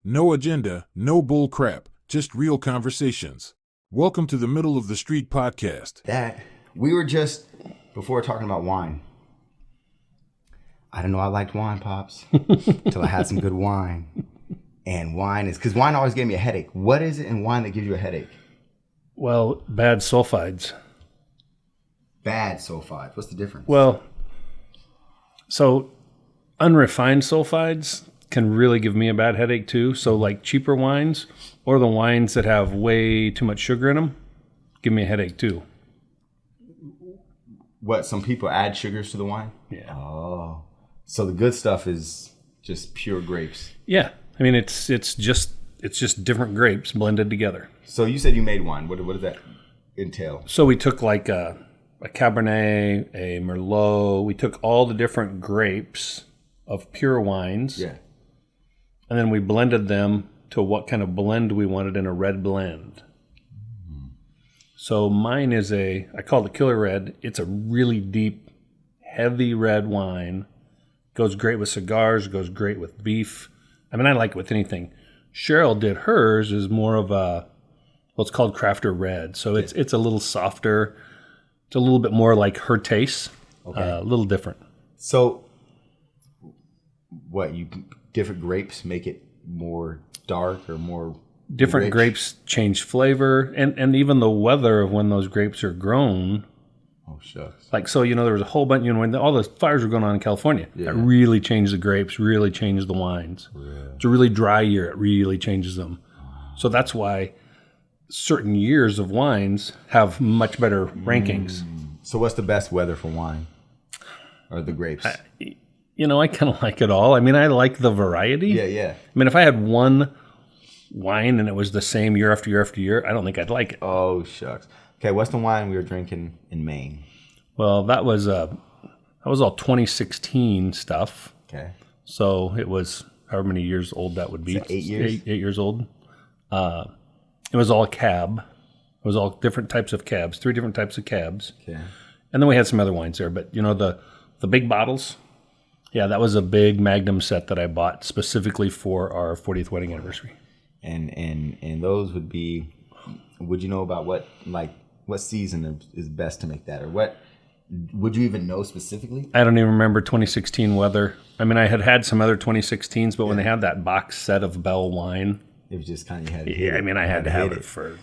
No agenda, no bull crap, just real conversations. Welcome to the Middle of the Street podcast. That we were just before talking about wine. I didn't know I liked wine, Pops, until I had some good wine. And wine is, because wine always gave me a headache. What is it in wine that gives you a headache? Well, bad sulfides. Bad sulfides. What's the difference? Well, so unrefined sulfides can really give me a bad headache too. So like cheaper wines or the wines that have way too much sugar in them give me a headache too. What, some people add sugars to the wine? Yeah. Oh. So the good stuff is just pure grapes. Yeah. I mean, it's just different grapes blended together. So you said you made wine. What does that entail? So we took like a Cabernet, a Merlot. We took all the different grapes of pure wines. Yeah. And then we blended them to what kind of blend we wanted in a red blend. So mine is I call it Killer Red. It's a really deep, heavy red wine. Goes great with cigars, goes great with beef. I mean, I like it with anything. Cheryl did hers is more of what's called Crafter Red. So it's a little softer. It's a little bit more like her taste. Okay. A little different. So what, different grapes make it more dark or more different rich? Grapes change flavor and even the weather of when those grapes are grown. Oh, shucks. Like, so, there was a whole bunch, when all the fires were going on in California, Yeah. that really changed the grapes, really changed the wines. Really? It's a really dry year. It really changes them. So that's why certain years of wines have much better rankings. So what's the best weather for wine? Or the grapes? I kind of like it all. I mean, I like the variety. Yeah. I mean, if I had one wine and it was the same year after year after year, I don't think I'd like it. Oh, shucks. Okay, what's the wine we were drinking in Maine? Well, that was all 2016 stuff. Okay. So it was however many years old that would be. So 8 years? 8 years old. It was all cab. It was all different types of cabs, 3 different types of cabs. Okay. And then we had some other wines there. But, the big bottles, yeah, that was a big Magnum set that I bought specifically for our 40th wedding anniversary. And those would be, would you know about what season is best to make that? Or what, would you even know specifically? I don't even remember 2016 weather. I mean, I had some other 2016s, but when they had that box set of Bell wine, it was just kind of, you had to yeah, I mean, I had to have it for.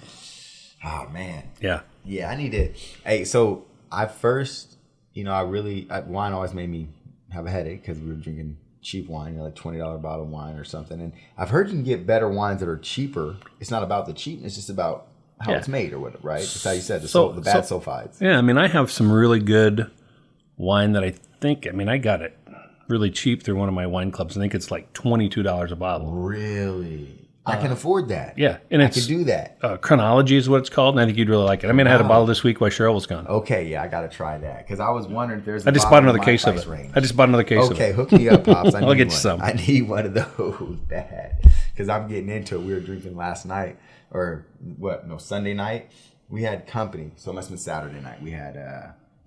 Oh, man. Yeah. Yeah, I need to. Hey, so I first, wine always made me have a headache because we were drinking cheap wine, like $20 bottle of wine or something. And I've heard you can get better wines that are cheaper. It's not about the cheapness, it's just about how it's made or whatever, right? That's how you said, the bad sulfides. Yeah, I mean, I have some really good wine that I got it really cheap through one of my wine clubs. I think it's like $22 a bottle. Really? I can afford that. Yeah. And I can do that. Chronology is what it's called, and I think you'd really like it. I mean, I had a bottle this week while Cheryl was gone. Okay, yeah, I got to try that because I was wondering if there's. I just bought another case of it. Okay, hook me up, Pops. I'll get you some. I need one of those bad because I'm getting into it. We were drinking last night, or what? No, Sunday night. We had company, so it must have been Saturday night. We had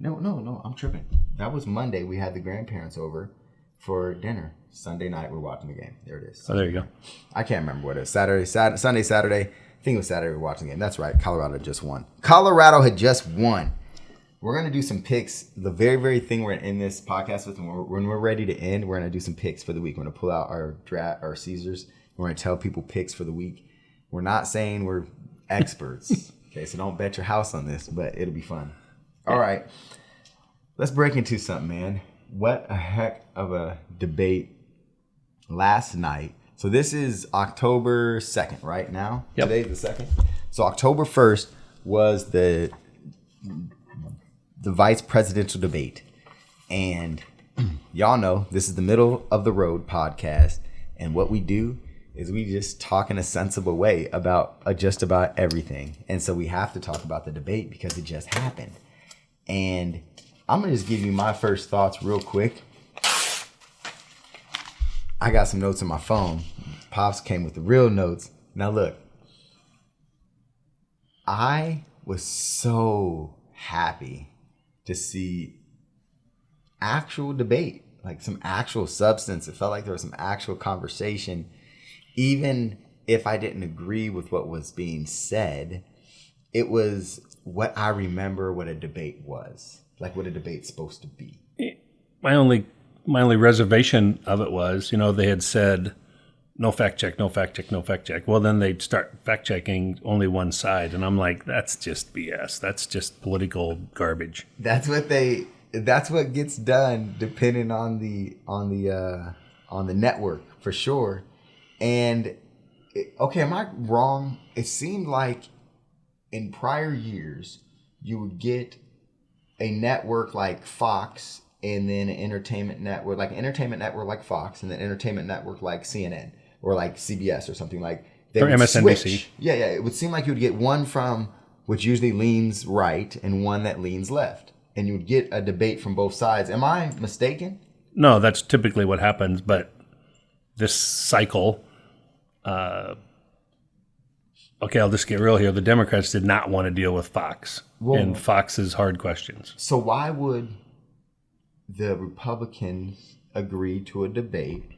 no, I'm tripping. That was Monday. We had the grandparents over for dinner. Sunday night, we're watching the game. There it is. Oh, there you go. I can't remember what it is. Sunday, Saturday. I think it was Saturday we were watching the game. That's right. Colorado had just won. We're going to do some picks. The very, very thing we're in this podcast with, when we're ready to end, we're going to do some picks for the week. We're going to pull out our Caesars. We're going to tell people picks for the week. We're not saying we're experts. Okay, so don't bet your house on this, but it'll be fun. All right. Let's break into something, man. What a heck of a debate last night. So this is October 2nd, right now? Yep. Today's the 2nd. So October 1st was the vice presidential debate. And y'all know this is the Middle of the Road podcast. And what we do is we just talk in a sensible way about just about everything. And so we have to talk about the debate because it just happened. And I'm going to just give you my first thoughts real quick. I got some notes on my phone. Pops came with the real notes. Now look, I was so happy to see actual debate, like some actual substance. It felt like there was some actual conversation. even if I didn't agree with what was being said, it was what I remember what a debate was, like what a debate's supposed to be. My only reservation of it was, they had said no fact check, no fact check, no fact check. Well, then they'd start fact checking only one side, and I'm like, that's just BS. That's just political garbage. That's what gets done depending on the network for sure. And okay, am I wrong? It seemed like in prior years you would get a network like Fox and then an entertainment network like Fox and then entertainment network like CNN or like CBS or something like that. Or MSNBC. Switch. Yeah. It would seem like you would get one from which usually leans right and one that leans left. And you would get a debate from both sides. Am I mistaken? No, that's typically what happens. But this cycle, okay, I'll just get real here. The Democrats did not want to deal with Fox and Fox's hard questions. So why would the Republicans agree to a debate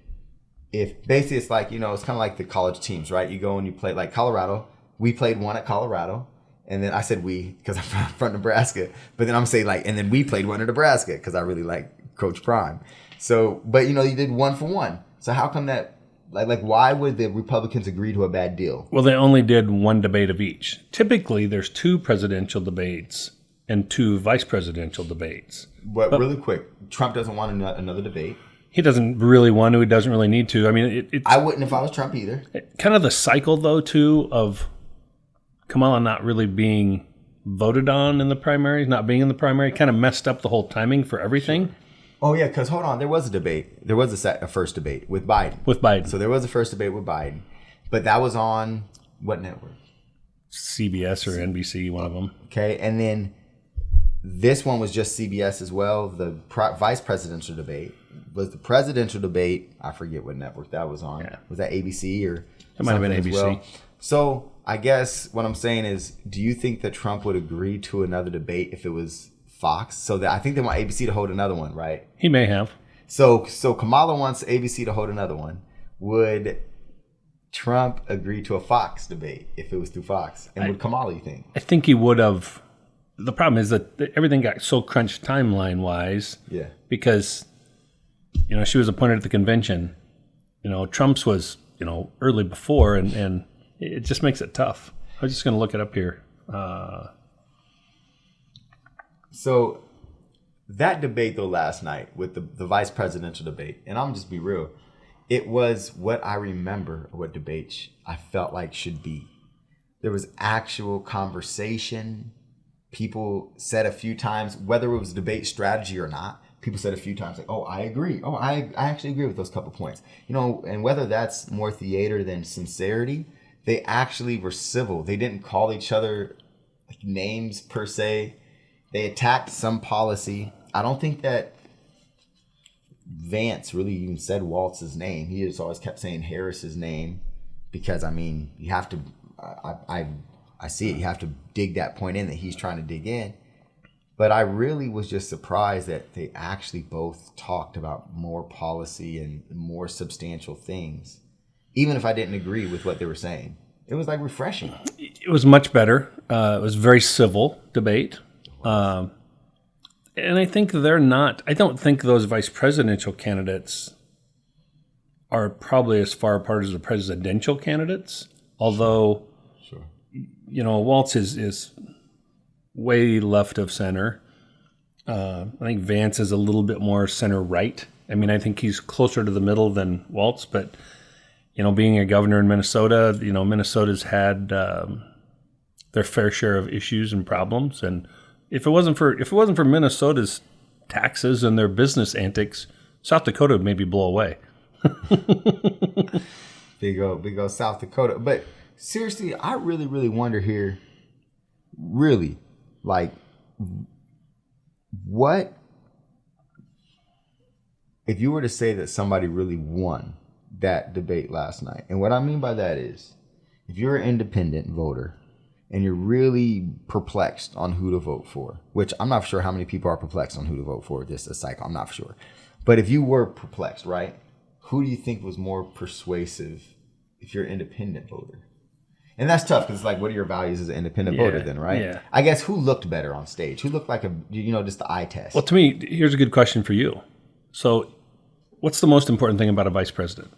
if basically it's like, it's kind of like the college teams, right? You go and you play like Colorado. We played one at Colorado. And then I said we because I'm from Nebraska. But then I'm saying and then we played one at Nebraska because I really like Coach Prime. So, but you did 1 for 1. So how come that, why would the Republicans agree to a bad deal? Well, they only did one debate of each. Typically, there's 2 presidential debates and 2 vice presidential debates. But really quick, Trump doesn't want another debate. He doesn't really want to. He doesn't really need to. I mean, I wouldn't if I was Trump either. Kind of the cycle, though, too, of Kamala not really being voted on in the primaries, not being in the primary, kind of messed up the whole timing for everything. Sure. Oh, yeah, because hold on. There was a debate. There was a first debate with Biden. With Biden. So there was a first debate with Biden. But that was on what network? CBS or NBC, one of them. Okay, and then this one was just CBS as well. The vice presidential debate was the presidential debate. I forget what network that was on. Yeah. Was that ABC or it might have been ABC. Well? So I guess what I'm saying is, do you think that Trump would agree to another debate if it was Fox? So that I think they want ABC to hold another one, right? He may have. So Kamala wants ABC to hold another one. Would Trump agree to a Fox debate if it was through Fox? And would Kamala, you think? I think he would have. The problem is that everything got so crunched timeline-wise. Yeah. Because, she was appointed at the convention. Trump's was, early before, and it just makes it tough. I was just going to look it up here. So that debate, though, last night with the vice presidential debate, and I'm just be real, it was what I remember what debates I felt like should be. There was actual conversation. People said a few times, whether it was debate strategy or not, people said a few times, oh, I agree. Oh, I actually agree with those couple points. And whether that's more theater than sincerity, they actually were civil. They didn't call each other names per se. They attacked some policy. I don't think that Vance really even said Waltz's name. He just always kept saying Harris's name because, you have to, I see it. You have to dig that point in that he's trying to dig in. But I really was just surprised that they actually both talked about more policy and more substantial things, even if I didn't agree with what they were saying. It was refreshing. It was much better. It was a very civil debate. And I think I don't think those vice presidential candidates are probably as far apart as the presidential candidates, although, Sure. Waltz is way left of center. I think Vance is a little bit more center right. I think he's closer to the middle than Waltz, but being a governor in Minnesota, Minnesota's had their fair share of issues and problems, and if it wasn't for Minnesota's taxes and their business antics, South Dakota would maybe blow away. Big old South Dakota. But seriously, I really, really wonder here, really, what if you were to say that somebody really won that debate last night? And what I mean by that is, if you're an independent voter and you're really perplexed on who to vote for, which I'm not sure how many people are perplexed on who to vote for this cycle, I'm not sure. But if you were perplexed, right, who do you think was more persuasive if you're an independent voter? And that's tough because, like, what are your values as an independent voter then, right? Yeah. I guess who looked better on stage? Who looked like just the eye test? Well, to me, here's a good question for you. So, what's the most important thing about a vice president?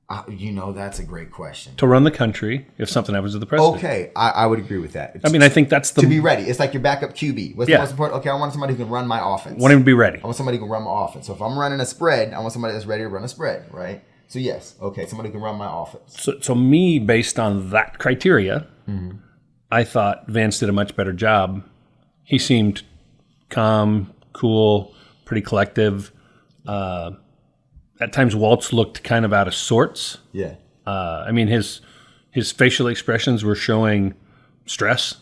That's a great question. To run the country if something happens to the president. Okay, I would agree with that. I mean, I think that's the... To be ready. It's like your backup QB. What's the Yeah. most important? Okay, I want somebody who can run my offense. Want him to be ready. I want somebody who can run my offense. So if I'm running a spread, I want somebody that's ready to run a spread, right? So yes, okay, somebody who can run my offense. So me, based on that criteria, I thought Vance did a much better job. He seemed calm, cool, pretty collective. At times, Waltz looked kind of out of sorts. Yeah. I mean, his facial expressions were showing stress.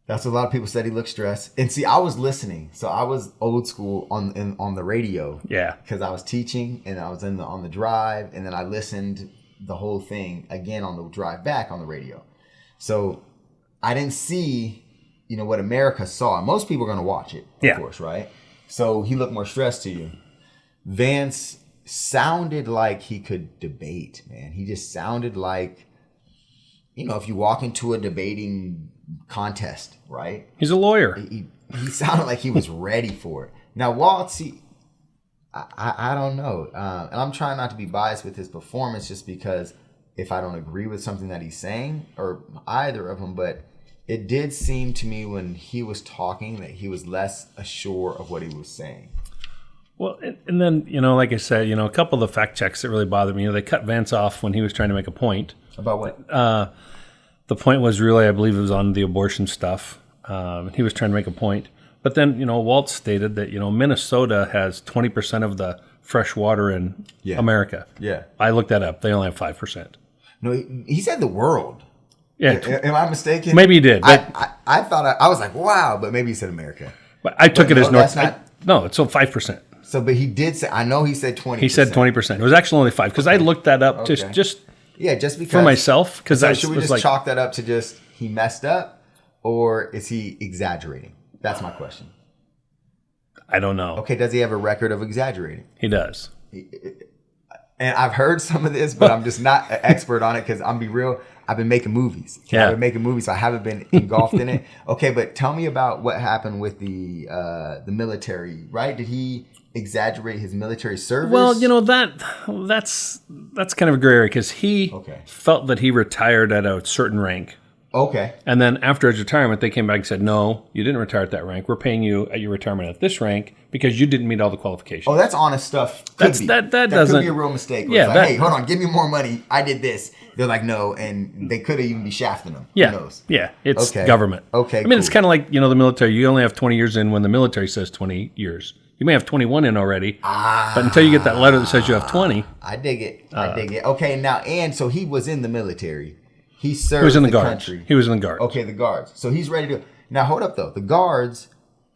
That's what a lot of people said. He looked stressed. And see, I was listening, so I was old school on the radio. Yeah. Because I was teaching and I was on the drive, and then I listened the whole thing again on the drive back on the radio. So I didn't see, what America saw. Most people are going to watch it, of course, right? So he looked more stressed to you. Vance sounded like he could debate, man. He just sounded like, if you walk into a debating contest, right? He's a lawyer. He sounded like he was ready for it. Now, Waltz, I don't know. And I'm trying not to be biased with his performance just because if I don't agree with something that he's saying, or either of them, but it did seem to me when he was talking that he was less assured of what he was saying. Well, and then, like I said, a couple of the fact checks that really bothered me, they cut Vance off when he was trying to make a point. About what? The point was really, I believe it was on the abortion stuff. He was trying to make a point. But then, Waltz stated that, Minnesota has 20% of the fresh water in America. Yeah. I looked that up. They only have 5%. No, he said the world. Yeah. Am I mistaken? Maybe he did. But I thought, I was like, wow, but maybe he said America. But I took it as North. No, it's 5%. So, but he did say, I know he said 20%. He said 20%. It was actually only 5 because I looked that up just just because for myself. Because so should we just chalk that up to just he messed up, or is he exaggerating? That's my question. I don't know. Okay, does he have a record of exaggerating? He does. And I've heard some of this, but I'm just not an expert on it because I'm be real. I've been making movies. Yeah. I've been making movies, so I haven't been engulfed in it. Okay, but tell me about what happened with the military, right? Did he exaggerate his military service? Well, that's kind of a gray area because he felt that he retired at a certain rank. Okay. And then after his retirement, they came back and said, no, you didn't retire at that rank. We're paying you at your retirement at this rank because you didn't meet all the qualifications. Oh, that's honest stuff. That doesn't could be a real mistake. Yeah. Like, hey, hold on, give me more money. I did this. They're like, no, and they could have even be shafting them. Yeah. Who knows? Yeah. It's government. Okay. I mean, it's kind of like, the military. You only have 20 years in when the military says 20 years. You may have 21 in already, but until you get that letter that says you have 20. I dig it. Okay, now, and so he was in the military. He served He was in the guards. country. He was in the guards. Okay, the guards. So he's ready to. Now, hold up, though. The guards,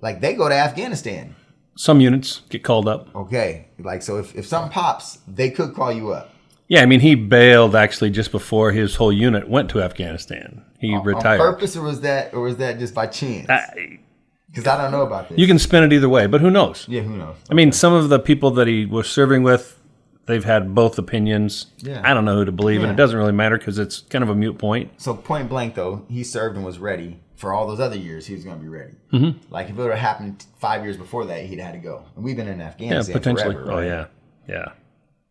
they go to Afghanistan. Some units get called up. Okay. So if something pops, they could call you up. Yeah, I mean, he bailed actually just before his whole unit went to Afghanistan. He retired. On purpose, or was that just by chance? Because I don't know about this. You can spin it either way, but who knows? Yeah, who knows? I mean, some of the people that he was serving with, they've had both opinions. Yeah. I don't know who to believe, and it doesn't really matter because it's kind of a moot point. So point blank, though, he served and was ready for all those other years. He was going to be ready. Mm-hmm. Like if it would have happened 5 years before that, he'd had to go. And we've been in Afghanistan potentially. forever, right? Oh yeah.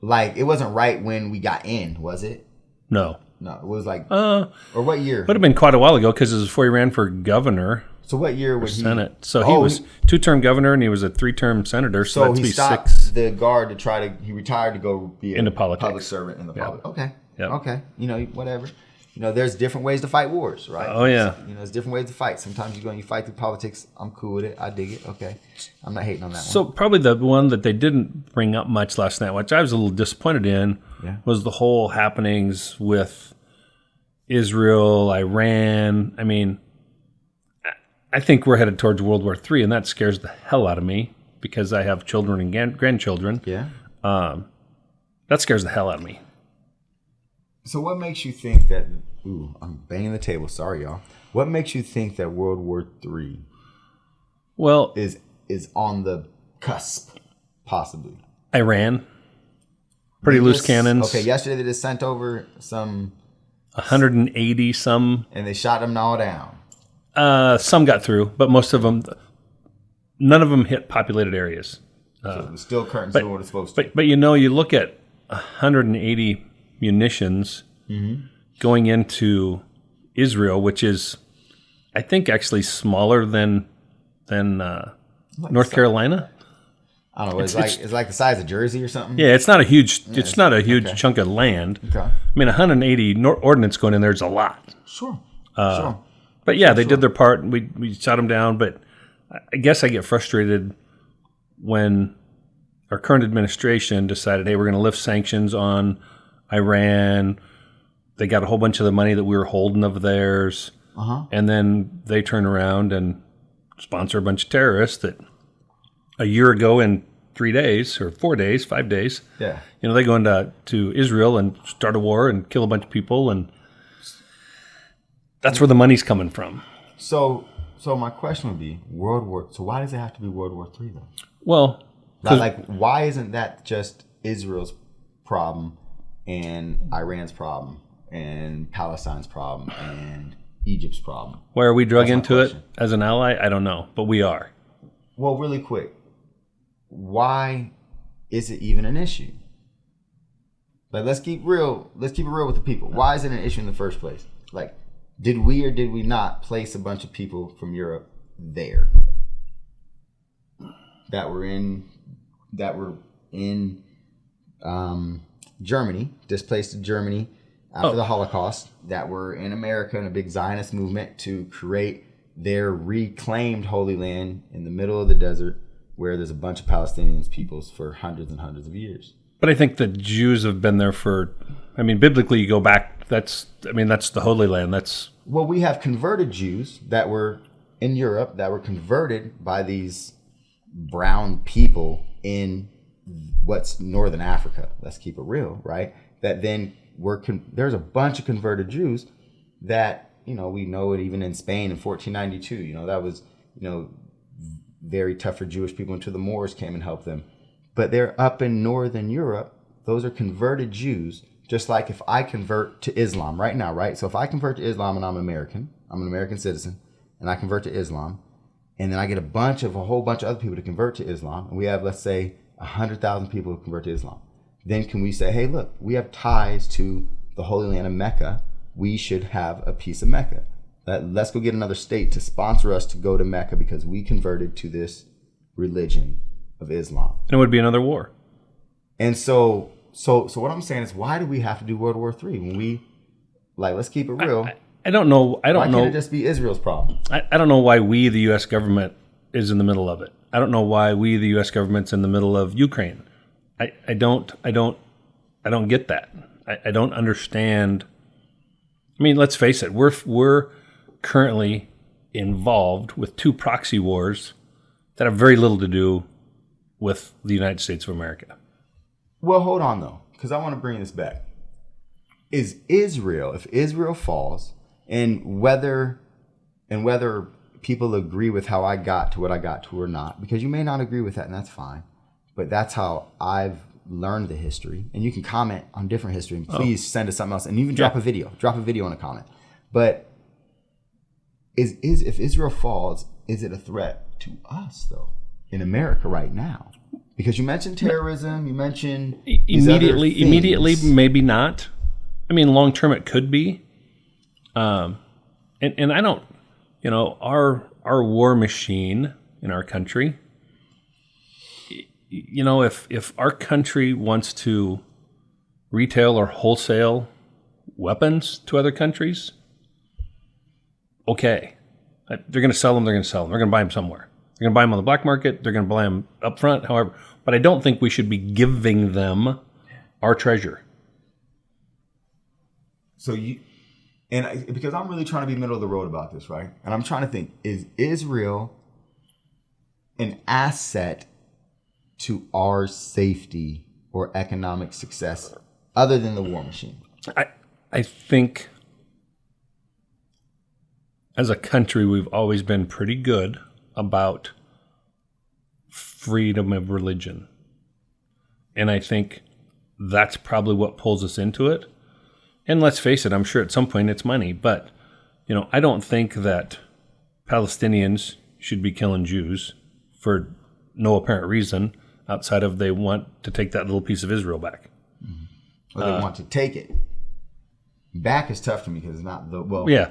Like it wasn't right when we got in, was it? No, it was like. Or what year? Would have been quite a while ago because it was before he ran for governor. So what year was he? Senate. So he was 2-term governor and he was a 3-term senator. So that's he be stopped 6. the guard to try to. He retired to go be into politics. Public servant in the public. Okay. Yep. Okay. Whatever. There's different ways to fight wars, right? Oh yeah. There's different ways to fight. Sometimes you fight through politics. I'm cool with it. I dig it. Okay. I'm not hating on that one. So probably the one that they didn't bring up much last night, which I was a little disappointed in, was the whole happenings with Israel, Iran. I mean, I think we're headed towards World War III, and that scares the hell out of me because I have children and grandchildren. Yeah. That scares the hell out of me. So what makes you think that? Ooh, I'm banging the table. Sorry, y'all. What makes you think that World War III is on the cusp, possibly? Iran. Pretty loose cannons. Okay, yesterday they just sent over some, 180 some. and they shot them all down. Some got through, but most of them, none of them hit populated areas. So it was still current doing what it's supposed to. But you look at 180 munitions going into Israel, which is, I think, actually smaller than North Carolina. I don't know. It's like the size of Jersey or something. Yeah, it's not a huge chunk of land. Okay. I mean, 180 ordnance going in there is a lot. Sure. But yeah, they did their part, and we shot them down. But I guess I get frustrated when our current administration decided, hey, we're going to lift sanctions on Iran. They got a whole bunch of the money that we were holding of theirs. And then they turn around and sponsor a bunch of terrorists that a year ago in 3 days or 4 days, 5 days, they go into Israel and start a war and kill a bunch of people. And that's where the money's coming from. So my question would be World War. So why does it have to be World War III though? Well, why isn't that just Israel's problem and Iran's problem and Palestine's problem and Egypt's problem? Why are we drug into it as an ally? I don't know, but we are. Well, really quick, why is it even an issue? Like, let's keep it real with the people. Why is it an issue in the first place? Like, did we or did we not place a bunch of people from Europe there that were in Germany, displaced to Germany after the Holocaust, that were in America in a big Zionist movement to create their reclaimed Holy Land in the middle of the desert where there's a bunch of Palestinian peoples for hundreds and hundreds of years? But I think the Jews have been there biblically you go back, that's the Holy Land. Well, we have converted Jews that were in Europe that were converted by these brown people in what's Northern Africa. Let's keep it real, right? That then there's a bunch of converted Jews that, we know it even in Spain in 1492. That was, very tough for Jewish people until the Moors came and helped them. But they're up in Northern Europe. Those are converted Jews. Just like if I convert to Islam right now, right? So if I convert to Islam and I'm an American citizen, and I convert to Islam, and then I get a whole bunch of other people to convert to Islam, and we have, let's say, 100,000 people who convert to Islam. Then can we say, hey, look, we have ties to the Holy Land of Mecca. We should have a piece of Mecca. Let's go get another state to sponsor us to go to Mecca because we converted to this religion of Islam. And it would be another war. And so what I'm saying is, why do we have to do World War III when we, let's keep it real. I don't know. Why can't it just be Israel's problem? I don't know why we, the U.S. government, is in the middle of it. I don't know why we, the U.S. government's in the middle of Ukraine. I don't get that. I don't understand. I mean, let's face it. We're currently involved with 2 proxy wars that have very little to do with the United States of America. Well, hold on though, because I want to bring this back. If Israel falls, and whether people agree with how I got to what I got to or not, because you may not agree with that, and that's fine. But that's how I've learned the history. And you can comment on different history. And please send us something else. And even drop a video. Drop a video in a comment. But if Israel falls, is it a threat to us, though, in America right now? Because you mentioned terrorism. You mentioned immediately, maybe not. I mean, long term, it could be. And I don't, our war machine in our country, if our country wants to retail or wholesale weapons to other countries, okay. They're going to sell them. They're going to buy them somewhere. They're going to buy them on the black market. They're going to buy them up front, however. But I don't think we should be giving them our treasure. Because I'm really trying to be middle of the road about this, right? And I'm trying to think, is Israel an asset to our safety or economic success other than the war machine? I think as a country, we've always been pretty good about freedom of religion. And I think that's probably what pulls us into it. And let's face it, I'm sure at some point it's money. But, I don't think that Palestinians should be killing Jews for no apparent reason outside of they want to take that little piece of Israel back. Or they want to take it. Back is tough for me because it's not the, well. Yeah.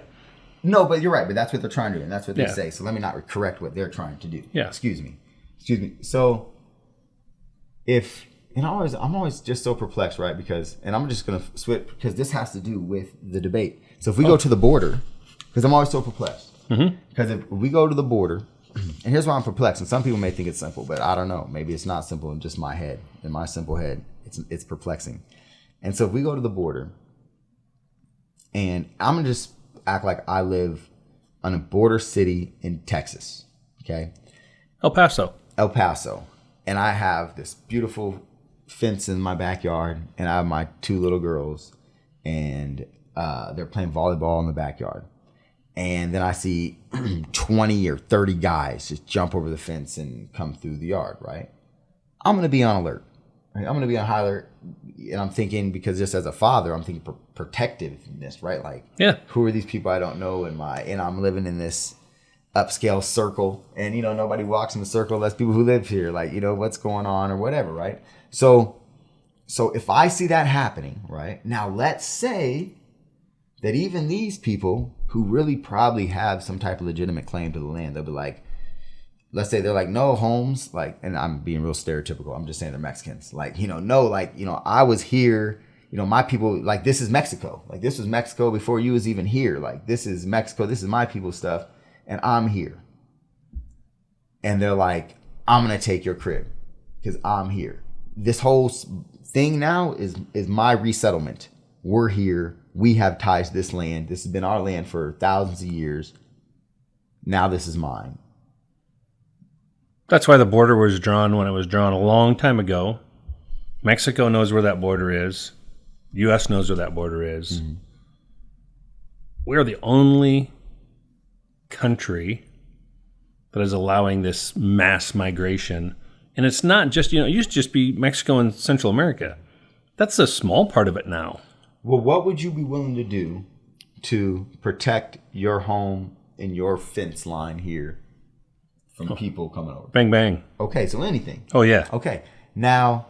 No, but you're right. But that's what they're trying to do. And that's what they Yeah. say. So let me not correct what they're trying to do. Yeah. Excuse me. So I'm always just so perplexed, right? Because, and I'm just going to switch because this has to do with the debate. So if we go to the border, because I'm always so perplexed. Because if we go to the border, and here's why I'm perplexed, and some people may think it's simple, but I don't know. Maybe it's not simple in just my head. In my simple head, it's perplexing. And so if we go to the border, and I'm going to just act like I live on a border city in Texas, okay? El Paso. And I have this beautiful fence in my backyard, and I have my 2 little girls, and they're playing volleyball in the backyard. And then I see 20 or 30 guys just jump over the fence and come through the yard, right? I'm going to be on alert. Right? I'm going to be on high alert. And I'm thinking, because just as a father, I'm thinking protectiveness, right? Like, who are these people I don't know? And I'm living in this upscale circle, and nobody walks in the circle unless people who live here, like, what's going on or whatever, right? So if I see that happening, right? Now let's say that even these people who really probably have some type of legitimate claim to the land, they'll be like, let's say they're like, no, Holmes, like, and I'm being real stereotypical, I'm just saying they're Mexicans, like, no, like, I was here, my people, like, this is Mexico, like, this was Mexico before you was even here, like, this is Mexico, this is my people's stuff, and I'm here. And they're like, I'm gonna take your crib because I'm here. This whole thing now is my resettlement. We're here. We have ties to this land. This has been our land for thousands of years. Now this is mine. That's why the border was drawn when it was drawn a long time ago. Mexico knows where that border is. U.S. knows where that border is. Mm-hmm. We're the only country that is allowing this mass migration. And it's not just, it used to just be Mexico and Central America. That's a small part of it now. Well, what would you be willing to do to protect your home and your fence line here from people coming over? Bang, bang. Okay, so anything. Oh, yeah. Okay. Now,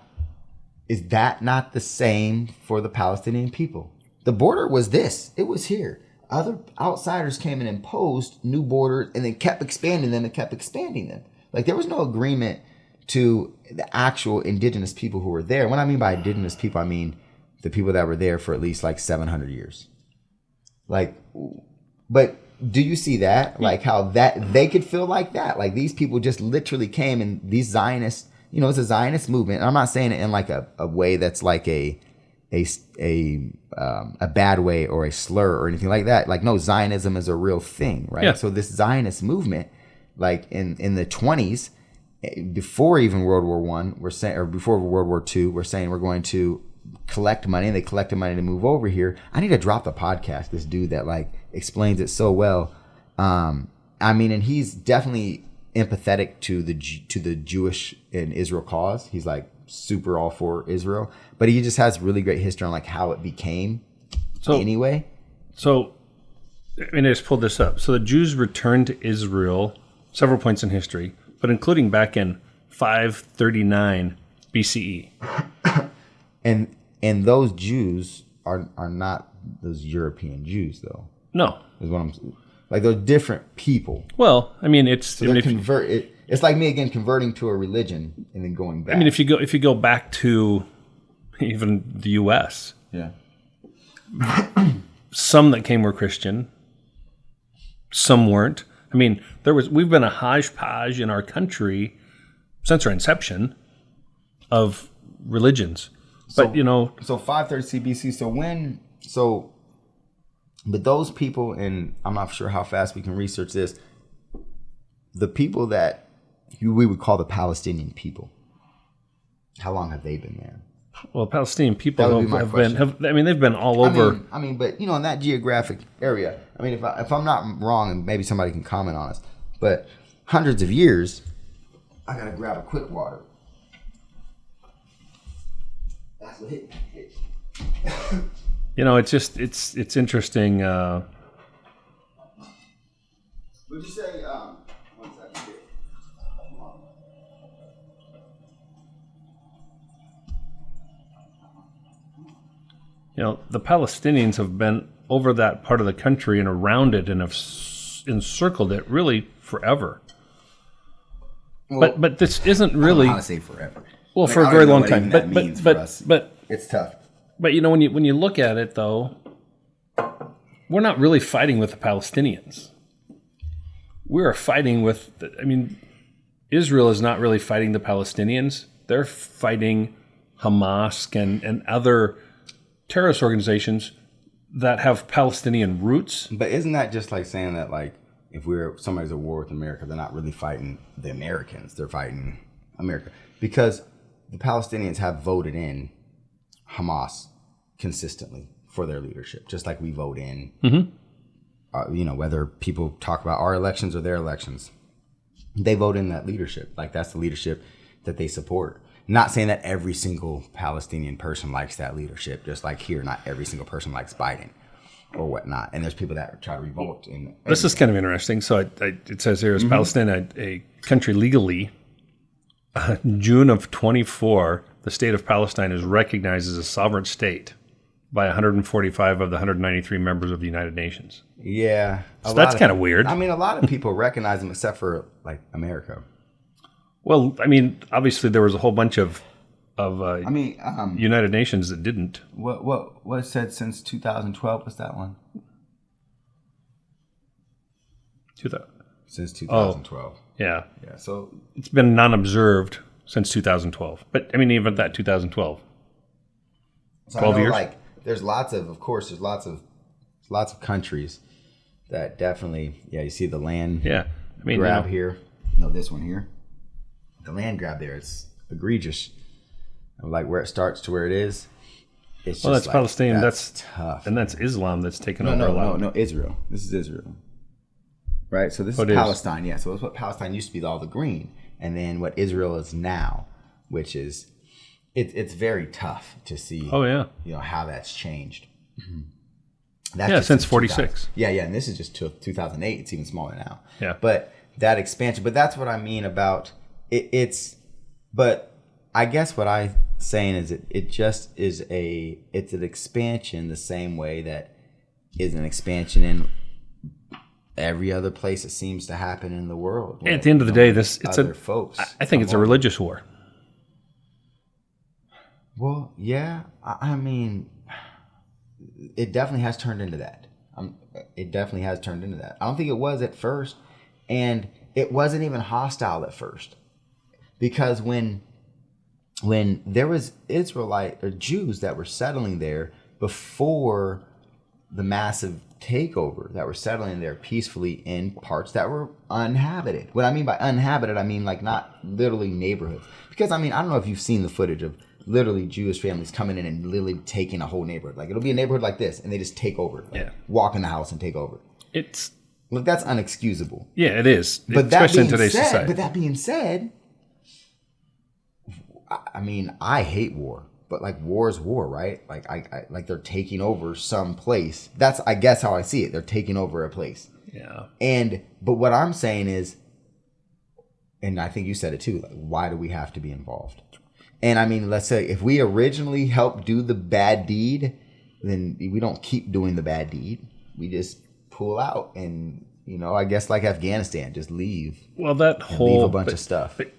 is that not the same for the Palestinian people? The border was this. It was here. Other outsiders came and imposed new borders and then kept expanding them and kept expanding them. Like, there was no agreement to the actual indigenous people who were there. What I mean by indigenous people, I mean the people that were there for at least like 700 years. Like, but do you see that? Like how that they could feel like that? Like these people just literally came, and these Zionists, it's a Zionist movement. And I'm not saying it in like a way that's like a bad way or a slur or anything like that. Like, no, Zionism is a real thing, right? Yeah. So this Zionist movement, like in the 20s, before even World War I, we're saying, or before World War II, we're saying we're going to collect money, and they collected money to move over here. I need to drop the podcast. This dude that like explains it so well. And he's definitely empathetic to the Jewish and Israel cause. He's like super all for Israel, but he just has really great history on like how it became. Anyway. So, I just pulled this up. So the Jews returned to Israel several points in history, but including back in 539 BCE. And those Jews are not those European Jews, though. No, is what I'm like. They're different people. Well, it's so it's like me again converting to a religion and then going back. If you go back to even the U.S., yeah, some that came were Christian, some weren't. We've been a hodgepodge in our country since our inception of religions. But, So 530 BC. But those people, and I'm not sure how fast we can research this, the people that we would call the Palestinian people, how long have they been there? Well, Palestinian people they've been all over. But in that geographic area, if I'm not wrong, and maybe somebody can comment on us, but hundreds of years. I gotta grab a quick water. That's what hit. You know, it's just it's interesting. Would you say? 1 second here. Come on. You know, the Palestinians have been over that part of the country and around it and have encircled it really forever. Well, But this isn't I don't really know how to say forever. well Like, for I a don't very even know long what time. even that means for us. But It's tough. you know, when you look at it though, we're not really fighting with the Palestinians. We're fighting with. Israel is not really fighting the Palestinians. They're fighting Hamas and other terrorist organizations that have Palestinian roots. But isn't that just like saying that, like, if somebody's at war with America, they're not really fighting the Americans, they're fighting America, because the Palestinians have voted in Hamas consistently for their leadership, just like we vote in. You know, whether people talk about our elections or their elections, they vote in that leadership. Like, that's the leadership that they support. Not saying that every single Palestinian person likes that leadership, just like here, not every single person likes Biden or whatnot. And there's people that try to revolt. This is kind of interesting. So it says here, is Palestine a country legally? June of 24, the state of Palestine is recognized as a sovereign state by 145 of the 193 members of the United Nations. Yeah. So that's kind of weird. I mean, a lot of people recognize them except for, like, America. Well, I mean, obviously there was a whole bunch of United Nations that didn't. What it said since 2012 was that one? Since 2012. Yeah. Yeah. So It's been non-observed since 2012. But, I mean, even that 2012. So 12 I know, years? like, there's lots of countries that definitely, you see the land Yeah. I mean, grab you know, here. No, this one here. The land grab there, it's egregious. Like, where it starts to where it is, it's well, just that's like, Palestinian. That's tough. And that's Islam that's taken over a lot. No, Israel. This is Israel. Right? So this is Palestine. Yeah, so that's what Palestine used to be, all the green. And then what Israel is now, which is, it's very tough to see. Oh, yeah. You know, how that's changed. Yeah, just since 2000. 46. Yeah, and this is just 2008. It's even smaller now. Yeah. But that expansion, but that's what I mean about it. But I guess what I'm saying is it just is it's an expansion the same way that is an expansion in every other place it seems to happen in the world. At the end of the day, I think it's a religious war. Well, yeah, I mean, it definitely has turned into that. It definitely has turned into that. I don't think it was at first, and it wasn't even hostile at first, because when there was Israelite or Jews that were settling there before the massive takeover, that were settling there peacefully in parts that were uninhabited. What I mean by uninhabited, I mean like not literally neighborhoods, because I mean, I don't know if you've seen the footage of literally Jewish families coming in and literally taking a whole neighborhood. Like, it'll be a neighborhood like this, and they just take over. Like, walk in the house and take over. Look, that's unexcusable. Yeah, it is. But especially in today's society. But that being said, I mean, I hate war. But, like, war is war, right? Like, I like, they're taking over some place. That's, I guess, how I see it. They're taking over a place. Yeah. But what I'm saying is, and I think you said it too, like, why do we have to be involved? And I mean, let's say if we originally helped do the bad deed, then we don't keep doing the bad deed. We just pull out and, you know, I guess like Afghanistan, just leave. Well, leave a bunch of stuff. But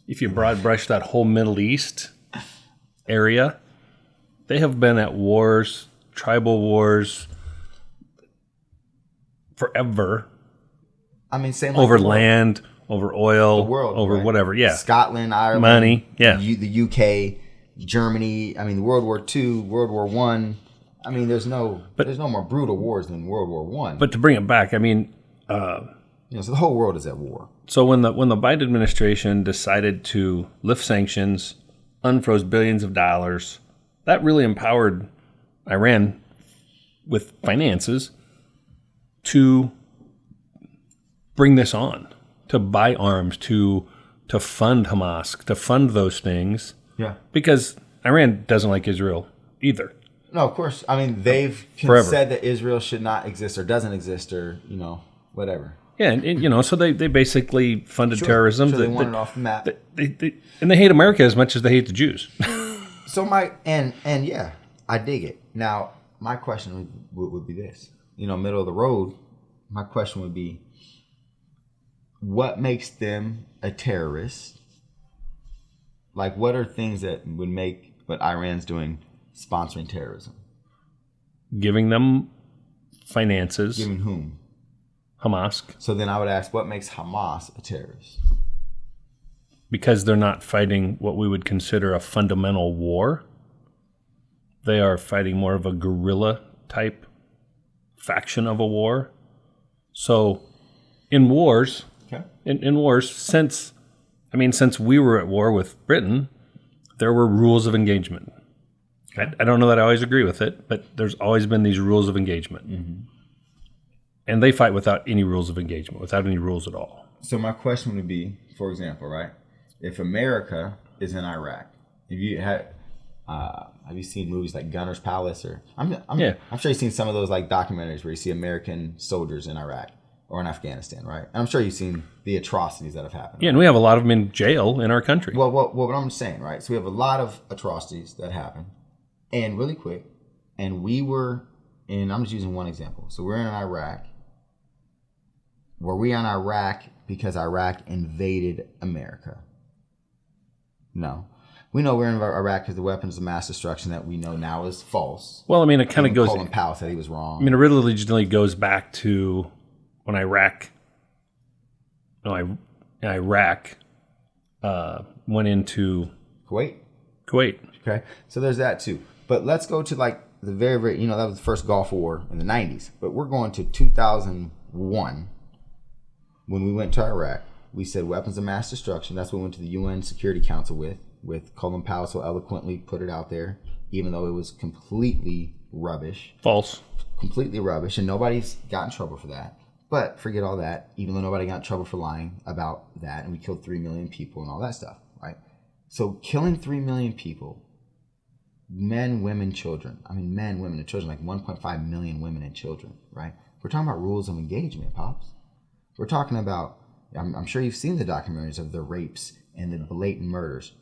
if you broad brush that whole Middle East area, they have been at wars, tribal wars, forever. I mean, same over land, over oil, the world, over whatever. Yeah, Scotland, Ireland, money. Yeah, the UK, Germany. I mean, World War II, World War I. I mean, there's no more brutal wars than World War I. But to bring it back, I mean, so the whole world is at war. So when the Biden administration decided to lift sanctions, unfroze billions of dollars, that really empowered Iran with finances to bring this on, to buy arms, to fund Hamas, to fund those things. Yeah. Because Iran doesn't like Israel either. No, of course. I mean, they've Forever. said that Israel should not exist or doesn't exist or, whatever. Yeah, and so they basically funded terrorism. Sure, they want it off the map. And they hate America as much as they hate the Jews. So and yeah, I dig it. Now, my question would be this. Middle of the road, my question would be, what makes them a terrorist? Like, what are things that would make what Iran's doing sponsoring terrorism? Giving them finances. Giving whom? Hamas. So then I would ask, what makes Hamas a terrorist? Because they're not fighting what we would consider a fundamental war. They are fighting more of a guerrilla type faction of a war. So in wars, in wars, since we were at war with Britain, there were rules of engagement. I don't know that I always agree with it, but there's always been these rules of engagement. Mm-hmm. And they fight without any rules of engagement, without any rules at all. So my question would be, for example, right? If America is in Iraq, have you seen movies like Gunner's Palace? Or I'm sure you've seen some of those like documentaries where you see American soldiers in Iraq or in Afghanistan, right? And I'm sure you've seen the atrocities that have happened. Yeah, and we have a lot of them in jail in our country. Well, what I'm saying, right? So we have a lot of atrocities that happen, and really quick, and we were in. I'm just using one example. So we're in Iraq. Were we in Iraq because Iraq invaded America? No. We know we're in Iraq because the weapons of mass destruction that we know now is false. Well, it kind of goes... Colin Powell said he was wrong. It originally goes back to when Iraq went into... Kuwait. Okay. So there's that too. But let's go to like the very, very... that was the first Gulf War in the 90s. But we're going to 2001. When we went to Iraq, we said weapons of mass destruction. That's what we went to the UN Security Council with Colin Powell so eloquently put it out there, even though it was completely rubbish. False. Completely rubbish, and nobody's got in trouble for that. But forget all that, even though nobody got in trouble for lying about that, and we killed 3 million people and all that stuff, right? So killing 3 million people, men, women, children. Men, women, and children, like 1.5 million women and children, right? We're talking about rules of engagement, Pops. We're talking about, I'm sure you've seen the documentaries of the rapes and the blatant murders.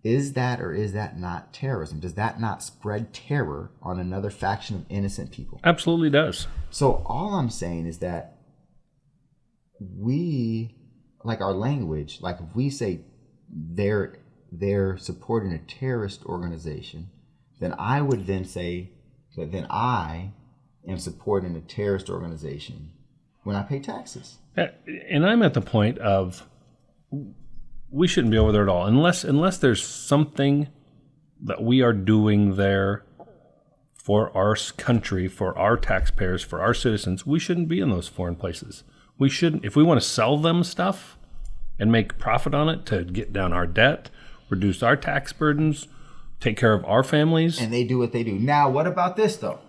Is that or is that not terrorism? Does that not spread terror on another faction of innocent people? Absolutely does. So all I'm saying is that we, like our language, like if we say they're supporting a terrorist organization, then I would then say that then I am supporting a terrorist organization when I pay taxes. And I'm at the point of we shouldn't be over there at all unless there's something that we are doing there for our country, for our taxpayers, for our citizens. We shouldn't be in those foreign places. We shouldn't. If we want to sell them stuff and make profit on it to get down our debt, reduce our tax burdens, take care of our families. And they do what they do. Now, what about this, though?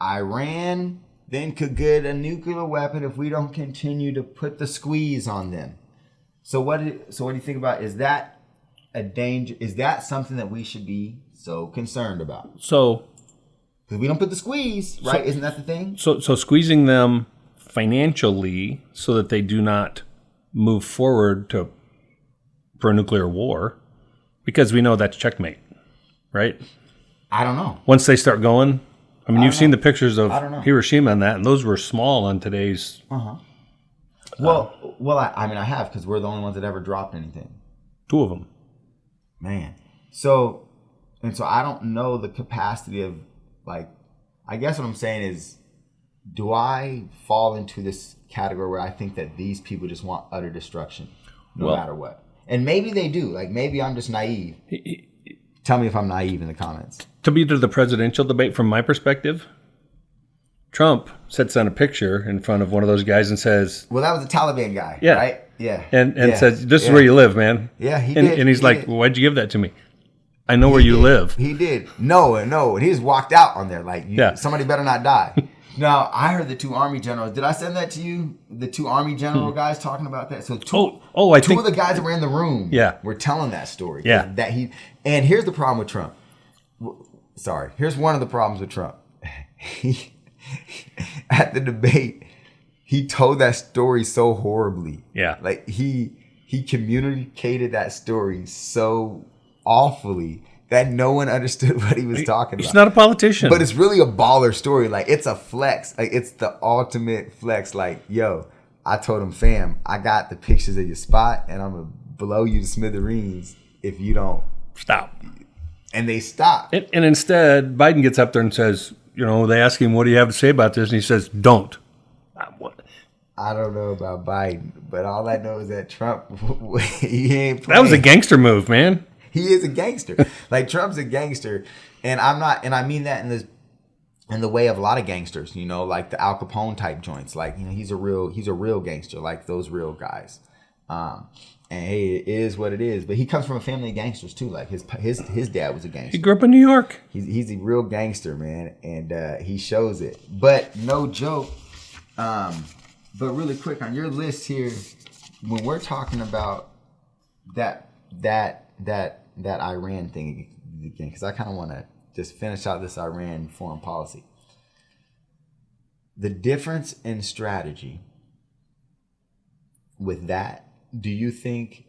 Iran then could get a nuclear weapon if we don't continue to put the squeeze on them. So what do you think about? Is that a danger? Is that something that we should be so concerned about? So, because we don't put the squeeze, right? Isn't that the thing? So squeezing them financially so that they do not move forward for a nuclear war, because we know that's checkmate, right? I don't know. Once they start going, you've seen the pictures of Hiroshima and that, and those were small on today's. Well, I have, because we're the only ones that ever dropped anything. 2 of them. Man. So I don't know the capacity of, like, I guess what I'm saying is, do I fall into this category where I think that these people just want utter destruction no matter what? And maybe they do. Like, maybe I'm just naive. Tell me if I'm naive in the comments. To be to the presidential debate, from my perspective, Trump sits on a picture in front of one of those guys and says... Well, that was a Taliban guy, right? Yeah. And says, this is where you live, man. Yeah, he did. And he's like, why'd you give that to me? I know where you live. He did. No. And he just walked out on there like, somebody better not die. Now, I heard the 2 Army generals. Did I send that to you? The 2 Army general guys talking about that? So two of the guys that were in the room were telling that story. Yeah. And here's the problem with Trump. Sorry. Here's one of the problems with Trump. At the debate, he told that story so horribly. Yeah. Like he communicated that story so awfully that no one understood what he was talking about. He's not a politician. But it's really a baller story. Like, it's a flex. Like, it's the ultimate flex. Like, yo, I told him, fam, I got the pictures of your spot, and I'm going to blow you to smithereens if you don't. Stop. And they stopped. And instead, Biden gets up there and says, they ask him, what do you have to say about this? And he says, don't. What? I don't know about Biden, but all I know is that Trump, he ain't playing. That was a gangster move, man. He is a gangster. Like, Trump's a gangster, and I mean that in the way of a lot of gangsters, like the Al Capone type joints. Like, he's a real gangster, like those real guys. And hey, it is what it is. But he comes from a family of gangsters too. Like his dad was a gangster. He grew up in New York. He's a real gangster, man, and he shows it. But no joke. But really quick on your list here, when we're talking about that Iran thing again, because I kind of want to just finish out this Iran foreign policy. The difference in strategy with that, do you think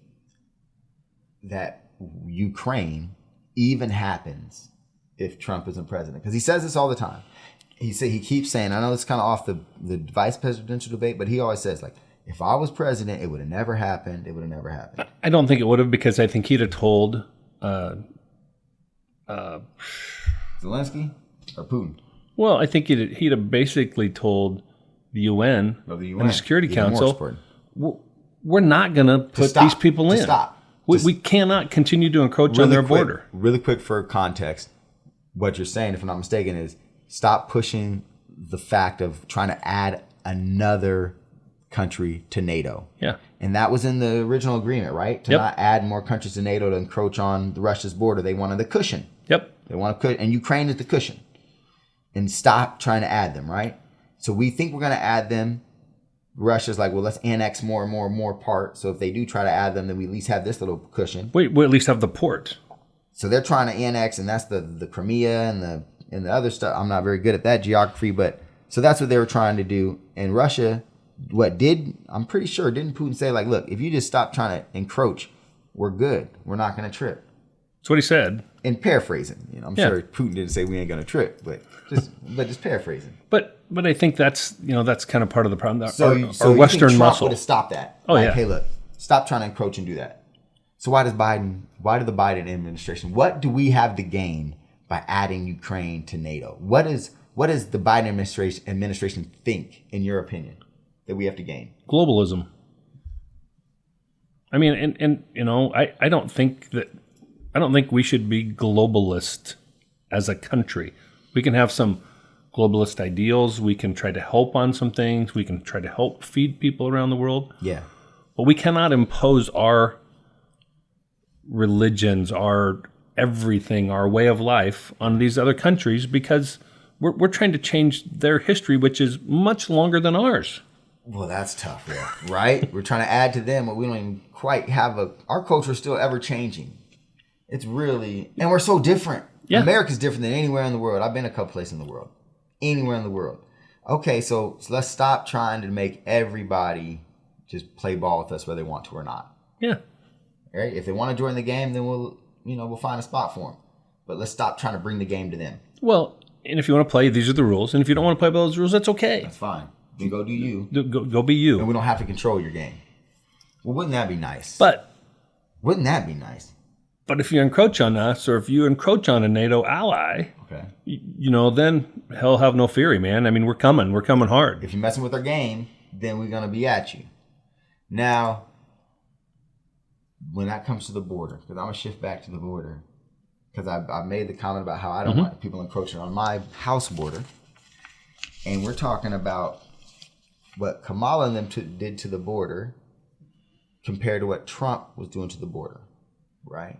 that Ukraine even happens if Trump isn't president? Because he says this all the time. He keeps saying, I know it's kind of off the vice presidential debate, but he always says, like, if I was president, it would have never happened. It would have never happened. I don't think it would have, because I think he'd have told Zelensky or Putin? Well, I think he'd have basically told the UN, and the Security Council, we're not going to put these people in. Stop. We cannot continue to encroach on their border. Really quick for context, what you're saying, if I'm not mistaken, is stop pushing the fact of trying to add another country to NATO. Yeah. And that was in the original agreement, right? To not add more countries to NATO to encroach on Russia's border. They wanted the cushion. Yep. They want to, and Ukraine is the cushion. And stop trying to add them, right? So we think we're going to add them. Russia's like, well, let's annex more and more and more parts. So if they do try to add them, then we at least have this little cushion. We at least have the port. So they're trying to annex, and that's the Crimea and the other stuff. I'm not very good at that geography, but so that's what they were trying to do. And Russia, I'm pretty sure, didn't Putin say, like, look, if you just stop trying to encroach, we're good. We're not going to trip. That's what he said. And paraphrasing, I'm sure Putin didn't say we ain't going to trip, but just paraphrasing. But I think that's kind of part of the problem. So our Western Trump muscle would have stopped that. Oh, yeah. Hey, look, stop trying to encroach and do that. So why did the Biden administration, what do we have to gain by adding Ukraine to NATO? What is the Biden administration think, in your opinion, that we have to gain? Globalism. I mean, and I don't think we should be globalist as a country. We can have some globalist ideals. We can try to help on some things. We can try to help feed people around the world. Yeah. But we cannot impose our religions, our everything, our way of life on these other countries, because we're trying to change their history, which is much longer than ours. Well, that's tough, right? We're trying to add to them, but we don't even quite have our culture is still ever changing. It's really, and we're so different. Yeah. America's different than anywhere in the world. I've been a couple places in the world. Anywhere in the world. Okay, so let's stop trying to make everybody just play ball with us whether they want to or not. Yeah. Right? If they want to join the game, then we'll find a spot for them. But let's stop trying to bring the game to them. Well, and if you want to play, these are the rules. And if you don't want to play by those rules, that's okay. That's fine. Then go do you. Go be you. And we don't have to control your game. Well, wouldn't that be nice? Wouldn't that be nice? But if you encroach on us, or if you encroach on a NATO ally, okay, then hell have no fury, man. I mean, we're coming hard. If you're messing with our game, then we're gonna be at you. Now, when that comes to the border, because I'm gonna shift back to the border, because I made the comment about how I don't want people encroaching on my house border, and we're talking about what Kamala and them did to the border compared to what Trump was doing to the border, right?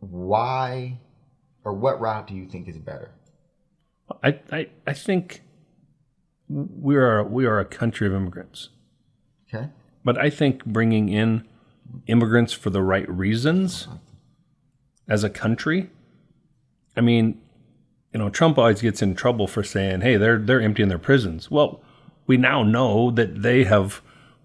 Why, or what route do you think is better? I think we are a country of immigrants. Okay. But I think bringing in immigrants for the right reasons as a country I mean, Trump always gets in trouble for saying, "Hey, they're emptying their prisons." Well, we now know that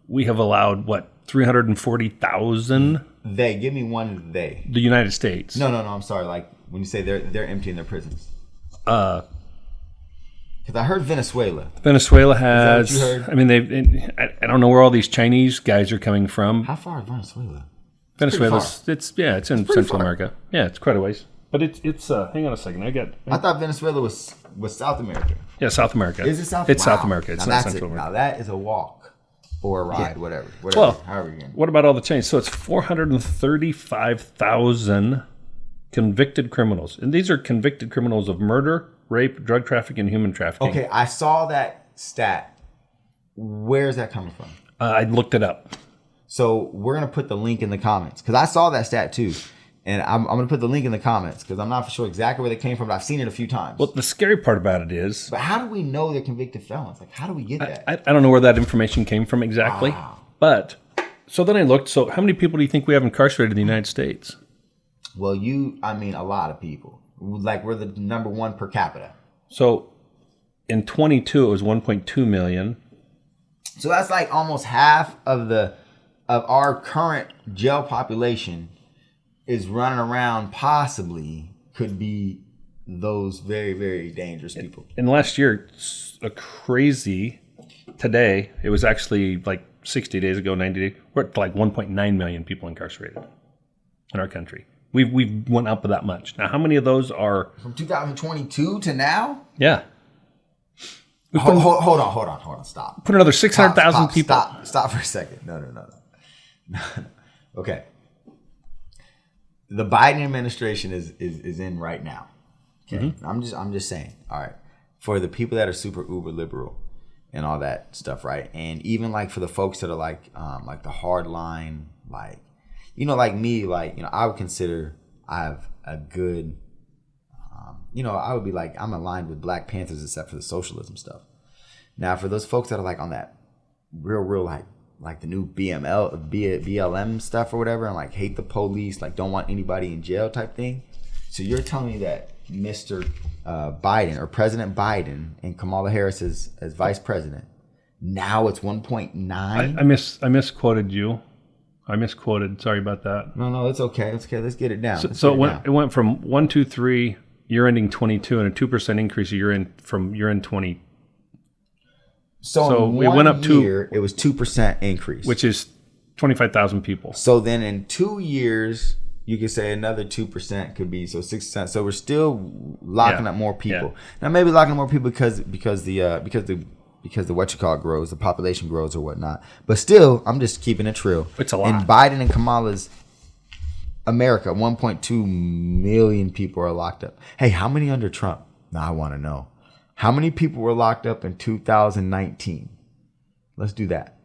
we have allowed 340,000. They give me one they. The United States. No. I'm sorry. Like when you say they're emptying their prisons. Because I heard Venezuela. Venezuela has. Is that what you heard? I mean, I don't know where all these Chinese guys are coming from. How far is Venezuela? Venezuela's. It's in Central far. America. Yeah, it's quite a ways. But it's. Hang on a second. I thought Venezuela was South America. Yeah, South America. Is it South? It's Wow. South America. It's now not that's Central it. America. Now that is a walk or a ride, whatever. Well, however you're going. What about all the Chinese? So it's 435,000 convicted criminals, and these are convicted criminals of murder, rape, drug trafficking, and human trafficking. Okay, I saw that stat. Where's that coming from? I looked it up. So we're gonna put the link in the comments because I saw that stat too, and I'm gonna put the link in the comments because I'm not for sure exactly where they came from, but I've seen it a few times. Well, the scary part about it is, But how do we know they're convicted felons? Like, how do we get that? I don't know where that information came from exactly. Wow. But so then I looked. So how many people do you think we have incarcerated in the United States? Well, a lot of people. Like, we're the number one per capita. So in 22, it was 1.2 million. So that's like almost half of our current jail population is running around. Possibly could be those very, very dangerous people. And last year, today, it was actually like 60 days ago, 90 days, we're at like 1.9 million people incarcerated in our country. We've went up that much. Now, how many of those are... From 2022 to now? Yeah. Hold on. Stop. Put another 600,000 people. Stop for a second. No. Okay. The Biden administration is in right now. Okay. Mm-hmm. I'm just saying. All right. For the people that are super uber liberal and all that stuff, right? And even like for the folks that are like the hard line, like, like me, like, I would consider I have a good, I would be like, I'm aligned with Black Panthers except for the socialism stuff. Now, for those folks that are like on that real like the new BLM stuff or whatever, and like hate the police, like don't want anybody in jail type thing. So you're telling me that Mr. Biden or President Biden and Kamala Harris as vice president, now it's 1.9? I misquoted you. I misquoted. Sorry about that. No, it's okay. Let's get it down. So it went from 1, 2, 3 year ending 22 and a 2% increase year end 20. So we went up year, it was 2% increase, which is 25,000 people. So then in 2 years, you could say another 2% could be 6%. So we're still locking up more people. Yeah. Now maybe locking more people because the grows, the population grows or whatnot. But still, I'm just keeping it true. It's a lot. In Biden and Kamala's America, 1.2 million people are locked up. Hey, how many under Trump? Now I want to know. How many people were locked up in 2019? Let's do that.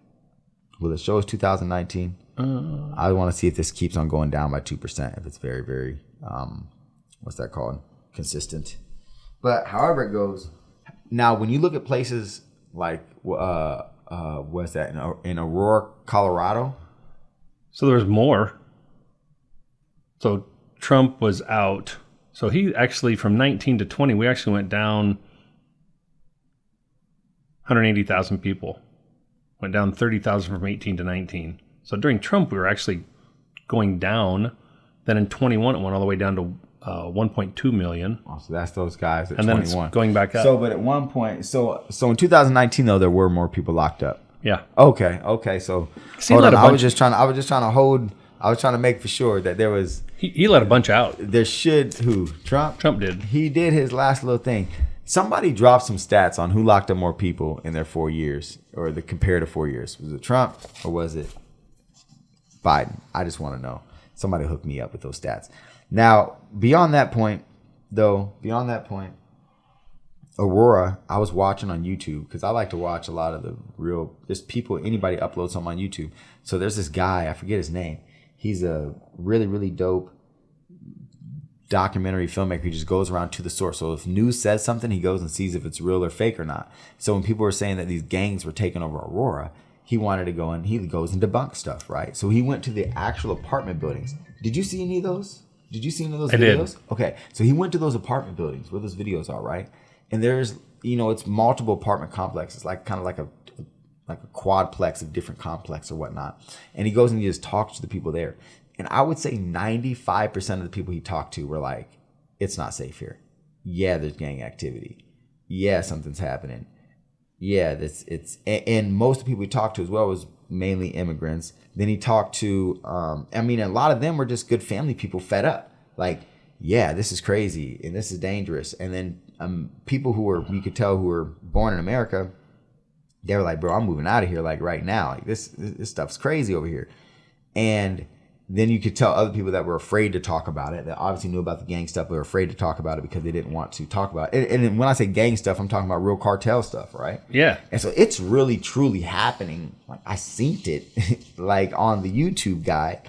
Will it show us 2019? I want to see if this keeps on going down by 2%. If it's very, very, what's that called? Consistent. But however it goes, now when you look at places like, what's that, in Aurora, Colorado? So there's more. So Trump was out. So he actually, from 19 to 20, we actually went down 180,000 people. Went down 30,000 from 18 to 19. So during Trump, we were actually going down. Then in 21, it went all the way down to 1.2 million. Oh, so that's those guys at and 21. Then it's going back up. So, but at one point, so in 2019 though, there were more people locked up. Yeah. Okay. So hold on. I was just trying to make for sure that there was. He let a bunch out. There should Trump? Trump did. He did his last little thing. Somebody dropped some stats on who locked up more people in their 4 years, or the comparative 4 years. Was it Trump or was it Biden? I just want to know. Somebody hook me up with those stats. Now, beyond that point, Aurora, I was watching on YouTube because I like to watch a lot of anybody upload something on YouTube. So there's this guy, I forget his name. He's a really, really dope documentary filmmaker. He just goes around to the source. So if news says something, he goes and sees if it's real or fake or not. So when people were saying that these gangs were taking over Aurora, he wanted to go and he goes and debunk stuff, right? So he went to the actual apartment buildings. Did you see any of those? Did you see any of those I did. videos? Okay, so he went to those apartment buildings where those videos are, right? And there's, it's multiple apartment complexes, like kind of like a quadplex of different complexes or whatnot. And he goes and he just talks to the people there. And I would say 95% of the people he talked to were like, it's not safe here. Yeah, there's gang activity. Yeah, something's happening. Yeah, and most of the people he talked to as well was mainly immigrants. Then he talked to, a lot of them were just good family people fed up. Like, yeah, this is crazy and this is dangerous. And then people you could tell who were born in America, they were like, bro, I'm moving out of here like right now. Like this stuff's crazy over here. And then you could tell other people that were afraid to talk about it, that obviously knew about the gang stuff, but were afraid to talk about it because they didn't want to talk about it. And when I say gang stuff, I'm talking about real cartel stuff, right? Yeah. And so it's really, truly happening. Like I seen it like on the YouTube guy.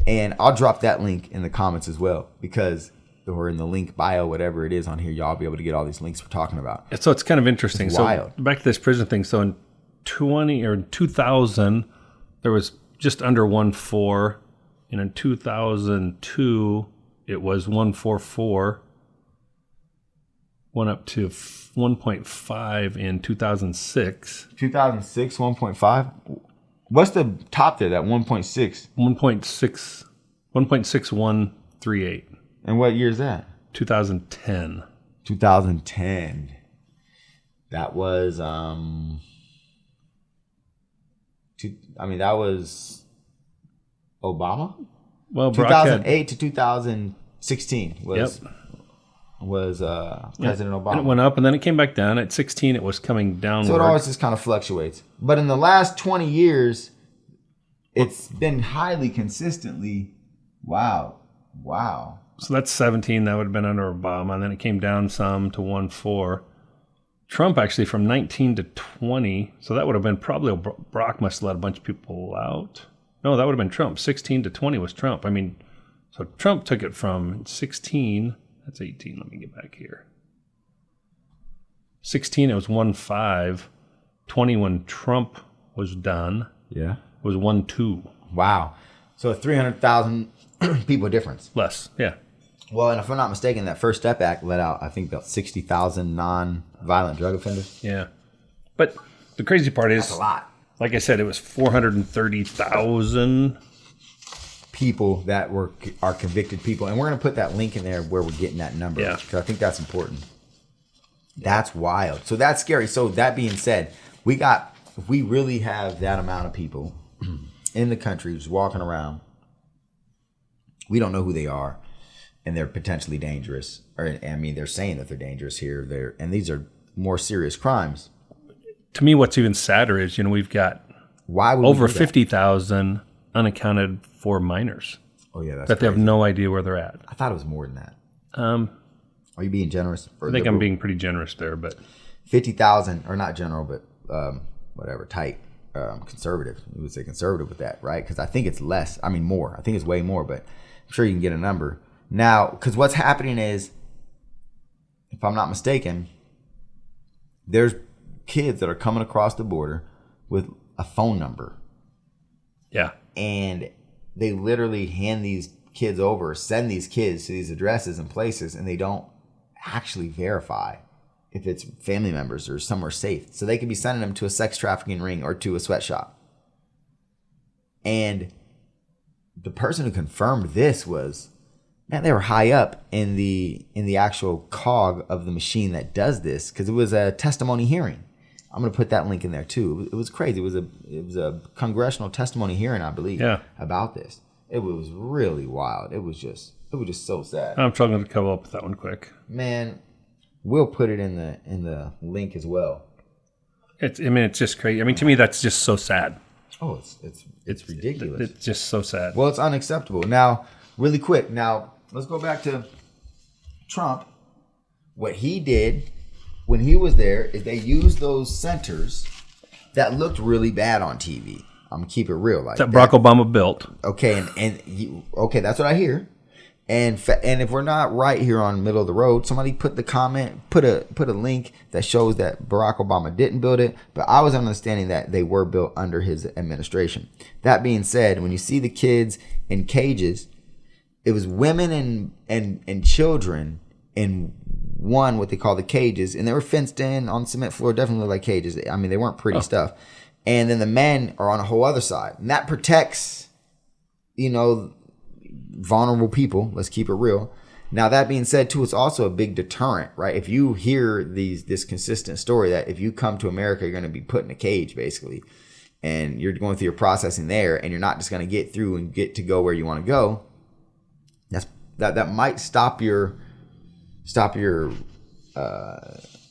And I'll drop that link in the comments as well, because or in the link bio, whatever it is on here, y'all be able to get all these links we're talking about. So it's kind of interesting. It's so wild. Back to this prison thing. So in 2000, there was just under 1.4. And in 2002, it was 144, went up to 1.5 in 2006. 2006, 1.5. What's the top there? That 1.6. 1.6138. And what year is that? 2010. 2010. That was that was Obama. Well, 2008 to 2016 was President Obama. And it went up, and then it came back down. At 16, it was coming downward. So it always just kind of fluctuates. But in the last 20 years, it's been highly consistently. Wow. So that's 17. That would have been under Obama, and then it came down some to 1.4. Trump actually from 19 to 20. So that would have been probably Barack must have let a bunch of people out. No, that would have been Trump. 16 to 20 was Trump. So Trump took it from 16. That's 18. Let me get back here. 16, it was 1.5. 20, when Trump was done, was 1.2. Wow. So 300,000 people difference. Less, yeah. Well, and if I'm not mistaken, that First Step Act let out, I think, about 60,000 non-violent drug offenders. Yeah. But the crazy part is, that's a lot. Like I said, it was 430,000 people that are convicted people, and we're going to put that link in there where we're getting that number. Yeah, because I think that's important. That's wild. So that's scary. So that being said, if we really have that amount of people in the country just walking around, we don't know who they are, and they're potentially dangerous. They're saying that they're dangerous here. And these are more serious crimes. To me, what's even sadder is, we've got over 50,000 unaccounted for minors. Oh yeah, that's that they have no idea where they're at. I thought it was more than that. Are you being generous? I think I'm being pretty generous there, but 50,000, or not general, but whatever, tight, conservative. You would say conservative with that, right? Because I think it's less. More. I think it's way more, but I'm sure you can get a number now. Because what's happening is, if I'm not mistaken, there's kids that are coming across the border with a phone number. Yeah. And they literally send these kids to these addresses and places, and they don't actually verify if it's family members or somewhere safe. So they could be sending them to a sex trafficking ring or to a sweatshop. And the person who confirmed this was, they were high up in the actual cog of the machine that does this, because it was a testimony hearing. I'm going to put that link in there too. It was crazy. It was a congressional testimony hearing, I believe, about this. It was really wild. It was just so sad. I'm struggling to come up with that one quick. Man, we'll put it in the link as well. It's just crazy. To me, that's just so sad. Oh, it's ridiculous. It's just so sad. Well, it's unacceptable. Now, really quick. Now, let's go back to Trump. What he did when he was there is they used those centers that looked really bad on TV. I'm gonna keep it real, like that Barack Obama built. Okay, okay, that's what I hear. And if we're not right here on middle of the road, somebody put a link that shows that Barack Obama didn't build it. But I was understanding that they were built under his administration. That being said, when you see the kids in cages, it was women and children in one, what they call the cages, and they were fenced in on the cement floor, definitely looked like cages. I mean, they weren't pretty stuff. And then the men are on a whole other side, and that protects, vulnerable people. Let's keep it real. Now, that being said, too, it's also a big deterrent, right? If you hear this consistent story that if you come to America, you're going to be put in a cage, basically, and you're going through your processing there, and you're not just going to get through and get to go where you want to go, that might stop your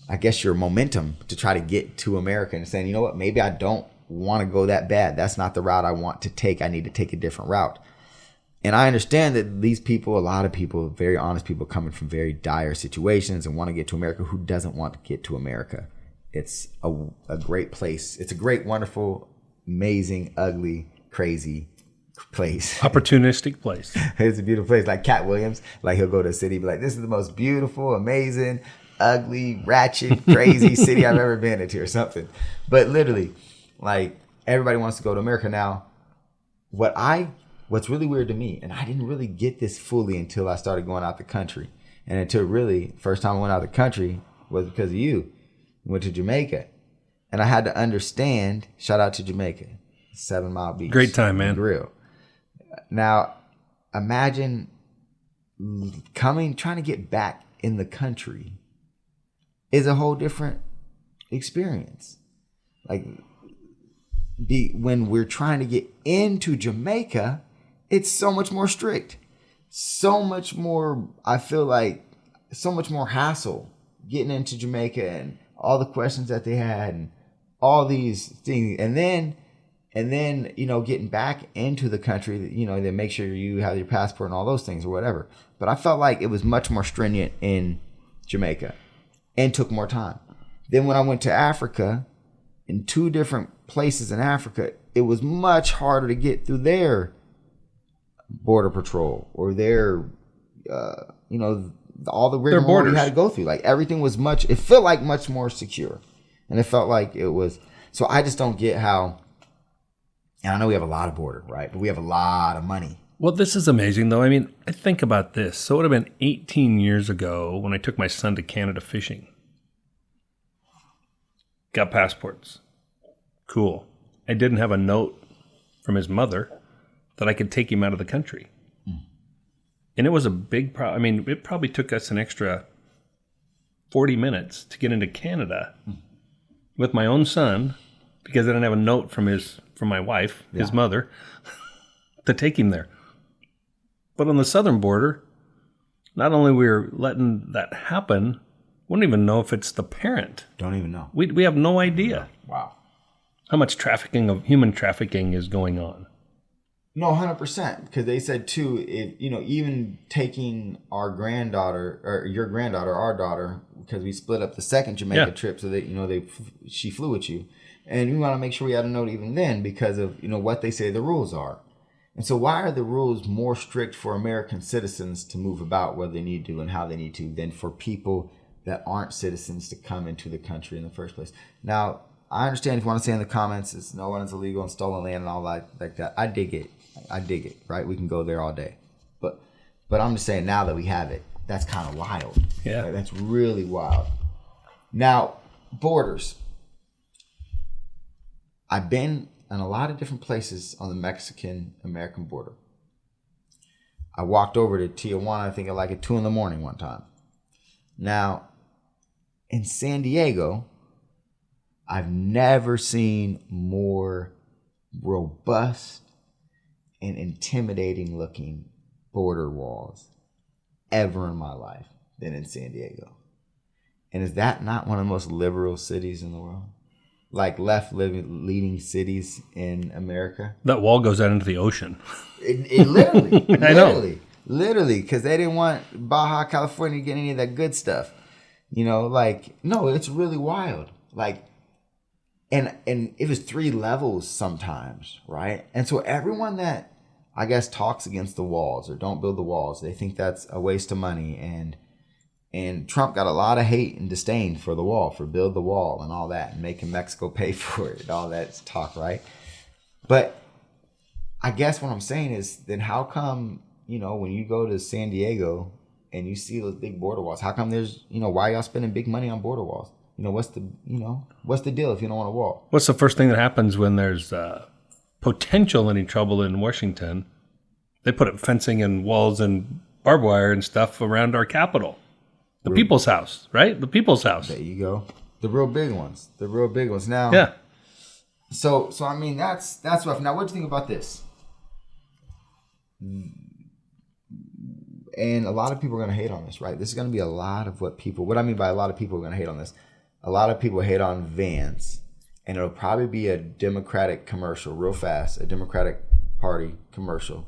I guess your momentum to try to get to America and saying, you know what, maybe I don't want to go that bad. That's not the route I want to take. I need to take a different route. And I understand that these people, a lot of people, very honest people coming from very dire situations and want to get to America, who doesn't want to get to America? It's a great place. It's a great, wonderful, amazing, ugly, crazy place. Opportunistic place. It's a beautiful place. Like Cat Williams, like he'll go to a city, be like, this is the most beautiful, amazing, ugly, ratchet, crazy city I've ever been into or something. But literally, like, everybody wants to go to America now. What's really weird to me, and I didn't really get this fully until I started going out the country. And until really, first time I went out the country was because of you. I went to Jamaica. And I had to understand, shout out to Jamaica, 7 Mile Beach. Great time, man. Grill. Now, imagine trying to get back in the country is a whole different experience. Like, when we're trying to get into Jamaica, it's so much more strict. So much more, I feel like, so much more hassle getting into Jamaica and all the questions that they had and all these things. And then, getting back into the country, they make sure you have your passport and all those things or whatever. But I felt like it was much more stringent in Jamaica and took more time. Then when I went to Africa, in 2 different places in Africa, it was much harder to get through their border patrol or their, all the rigmarole you had to go through. Like, everything was it felt like much more secure. And it felt like it was, so I just don't get how, and I know we have a lot of border, right? But we have a lot of money. Well, this is amazing, though. I mean, I think about this. So it would have been 18 years ago when I took my son to Canada fishing. Got passports. Cool. I didn't have a note from his mother that I could take him out of the country. And it was a big problem. I mean, it probably took us an extra 40 minutes to get into Canada with my own son because I didn't have a note from my wife, his mother, to take him there. But on the southern border, not only we're letting that happen, we don't even know if it's the parent. Don't even know. We have no idea. Wow. How much human trafficking is going on. No, 100%. Because they said too, even taking our granddaughter or your granddaughter, our daughter, because we split up the second Jamaica trip, so that she flew with you, and we want to make sure we had a note even then because of what they say the rules are. And so why are the rules more strict for American citizens to move about where they need to and how they need to than for people that aren't citizens to come into the country in the first place? Now, I understand if you want to say in the comments, it's no one is illegal and stolen land and all that like that. I dig it, right? We can go there all day. But I'm just saying, now that we have it, that's kind of wild. Yeah. Right? That's really wild. Now, borders. I've been in a lot of different places on the Mexican-American border. I walked over to Tijuana, I think at like at 2 a.m. one time. Now, in San Diego, I've never seen more robust and intimidating looking border walls ever in my life than in San Diego. And is that not one of the most liberal cities in the world? Like leading cities in America? That wall goes out into the ocean. It literally, I know. Literally, because they didn't want Baja California to get any of that good stuff. No, it's really wild. And it was 3 levels sometimes, right? And so everyone that, I guess, talks against the walls or don't build the walls, they think that's a waste of money. And Trump got a lot of hate and disdain for the wall, for build the wall and all that, and making Mexico pay for it and all that talk, right? But I guess what I'm saying is, then how come when you go to San Diego and you see those big border walls, how come there's, why y'all spending big money on border walls? What's the deal if you don't want to walk? What's the first thing that happens when there's potential any trouble in Washington? They put up fencing and walls and barbed wire and stuff around our Capitol. The People's House, right? The People's House. There you go. The real big ones. Now, Yeah. So I mean, that's rough. Now, what do you think about this? And a lot of people are going to hate on this, right? This is going to be a lot of what I mean by a lot of people are going to hate on this. A lot of people hate on Vance, and it'll probably be a Democratic commercial real fast, a Democratic Party commercial,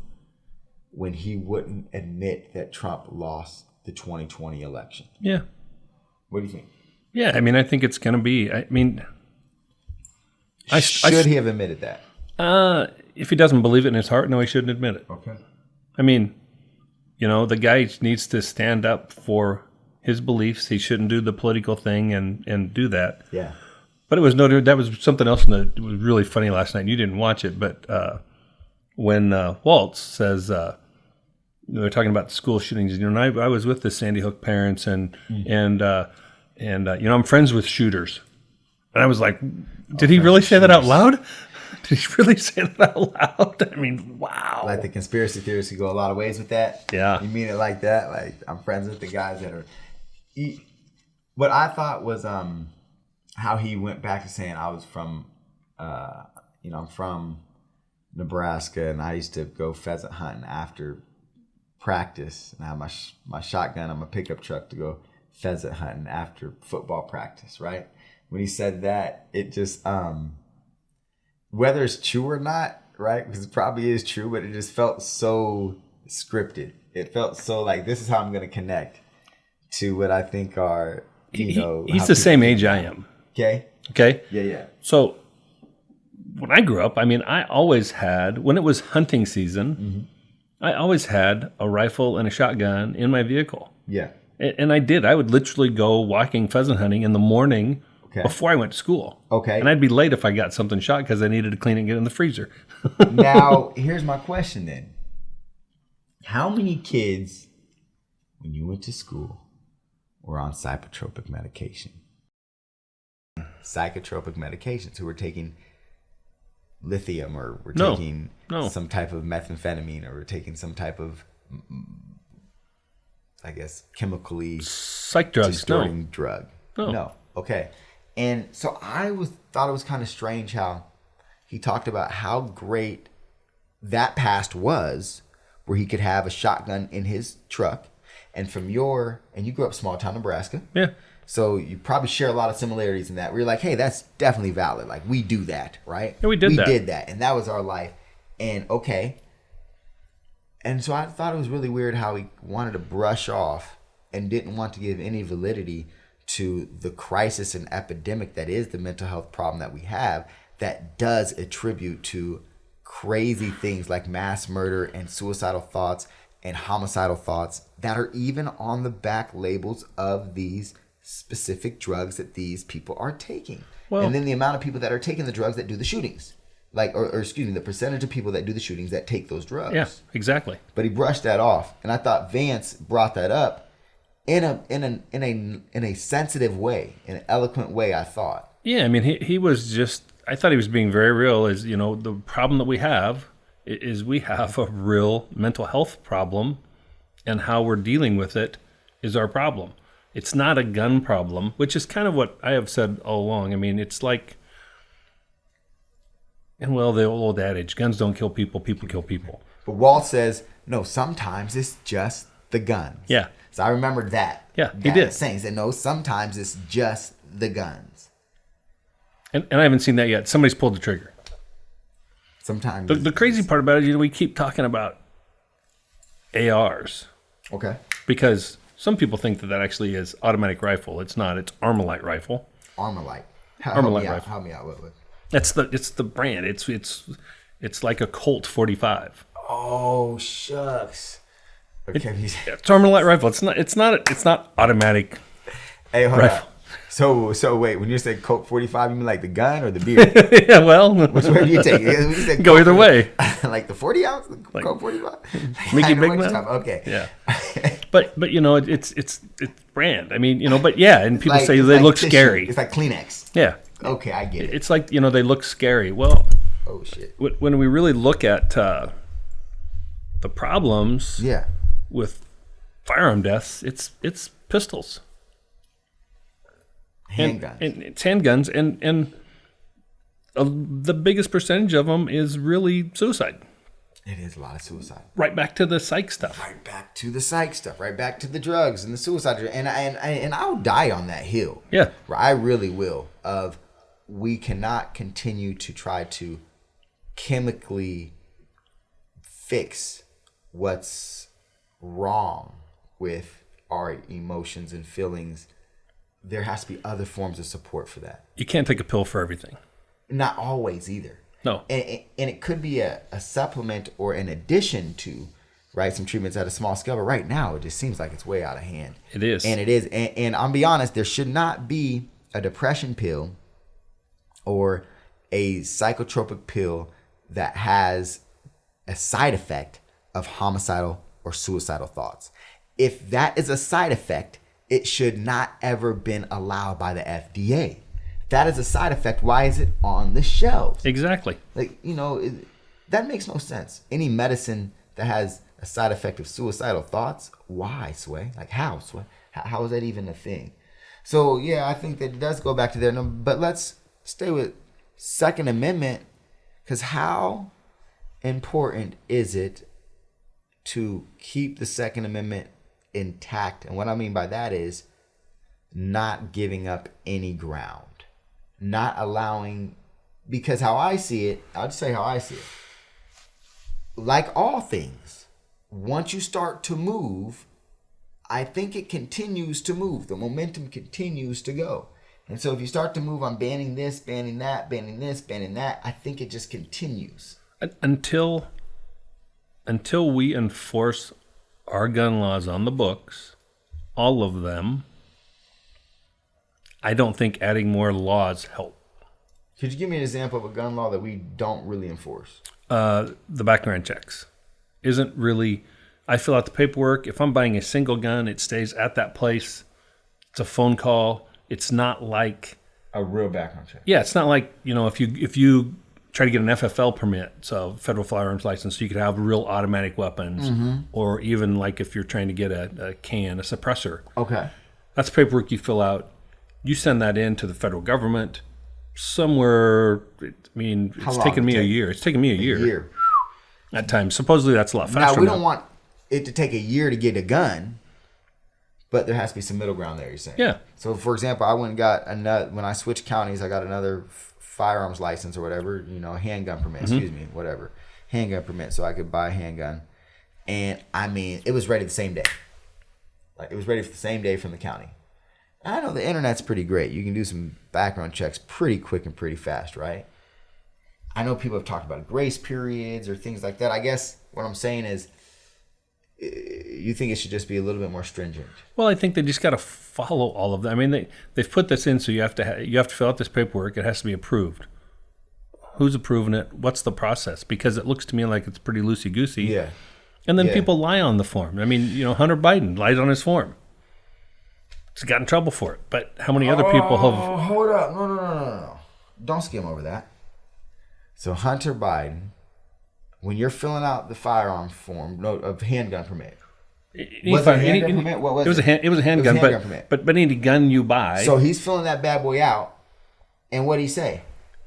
when he wouldn't admit that Trump lost the 2020 election. Yeah. What do you think? Yeah, I mean, I think it's going to be, Should he have admitted that? if he doesn't believe it in his heart, no, he shouldn't admit it. Okay. I mean, the guy needs to stand up for his beliefs. He shouldn't do the political thing and do that. Yeah. But it was noted, that was something else that was really funny last night. You didn't watch it, but when Waltz says, they're talking about school shootings, and I was with the Sandy Hook parents, and I'm friends with shooters. And I was like, did he really say that out loud? Did he really say that out loud? I mean, wow. Like the conspiracy theorists could go a lot of ways with that. Yeah. You mean it like that? Like, I'm friends with the guys that are... What I thought was how he went back to saying I was from, I'm from Nebraska, and I used to go pheasant hunting after practice, and I have my shotgun on my pickup truck to go pheasant hunting after football practice, right? When he said that, it just... whether it's true or not, right? Because it probably is true, but it just felt so scripted. It felt so like, this is how I'm going to connect to what I think are, he's the same age I am. Okay. Okay. Yeah. So when I grew up, I always had, when it was hunting season, I always had a rifle and a shotgun in my vehicle. Yeah. And I would literally go walking pheasant hunting in the morning before I went to school. Okay. And I'd be late if I got something shot because I needed to clean it and get it in the freezer. Now, here's my question then. How many kids, when you went to school, were on psychotropic medication? Psychotropic medications, who were taking lithium, or were taking some type of methamphetamine, or were taking some type of, I guess, chemically psych drugs. distorting drug. No. Okay. And so thought it was kind of strange how he talked about how great that past was, where he could have a shotgun in his truck. And and you grew up small town Nebraska. Yeah. So you probably share a lot of similarities in that. We're like, hey, that's definitely valid. Like, we do that, right? Yeah, we did that. And that was our life. And okay. And so I thought it was really weird how he wanted to brush off and didn't want to give any validity to the crisis and epidemic that is the mental health problem that we have, that does attribute to crazy things like mass murder and suicidal thoughts and homicidal thoughts that are even on the back labels of these specific drugs that these people are taking. Well, and then the amount of people that are taking the drugs that do the shootings, the percentage of people that do the shootings that take those drugs. Yeah, exactly. But he brushed that off, and I thought Vance brought that up in a sensitive way, in an eloquent way, I thought. Yeah, he was just, I thought he was being very real. Is, the problem that we have is we have a real mental health problem, and how we're dealing with it is our problem. It's not a gun problem, which is kind of what I have said all along. It's like, the old adage, guns don't kill people, people kill people. But Walt says, no, sometimes it's just the guns. Yeah. So I remembered that. Yeah, he did. Saying, he said, no, sometimes it's just the guns. And I haven't seen that yet. Somebody's pulled the trigger. Sometimes. The crazy part about it, we keep talking about ARs. Okay. Because some people think that actually is automatic rifle. It's not. It's Armalite rifle. Armalite. Armalite rifle. Help me out. What? It's the brand. It's like a Colt 45. Oh shucks. Okay. It's Armalite rifle. It's not automatic Hey, hold rifle. on. So wait, when you say Colt 45, you mean like the gun or the beer? Yeah, well, Which way do you take it? When you say go Colt, either way. like the 40 ounce, Like Colt 45. Mickey I know Big what you're Mouth? talking about. Okay. Yeah. But you know, it's brand. I mean, you know, but yeah, and people Like- say it's they like look tissue. scary. It's like Kleenex. Yeah. Okay, I get it. It's like, you know, they look scary. Well, Oh shit. when we really look at the problems Yeah. with firearm deaths, it's pistols. Handguns. And it's handguns, and the biggest percentage of them is really suicide. It is a lot of suicide. Right back to the psych stuff. Right back to the psych stuff. Right back to the drugs and the suicide. And I'll die on that hill. Yeah. I really will. Of we cannot continue to try to chemically fix what's wrong with our emotions and feelings. There has to be other forms of support for that. You can't take a pill for everything. Not always either. No. And it could be a supplement or an addition to, right, some treatments at a small scale. But right now, it just seems like it's way out of hand. It is. And it is. And I'll be honest, there should not be a depression pill or a psychotropic pill that has a side effect of homicidal or suicidal thoughts. If that is a side effect, it should not ever been allowed by the FDA. That is a side effect. Why is it on the shelves? Exactly. Like, you know, that makes no sense. Any medicine that has a side effect of suicidal thoughts, why, Sway? Like, how, Sway? How is that even a thing? So, yeah, I think that it does go back to there. But let's stay with Second Amendment, because how important is it to keep the Second Amendment intact? And what I mean by that is not giving up any ground. Not allowing, because how I see it, I'll just say how I see it. Like all things, once you start to move, I think it continues to move. The momentum continues to go. And so if you start to move on banning this, banning that, banning this, banning that, I think it just continues. Until we enforce our gun laws on the books, all of them, I don't think adding more laws help. Could you give me an example of a gun law that we don't really enforce? The background checks isn't really. I fill out the paperwork. If I'm buying a single gun, it stays at that place. It's a phone call. It's not like A real background check. Yeah, it's not like, you know, if you try to get an FFL permit, so federal firearms license, you could have real automatic weapons, or even like if you're trying to get a suppressor. Okay. That's paperwork you fill out. You send that in to the federal government. Somewhere, it's long taken me would it a take? year. It's taken me a year Year. at times. Supposedly that's a lot faster. Now, we don't want it to take a year to get a gun, but there has to be some middle ground there, you're saying? Yeah. So, for example, I went and got another, when I switched counties, I got another firearms license or whatever, you know, handgun permit, excuse me, whatever. Handgun permit, so I could buy a handgun. And, it was ready the same day. Like, it was ready for the same day from the county. I know the internet's pretty great. You can do some background checks pretty quick and pretty fast, right? I know people have talked about grace periods or things like that. I guess what I'm saying is you think it should just be a little bit more stringent. Well, I think they just got to follow all of them. They've put this in, so you have to fill out this paperwork. It has to be approved. Who's approving it? What's the process? Because it looks to me like it's pretty loosey-goosey. Yeah. And then Yeah. people lie on the form. Hunter Biden lied on his form. He's got in trouble for it. But how many other people have... Oh, hold up. No. Don't skim over that. So Hunter Biden, when you're filling out the firearm form of handgun permit, was it a handgun permit? What was it? It was a handgun, permit. But any gun you buy... So he's filling that bad boy out, and what'd he say?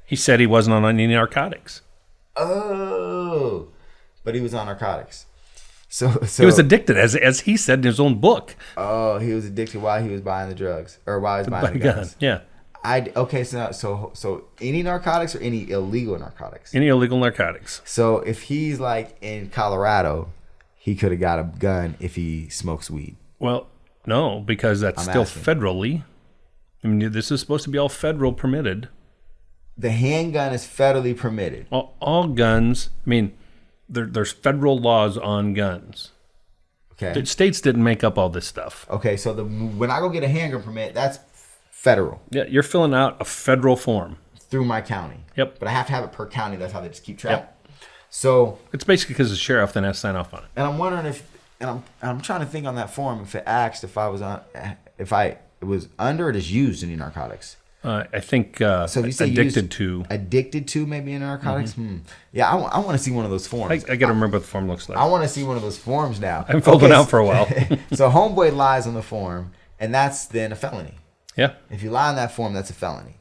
He said he wasn't on any narcotics. Oh, but he was on narcotics. So he was addicted, as he said in his own book. Oh, he was addicted while he was buying the drugs, or while he was buying the guns. Yeah. So any narcotics or any illegal narcotics? Any illegal narcotics. So if he's like in Colorado, he could have got a gun if he smokes weed. Well, no, because that's still federally. This is supposed to be all federal permitted. The handgun is federally permitted. All guns. There's federal laws on guns. Okay. The states didn't make up all this stuff. Okay. So when I go get a handgun permit, that's federal Yeah, you're filling out a federal form. through my county. Yep. But I have to have it per county. That's how they just keep track. So, It's basically because the sheriff then has to sign off on it. and I'm wondering if, and I'm trying to think on that form if it asked if I was on, if I it was under or just used any narcotics. I think So if you say addicted to. addicted to maybe in narcotics. Yeah, I want to see one of those forms. I got to remember what the form looks like. I want to see one of those forms now. I haven't filled it out for a while. So homeboy lies on the form, and that's then a felony. Yeah. If you lie on that form, that's a felony.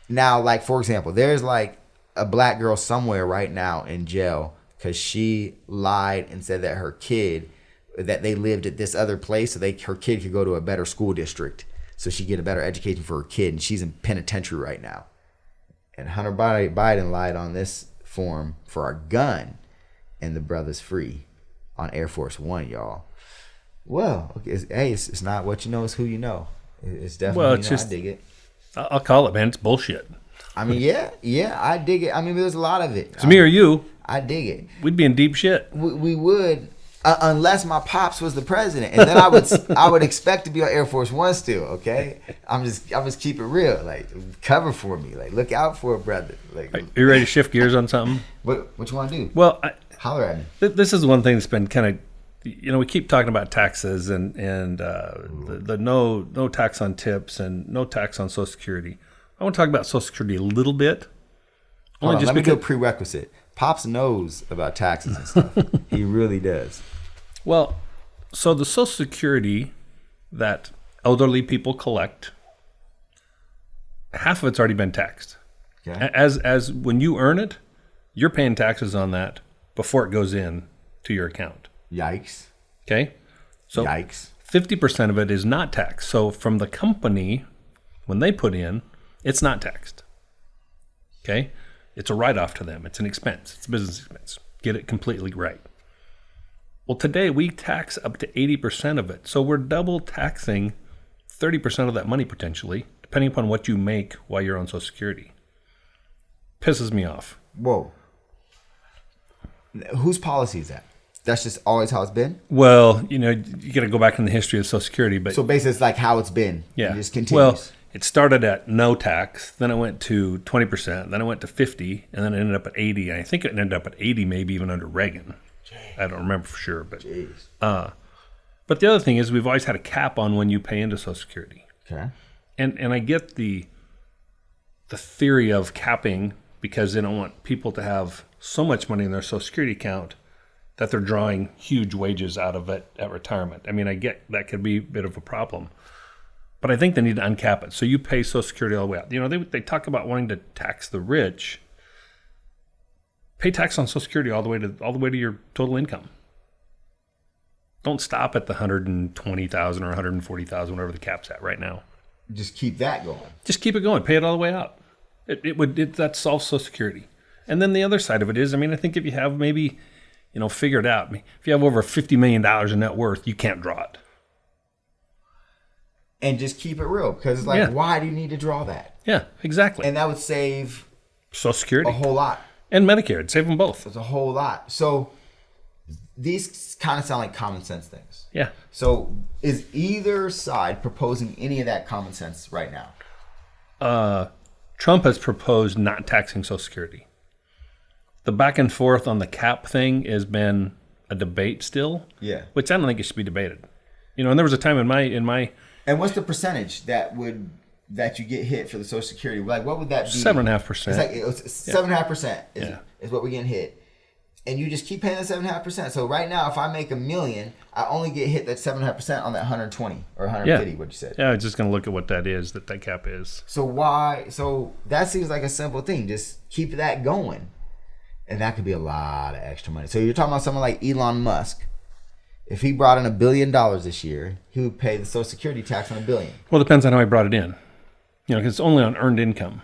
Now, like for example, there's like a black girl somewhere right now in jail because she lied and said that her kid, that they lived at this other place, so her kid could go to a better school district, so she get a better education for her kid, and she's in penitentiary right now. And Hunter Biden lied on this form for a gun, and the brother's free on Air Force One, y'all. Well, it's not what you know, it's who you know. It's definitely, Well, it's I just- dig it. I'll call it, man. It's bullshit. I mean, yeah, I dig it. I mean, there's a lot of it. It's me or you, I dig it. we'd be in deep shit. We would, unless my pops was the president, and then I would expect to be on Air Force One still. Okay, I'm just keep it real. Like, cover for me. Like, look out for a brother. Like, Are you ready to shift gears on something? what you want to do? Well, Holler at me. this is one thing that's been kind of, we keep talking about taxes and the no tax on tips and no tax on Social Security. I want to talk about Social Security a little bit. Hold on, just let me because, do a prerequisite. Pops knows about taxes and stuff. He really does. well, so the Social Security that elderly people collect, half of it's already been taxed. Okay. As when you earn it, you're paying taxes on that before it goes in to your account. Yikes. Okay? So Yikes. 50% of it is not taxed. So from the company, when they put in, it's not taxed. Okay? It's a write-off to them. It's an expense. It's a business expense. Get it completely right. Well, today we tax up to 80% of it. So we're double taxing 30% of that money potentially, depending upon what you make while you're on Social Security. Pisses me off. Whoa. Whose policy is that? That's just always how it's been? Well, you got to go back in the history of Social Security, but So basically, it's like how it's been. yeah, It just continues. Well, it started at no tax, then it went to 20%, then it went to 50, and then it ended up at 80. And I think it ended up at 80, maybe even under Reagan. I don't remember for sure, but but the other thing is we've always had a cap on when you pay into Social Security, Okay. and I get the theory of capping because they don't want people to have so much money in their Social Security account that they're drawing huge wages out of it at retirement. I mean, I get that could be a bit of a problem. But I think they need to uncap it. So you pay Social Security all the way out. They talk about wanting to tax the rich. Pay tax on Social Security all the way to your total income. Don't stop at the 120,000 or 140,000, whatever the cap's at right now. Just keep that going. Just keep it going. Pay it all the way out. That solves Social Security. And then the other side of it is, I think if you have maybe, figure it out. If you have over $50 million in net worth, you can't draw it. And just keep it real. Because it's like, why do you need to draw that? Yeah, exactly. And that would save Social Security. a whole lot. And Medicare. It'd save them both. It's a whole lot. So these kind of sound like common sense things. Yeah. So is either side proposing any of that common sense right now? Trump has proposed not taxing Social Security. The back and forth on the cap thing has been a debate still. Yeah. Which I don't think it should be debated. And there was a time in my And what's the percentage that you get hit for the Social Security? Like, what would that be? 7.5%. It's like 7.5% is what we're getting hit. And you just keep paying the 7.5%. So right now, if I make $1 million, I only get hit that 7.5% on that 120 or 150. What you said? Yeah, I was just going to look at what that is. That cap is. So why? So that seems like a simple thing. Just keep that going, and that could be a lot of extra money. So you're talking about someone like Elon Musk. If he brought in $1 billion this year, he would pay the Social Security tax on $1 billion. Well, it depends on how he brought it in. Because it's only on earned income.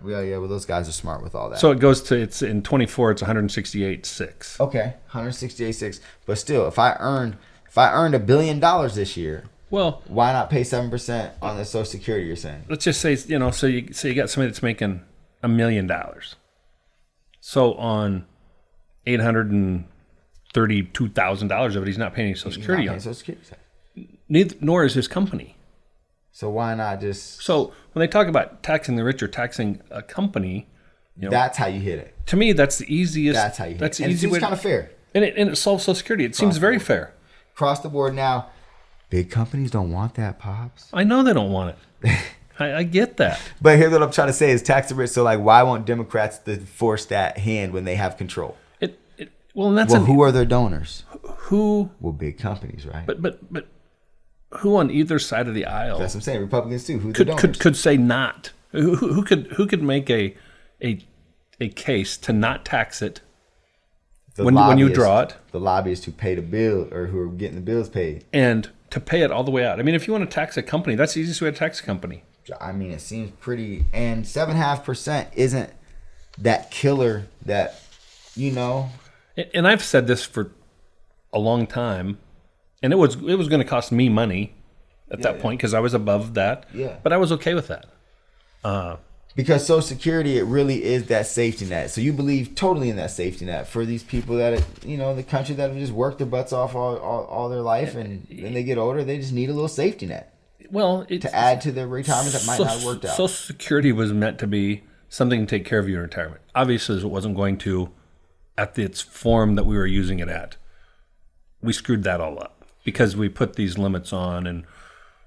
Well, those guys are smart with all that. So it's in 24, it's 168.6. Okay, 168.6. But still, if I earned $1 billion this year, well, why not pay 7% on the Social Security? You're saying? Let's just say so you got somebody that's making $1 million. So on $832,000 of it, he's not paying any Social Security on. Social Security tax. Nor is his company. So why not just? So when they talk about taxing the rich or taxing a company, That's how you hit it. to me that's the easiest. That's how you hit That's it. the And it easy seems way. kind of fair. And it solves Social Security. It seems very fair. Across the board now, big companies don't want that, Pops. I know they don't want it. I get that. But here's what I'm trying to say is tax the rich. So like, why won't Democrats force that hand when they have control? Well, and that's Well, who are their donors? who. Well, big companies, right? But who on either side of the aisle That's what I'm saying. Republicans too. Who's the donors? could say not? Who could make a case to not tax it when you lobbyists- draw it? The lobbyists who pay the bill or who are getting the bills paid. And to pay it all the way out. I mean, if you want to tax a company, that's the easiest way to tax a company. I mean, it seems pretty. And 7.5% isn't that killer that, And I've said this for a long time, and it was going to cost me money at that point because I was above that. Yeah. But I was okay with that. Because Social Security, it really is that safety net. So you believe totally in that safety net for these people that, the country that have just worked their butts off all their life, and when they get older, they just need a little safety net Well, to add to their retirement that might not have worked out. Social Security was meant to be something to take care of you in retirement. Obviously, it wasn't going to at its form that we were using it at. We screwed that all up because we put these limits on, and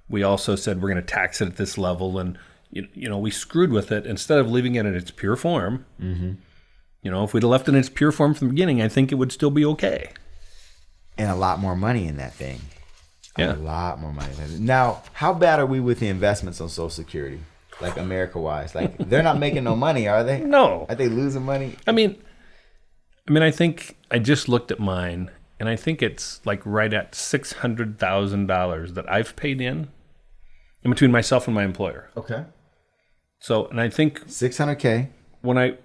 we also said we're going to tax it at this level, and we screwed with it instead of leaving it in its pure form. Mm-hmm. If we'd have left it in its pure form from the beginning, I think it would still be okay. And a lot more money in that thing. Yeah. A lot more money. Now, how bad are we with the investments on Social Security? Like America-wise? Like, they're not making no money, are they? No. Are they losing money? I mean, I think I just looked at mine, and I think it's like right at $600,000 that I've paid in between myself and my employer. Okay. So, and I think $600K.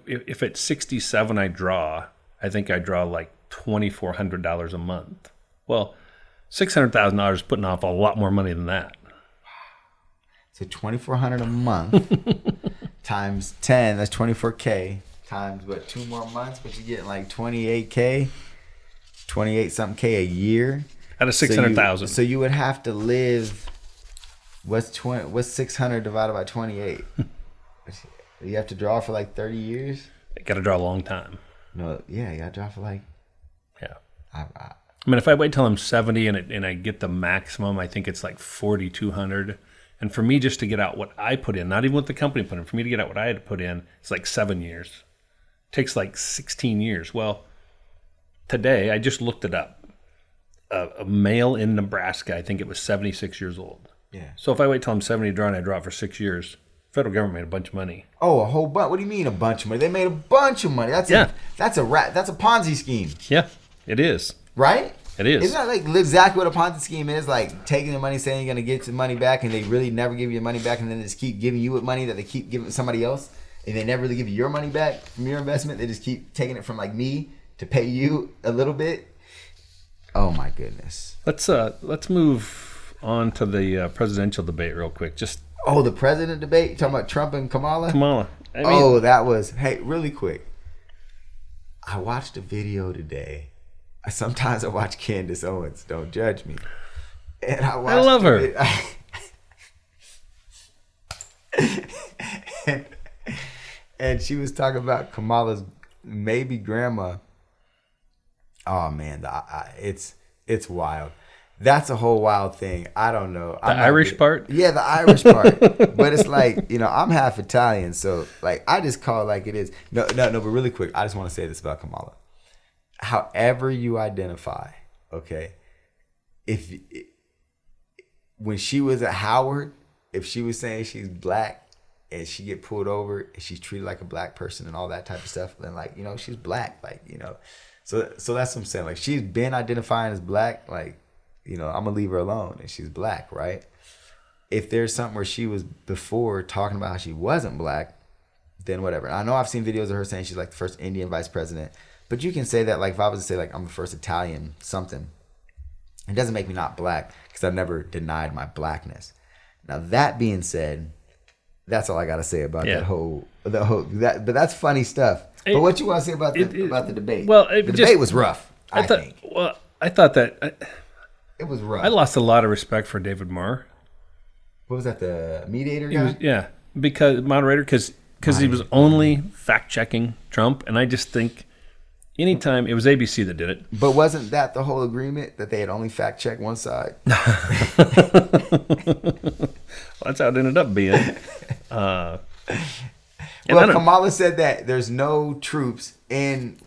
if at 67 I think I draw like $2,400 a month. Well, $600,000 is putting off a lot more money than that. So $2,400 a month times 10, that's $24K. Times, 2 more months, but you're getting like $28K, 28 something K a year. Out of 600,000. So you would have to live. What's 600 divided by 28? You have to draw for like 30 years. I got to draw a long time. No, yeah, you got to draw for like. Yeah. I If I wait till I'm 70 and I get the maximum, I think it's like 4,200. And for me, just to get out what I put in, not even what the company put in, for me to get out what I had to put in, it's like 7 years. Takes like 16 years. Well, today I just looked it up. A male in Nebraska, I think it was 76 years old. Yeah. So if I wait till I'm 70 to draw and I draw it for 6 years, federal government made a bunch of money. Oh, a whole bunch. What do you mean a bunch of money? They made a bunch of money. That's a Ponzi scheme, Yeah, it is. right? It is. Isn't that like exactly what a Ponzi scheme is? Like taking the money, saying you're gonna get the money back, and they really never give you your money back, and then they just keep giving you money that they keep giving somebody else, and they never really give you your money back from your investment. They just keep taking it from like me to pay you a little bit. Oh my goodness. Let's move on to the presidential debate real quick. Just the president debate. You talking about Trump and Kamala? Kamala. I mean, That was really quick. I watched a video today. Sometimes I watch Candace Owens. Don't judge me. And I love her. And she was talking about Kamala's maybe grandma. Oh man, it's wild. That's a whole wild thing. I don't know. the Irish part? Yeah, the Irish part. But it's like, I'm half Italian, so like I just call it like it is. No, but really quick, I just want to say this about Kamala. However you identify, okay, when she was at Howard, if she was saying she's black and she get pulled over and she's treated like a black person and all that type of stuff, then like, she's black, like, so that's what I'm saying. Like, she's been identifying as black, like, I'm gonna leave her alone and she's black, right? If there's something where she was before talking about how she wasn't black, then whatever. I know I've seen videos of her saying she's like the first Indian vice president, but you can say that, like, if I was to say like I'm the first Italian something, it doesn't make me not black because I've never denied my blackness. Now that being said, that's all I gotta say about but that's funny stuff. But what you want to say about the debate? Well, the debate was rough. I think Well, I thought that it was rough. I lost a lot of respect for David Moore. What was that? The mediator He guy? was, yeah, because he was only fact checking Trump, and I just think anytime it was ABC that did it. But wasn't that the whole agreement that they had only fact checked one side? Well, that's how it ended up being. Well, Kamala said that there's no troops in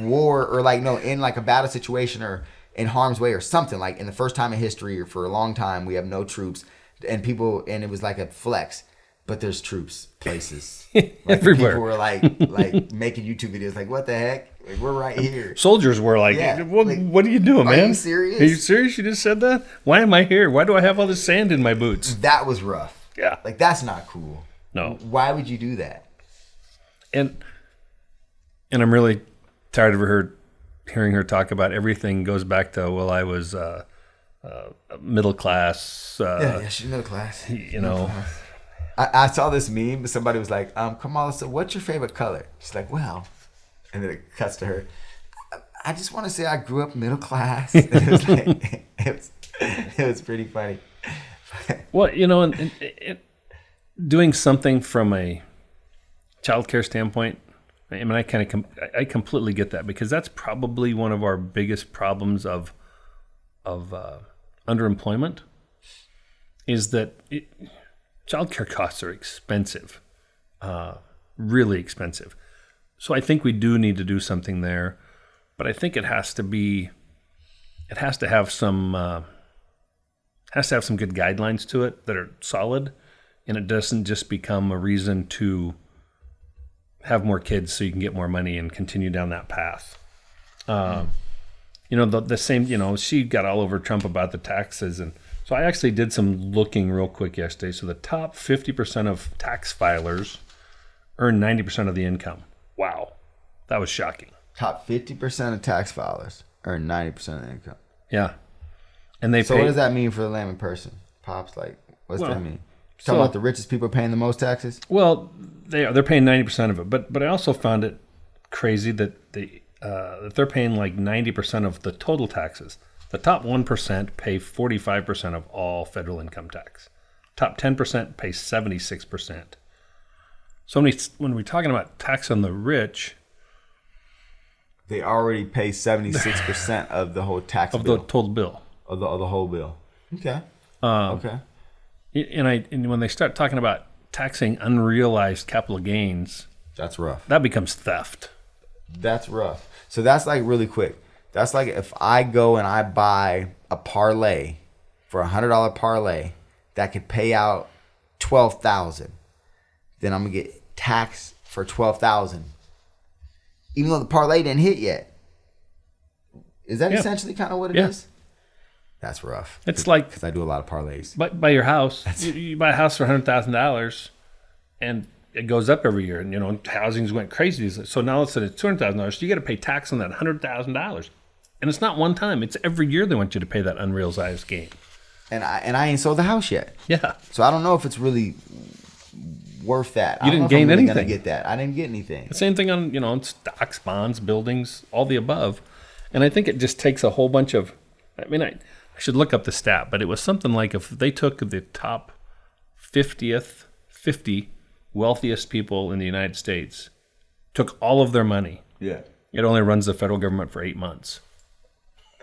war or in like a battle situation or in harm's way or something, like in the first time in history or for a long time we have no troops, and it was like a flex, but there's troops places everywhere. People were like making YouTube videos like, what the heck, like, we're right here. Soldiers were like, Yeah, what are you doing, man? Are you serious? Are you serious? You just said that? Why am I here? Why do I have all this sand in my boots? That was rough. Yeah. Like, that's not cool. No. Why would you do that? And I'm really tired of hearing her talk about everything goes back to, well, I was middle class. Yeah, she's middle class. You know. I saw this meme, but somebody was like, Kamala, so what's your favorite color? She's like, well, and then it cuts to her. I just want to say I grew up middle class. And it was like, it was pretty funny. Well, you know, and doing something from a childcare standpoint, I mean, I completely get that, because that's probably one of our biggest problems of underemployment is that childcare costs are expensive, really expensive. So I think we do need to do something there, but I think it has to have some good guidelines to it that are solid, and it doesn't just become a reason to have more kids so you can get more money and continue down that path. You know, the same, you know, she got all over Trump about the taxes. And so I actually did some looking real quick yesterday. So the top 50% of tax filers earn 90% of the income. Wow. That was shocking. Top 50% of tax filers earn 90% of the income. Yeah. And they So what does that mean for the layman person? Pops, like, what's that mean? You're talking about the richest people paying the most taxes? Well, they're paying 90% of it, but I also found it crazy that that they're paying like 90% of the total taxes. The top 1% pay 45% of all federal income tax. Top 10% pay 76%. So when we're talking about tax on the rich, They already pay 76% of the whole tax of bill. the total bill. Of the whole bill. Okay. Okay. And when they start talking about taxing unrealized capital gains, That's rough. that becomes theft. That's rough. So that's like really quick. That's like if I go and I buy a parlay for $100 parlay that could pay out $12,000, then I'm gonna get taxed for $12,000, even though the parlay didn't hit yet. Is that essentially kind of what it is? That's rough. It's like, because I do a lot of parlays. buy your house. You buy a house for $100,000, and it goes up every year. And you know, housing's went crazy. So now let's say it's $200,000. So you got to pay tax on that $100,000, and it's not one time. It's every year they want you to pay that unrealized gain. And I ain't sold the house yet. Yeah. So I don't know if it's really worth that. You didn't gain anything. Gonna get that. I didn't get anything. The same thing on, on stocks, bonds, buildings, all the above. And I think it just takes a whole bunch of, I should look up the stat, but it was something like if they took the top 50 wealthiest people in the United States, took all of their money, Yeah. it only runs the federal government for 8 months.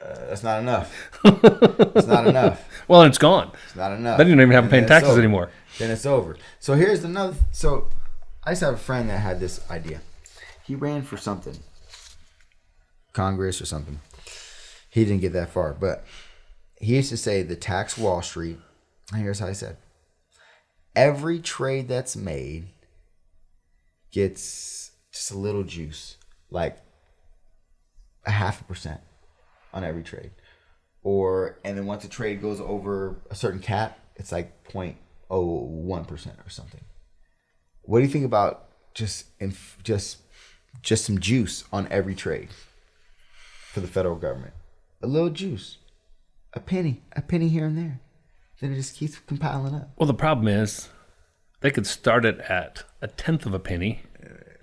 That's not enough. It's not enough. Well, it's gone. It's not enough. They didn't even have And them paying then it's taxes over. anymore. Then it's over. So here's another. So I used to have a friend that had this idea. He ran for something, Congress or something. He didn't get that far, but he used to say the tax Wall Street. And here's how he said: every trade that's made gets just a little juice, like 0.5% on every trade. And then once a trade goes over a certain cap, it's like 0.01% or something. What do you think about just some juice on every trade for the federal government? A little juice, a penny here and there. Then it just keeps compiling up. Well, the problem is they could start it at 1/10 of a penny,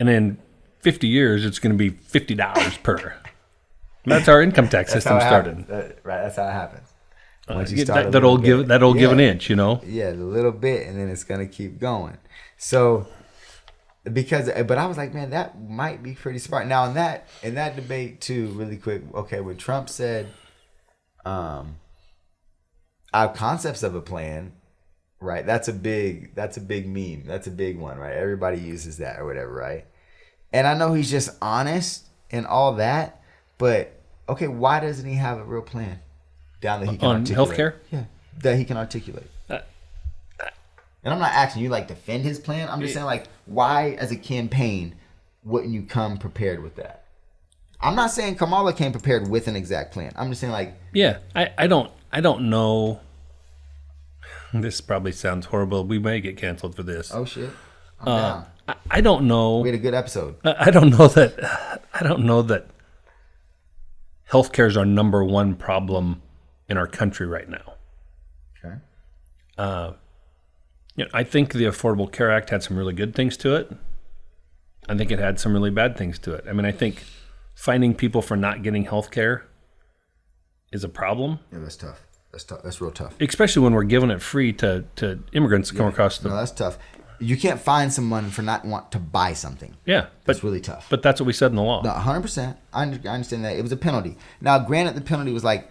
and in 50 years, it's going to be $50 per. That's our income tax system started. Right, that's how it happens. Once you start a that'll little bit, give an yeah. inch, you know. Yeah, a little bit, and then it's gonna keep going. So, but I was like, man, that might be pretty smart. Now in that debate too, really quick. Okay, when Trump said, our concepts of a plan, right? That's a big meme. That's a big one, right? Everybody uses that or whatever, right? And I know he's just honest and all that, but okay, why doesn't he have a real plan down that he can On articulate? healthcare? Yeah, that he can articulate. And I'm not asking you like defend his plan. I'm just saying like why as a campaign wouldn't you come prepared with that? I'm not saying Kamala came prepared with an exact plan. I'm just saying like Yeah, I don't know. This probably sounds horrible. We may get canceled for this. oh shit, I'm down. I don't know. We had a good episode. I don't know that healthcare is our number one problem in our country right now. Okay. I think the Affordable Care Act had some really good things to it. I think it had some really bad things to it. I mean, I think finding people for not getting health care is a problem. Yeah, that's tough. That's tough. That's real tough. Especially when we're giving it free to immigrants to come across the... No, that's tough. You can't find someone for not want to buy something. Yeah. That's really tough. But that's what we said in the law. No, 100%. I understand that. It was a penalty. Now, granted, the penalty was like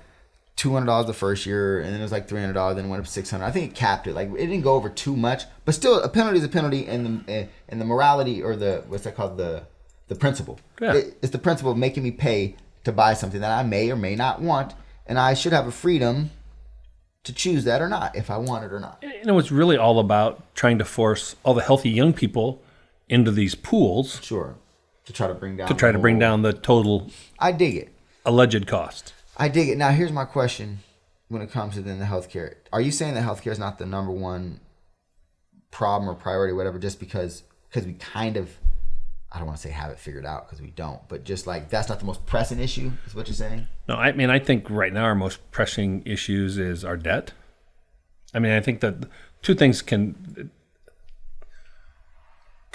$200 the first year, and then it was like $300, then it went up to $600. I think it capped it. Like it didn't go over too much, but still, a penalty is a penalty, and the morality or the what's that called the principle. Yeah. It's the principle of making me pay to buy something that I may or may not want, and I should have a freedom to choose that or not, if I want it or not. You know, it's really all about trying to force all the healthy young people into these pools Sure, to try to bring down. the total I dig it. alleged cost. I dig it. Now, here's my question when it comes to then the healthcare. Are you saying that healthcare is not the number one problem or priority or whatever just because we kind of, I don't want to say have it figured out because we don't, but just like that's not the most pressing issue is what you're saying? No, I mean, I think right now our most pressing issues is our debt. I mean, I think that two things can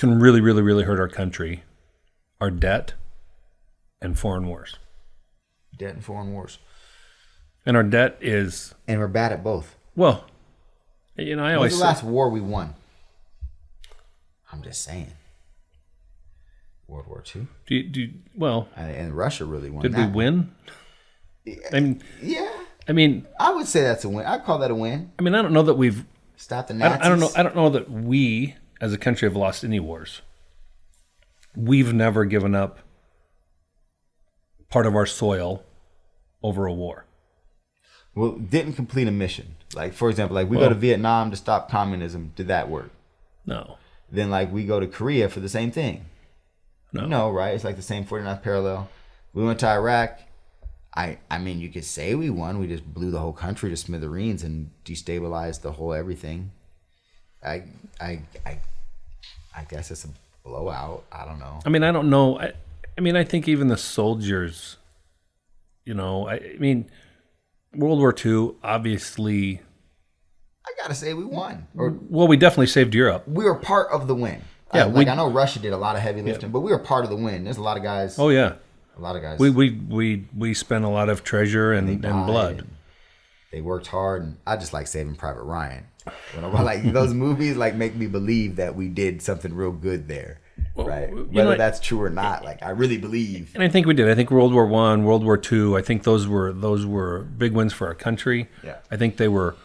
really, really, really hurt our country. Our debt and foreign wars. Debt and foreign wars. And our debt is... And we're bad at both. Well, you know, I always When's the last war we won? I'm just saying. World War II. Well, And Russia really won. did we win? I mean, Yeah. I would say that's a win. I'd call that a win. I don't know that we've... Stop the Nazis. I don't know that we, as a country, have lost any wars. We've never given up part of our soil over a war. Well, didn't complete a mission. Like, for example, like we go to Vietnam to stop communism. Did that work? No. Then, like, we go to Korea for the same thing. No. No, right? It's like the same 49th parallel. We went to Iraq. I mean, you could say we won. We just blew the whole country to smithereens and destabilized the whole everything. I guess it's a blowout. I don't know. I mean, I don't know. I think even the soldiers, you know, I mean, World War II, obviously... I gotta say we won. Well, we definitely saved Europe. We were part of the win. Yeah, I know Russia did a lot of heavy lifting, but we were part of the win. There's a lot of guys. Oh, yeah. A lot of guys. We spent a lot of treasure and blood. And they worked hard, and I just like Saving Private Ryan. Like those movies, like make me believe that we did something real good there, right? Whether that's true or not, like I really believe. And I think we did. I think World War I, World War II. I think those were big wins for our country. Yeah. I think they were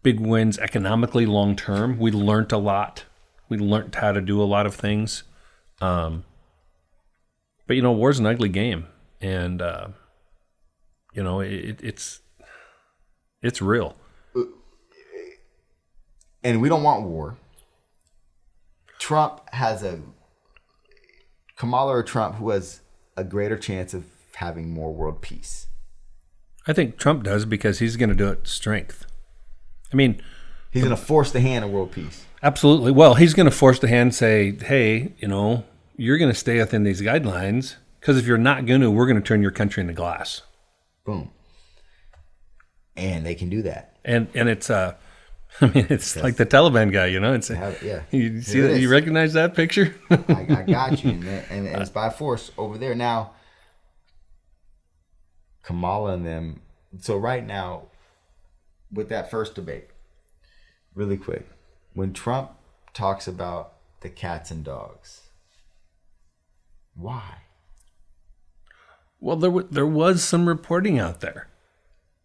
big wins economically long term. We learned a lot. We learned how to do a lot of things. But, you know, war's an ugly game. And, you know, it's real. And we don't want war. Kamala or Trump, who has a greater chance of having more world peace? I think Trump does because he's going to do it with strength. I mean... He's going to force the hand of world peace. Absolutely. Well, he's going to force the hand, say, hey, you know, you're going to stay within these guidelines because if you're not going to, we're going to turn your country into glass. Boom. And they can do that. And it's it's like the Taliban guy, you know. It's yeah. You see that? You recognize that picture? I got you, and it's by force over there now. Kamala and them. So right now, with that first debate, really quick, when Trump talks about the cats and dogs, why? Well, there was some reporting out there.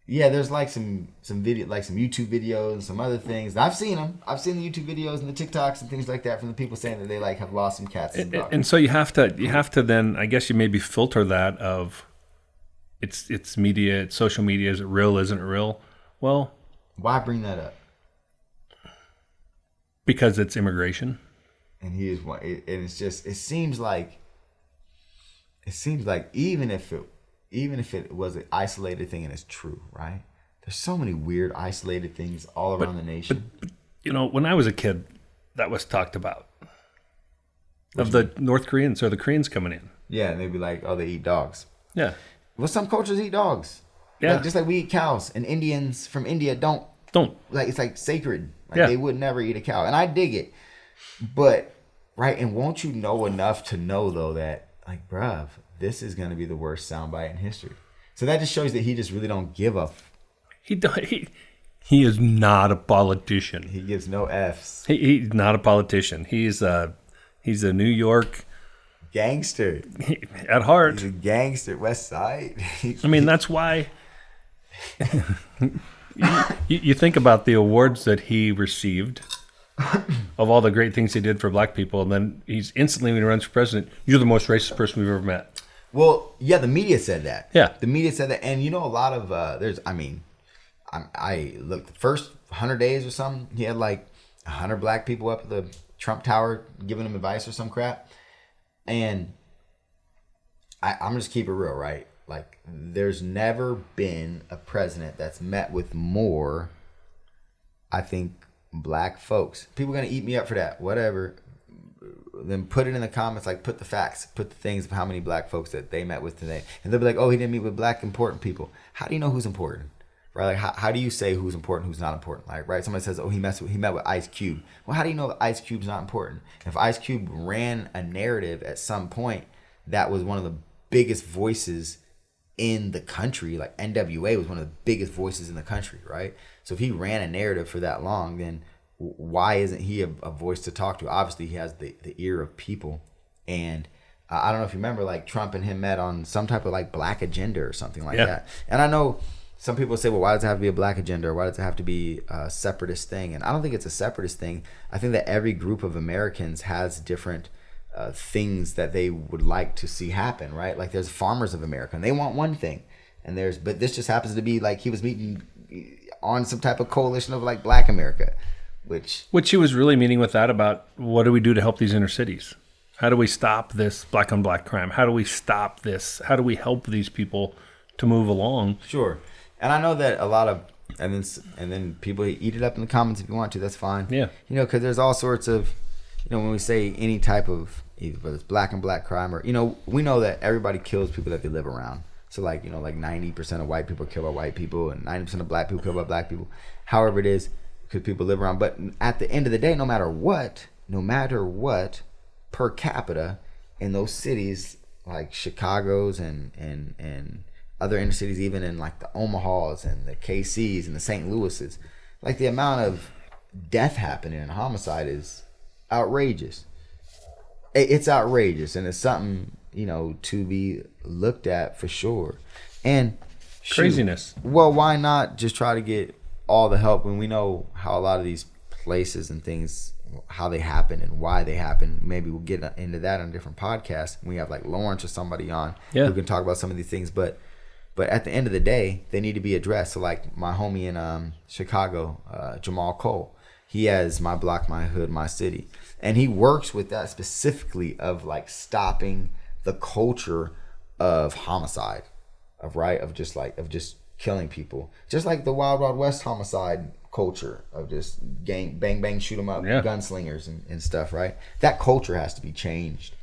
Yeah, there's like some video, like some YouTube videos, some other things. I've seen them. I've seen the YouTube videos and the TikToks and things like that from the people saying that they like have lost some cats and dogs. And so you have to then, I guess you maybe filter that of it's media, it's social media, is it real, isn't it real? Well, why bring that up? Because it's immigration. And he is one, and it's just it seems like even if it was an isolated thing and it's true, right? There's so many weird isolated things all around the nation. But you know, when I was a kid, that was talked about. Of the North Koreans or the Koreans coming in. Yeah, and they'd be like, oh, they eat dogs. Yeah. Well, some cultures eat dogs. Yeah. Like, just like we eat cows, and Indians from India don't. Like, it's like sacred. Like, yeah. They would never eat a cow. And I dig it. But, right, and won't you know enough to know, though, that, like, bruv, this is going to be the worst soundbite in history. So that just shows that he just really don't give a... He is not a politician. He gives no Fs. He's not a politician. He's a New York... Gangster. At heart. He's a gangster. West Side. I mean, that's why... you think about the awards that he received of all the great things he did for black people, and then he's instantly, when he runs for president, you're the most racist person we've ever met. Well, yeah, the media said that. Yeah. The media said that. And, you know, a lot of, I looked, the first 100 days or something, he had like 100 black people up at the Trump Tower giving him advice or some crap. And I'm just keep it real, right? Like, there's never been a president that's met with more, I think, black folks. People are going to eat me up for that, whatever. Then put it in the comments, like, put the facts, put the things of how many black folks that they met with today. And they'll be like, oh, he didn't meet with black important people. How do you know who's important? Right? Like, how do you say who's important, who's not important? Like, right? Somebody says, oh, he met with Ice Cube. Well, how do you know Ice Cube's not important? If Ice Cube ran a narrative at some point that was one of the biggest voices in the country, like NWA was one of the biggest voices in the country, right? So if he ran a narrative for that long, then why isn't he a voice to talk to? Obviously, he has the ear of people. And I don't know if you remember, like, Trump and him met on some type of, like, black agenda or something like that. And I know some people say, well, why does it have to be a black agenda, or why does it have to be a separatist thing? And I don't think it's a separatist thing. I think that every group of Americans has different things that they would like to see happen, right? Like, there's farmers of America, and they want one thing. But this just happens to be, like, he was meeting on some type of coalition of, like, black America, which he was really meeting with that about, what do we do to help these inner cities? How do we stop this black on black crime? How do we stop this? How do we help these people to move along? Sure. And I know that a lot of, and then people eat it up in the comments if you want to, that's fine. Yeah. You know, because there's all sorts of, you know, when we say any type of, whether it's black and black crime, or, you know, we know that everybody kills people that they live around. So, like, you know, like 90% of white people are killed by white people, and 90% of black people killed by black people. However it is, because people live around. But at the end of the day, no matter what, per capita in those cities like Chicago's and other inner cities, even in like the Omahas and the KCs and the St. Louis's, like, the amount of death happening and homicide is outrageous. It's outrageous, and it's something, you know, to be looked at for sure. And craziness. Well, why not just try to get all the help when we know how a lot of these places and things, how they happen and why they happen? Maybe we'll get into that on a different podcast. We have like Lawrence or somebody on who can talk about some of these things. But at the end of the day, they need to be addressed. So, like, my homie in Chicago, Jamal Cole, he has My Block, My Hood, My City. And he works with that specifically of, like, stopping the culture of homicide, of just killing people. Just like the Wild Wild West homicide culture of just bang, bang, shoot 'em up, gunslingers and stuff, right? That culture has to be changed,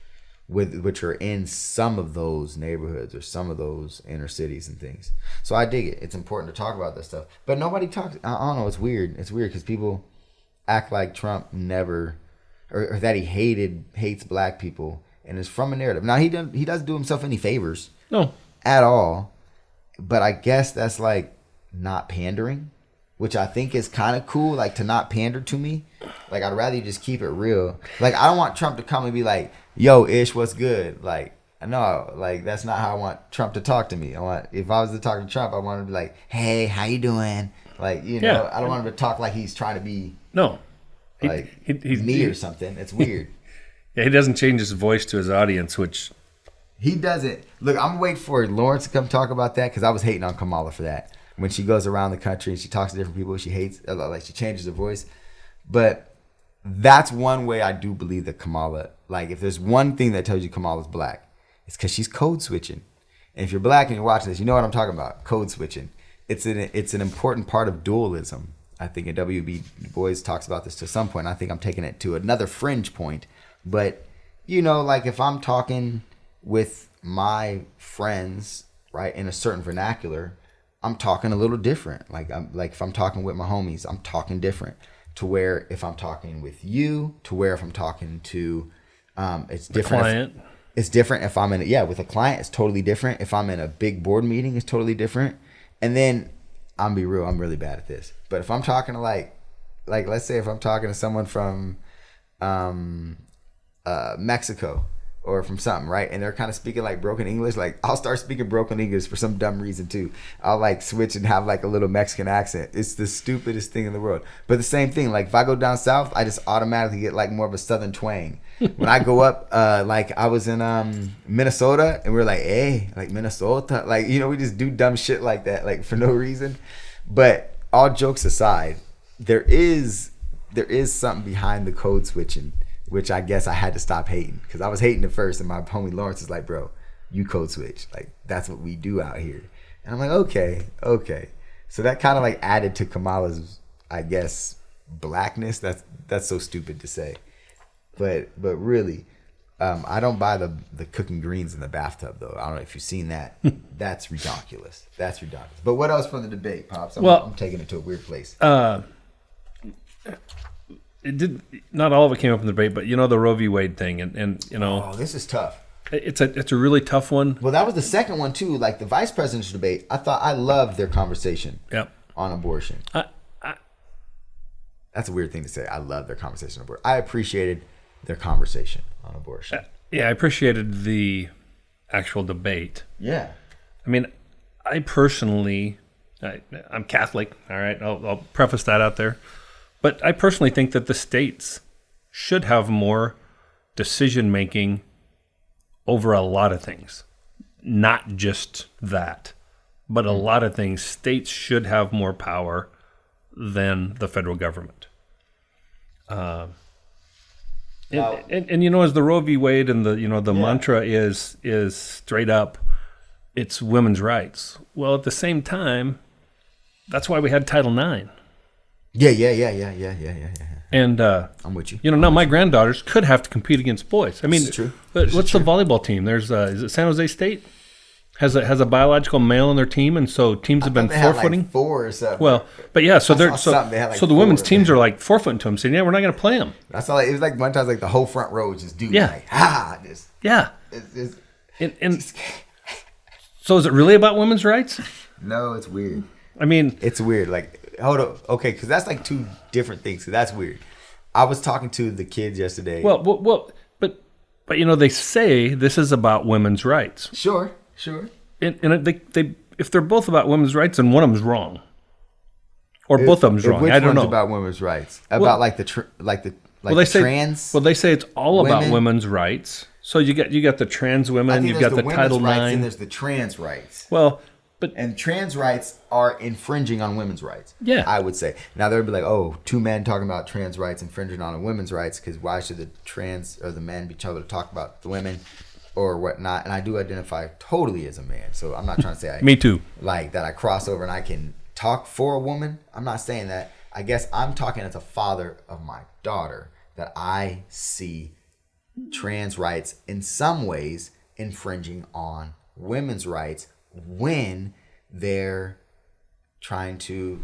which are in some of those neighborhoods or some of those inner cities and things. So I dig it. It's important to talk about this stuff. But nobody talks. I don't know. It's weird. It's weird because people act like Trump never, or that he hates black people, and is from a narrative. Now, he doesn't do himself any favors. No. At all. But I guess that's like not pandering. which I think is kind of cool, like to not pander to me. Like I'd rather you just keep it real. Like I don't want Trump to come and be like, "Yo, Ish, what's good?" Like no, like that's not how I want Trump to talk to me. If I was to talk to Trump, I want him to be like, "Hey, how you doing?" Like I don't want him to talk like he's trying to be like he's me or something. It's weird. Yeah, he doesn't change his voice to his audience, which he doesn't. Look, I'm waiting for Lawrence to come talk about that because I was hating on Kamala for that. When she goes around the country and she talks to different people, she hates, like she changes her voice. But that's one way I do believe that Kamala, like if there's one thing that tells you Kamala's black, it's because she's code switching. And if you're black and you're watching this, you know what I'm talking about, code switching. It's an important part of dualism. I think and W.B. Du Bois talks about this to some point. I think I'm taking it to another fringe point. But, like if I'm talking with my friends, right, in a certain vernacular, I'm talking a little different. Like if I'm talking with my homies, I'm talking different. To where if I'm talking with you, to where if I'm talking to, it's different. Client. It's different if I'm with a client. It's totally different. If I'm in a big board meeting, it's totally different. And then I'm be real, I'm really bad at this. But if I'm talking to like let's say if I'm talking to someone from Mexico or from something, right? And they're kind of speaking like broken English. Like I'll start speaking broken English for some dumb reason too. I'll like switch and have like a little Mexican accent. It's the stupidest thing in the world. But the same thing, like if I go down south, I just automatically get like more of a southern twang. When I go up, like I was in Minnesota and we were like, hey, like Minnesota. Like, we just do dumb shit like that, like for no reason. But all jokes aside, there is something behind the code switching, which I guess I had to stop hating because I was hating at first, and my homie Lawrence is like, "Bro, you code switch. Like that's what we do out here." And I'm like, "Okay." So that kind of like added to Kamala's, I guess, blackness. That's so stupid to say, but really, I don't buy the cooking greens in the bathtub though. I don't know if you've seen that. That's ridiculous. That's ridiculous. But what else from the debate, Pops? I'm taking it to a weird place. It did not all of it came up in the debate, but the Roe v. Wade thing, and oh, this is tough. It's a really tough one. Well, that was the second one too. Like the vice presidential debate, I loved their conversation. Yep. On abortion. That's a weird thing to say. I love their conversation on abortion. I appreciated their conversation on abortion. Yeah, I appreciated the actual debate. Yeah. I mean, I personally, I'm Catholic. All right, I'll preface that out there. But I personally think that the states should have more decision-making over a lot of things. Not just that, but a lot of things. States should have more power than the federal government. And as the Roe v. Wade and the mantra is straight up, it's women's rights. Well, at the same time, that's why we had Title IX. Yeah. And I'm with you. Now my granddaughters could have to compete against boys. I mean, it's true. But what's the volleyball team? There's is it San Jose State has a biological male on their team, and so teams have been forfeiting. Like 4 or something. Well, but yeah, so they're like the women's teams are like forfeiting to them, saying, "Yeah, we're not going to play them." I saw it was like one time like the whole front row was just dudes like this. Yeah. It's so is it really about women's rights? No, it's weird. I mean, it's weird. Like, hold up, okay, because that's like two different things. So that's weird. I was talking to the kids yesterday. Well, but they say this is about women's rights. Sure. And they if they're both about women's rights, then one of them's wrong, or both of them's wrong. I don't know. About women's rights, about trans. Well, they say it's all about women's rights. So you got the trans women, you've got the Title IX, and there's the trans rights. Well, and trans rights are infringing on women's rights. Yeah, I would say. Now they'd be like, "Oh, two men talking about trans rights infringing on women's rights, because why should the trans or the men be able to talk about the women or whatnot?" And I do identify totally as a man, so I'm not trying to say me too. Like that, I cross over and I can talk for a woman. I'm not saying that. I guess I'm talking as a father of my daughter that I see trans rights in some ways infringing on women's rights when they're trying to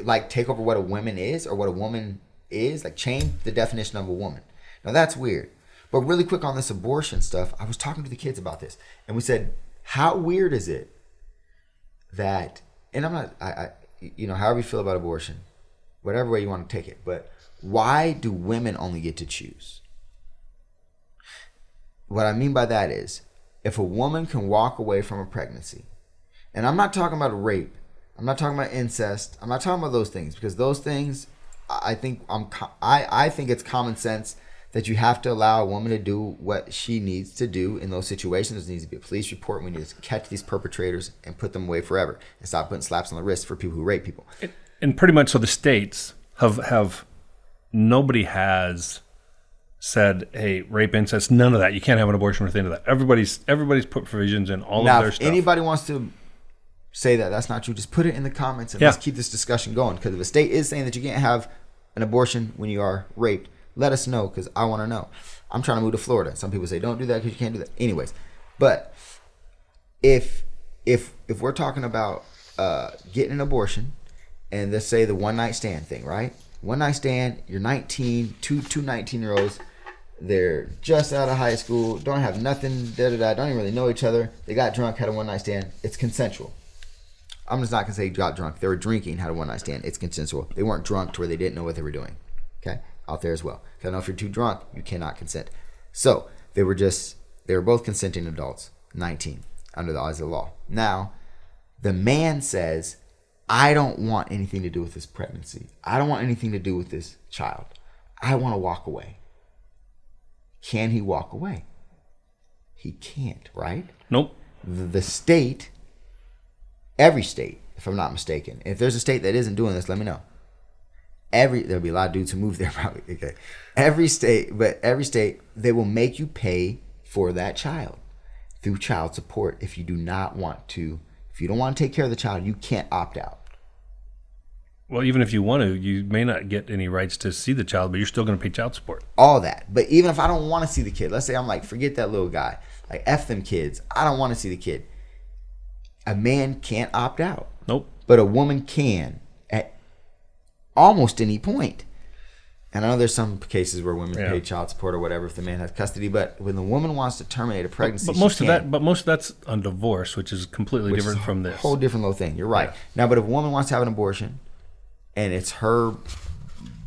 like take over what a woman is or what a woman is, like change the definition of a woman. Now that's weird. But really quick on this abortion stuff, I was talking to the kids about this and we said, how weird is it that, and however you feel about abortion, whatever way you want to take it, but why do women only get to choose? What I mean by that is, if a woman can walk away from a pregnancy, and I'm not talking about rape, I'm not talking about incest, I'm not talking about those things, because those things, I think it's common sense that you have to allow a woman to do what she needs to do in those situations. There needs to be a police report. We need to catch these perpetrators and put them away forever, and stop putting slaps on the wrist for people who rape people. And pretty much, so the states have nobody has said, hey, rape, incest, none of that. You can't have an abortion with any of that. Everybody's put provisions in all of their stuff. Now, if anybody wants to say that that's not true, just put it in the comments and let's keep this discussion going. Because if a state is saying that you can't have an abortion when you are raped, let us know, because I want to know. I'm trying to move to Florida. Some people say don't do that because you can't do that. Anyways, but if we're talking about getting an abortion, and let's say the one night stand thing, right? One night stand, you're 19, two 19-year-olds, they're just out of high school, don't have nothing, don't even really know each other. They got drunk, had a one night stand. It's consensual. I'm just not gonna say got drunk. They were drinking, had a one night stand. It's consensual. They weren't drunk to where they didn't know what they were doing. Okay, out there as well. Because I know if you're too drunk, you cannot consent. So they were both consenting adults, 19, under the eyes of the law. Now, the man says, I don't want anything to do with this pregnancy. I don't want anything to do with this child. I want to walk away. Can he walk away? He can't, right? Nope. The state, every state, if I'm not mistaken, if there's a state that isn't doing this, let me know. There'll be a lot of dudes who move there probably. Okay. Every state, they will make you pay for that child through child support. If you don't want to take care of the child, you can't opt out. Well, even if you want to, you may not get any rights to see the child, but you're still going to pay child support. All that. But even if I don't want to see the kid, let's say I'm like, forget that little guy. Like, F them kids. I don't want to see the kid. A man can't opt out. Nope. But a woman can at almost any point. And I know there's some cases where women pay child support or whatever if the man has custody, but when the woman wants to terminate a pregnancy, but most of that's on divorce, which is completely different from this. A whole different little thing. You're right. Yeah. Now, but if a woman wants to have an abortion, and it's her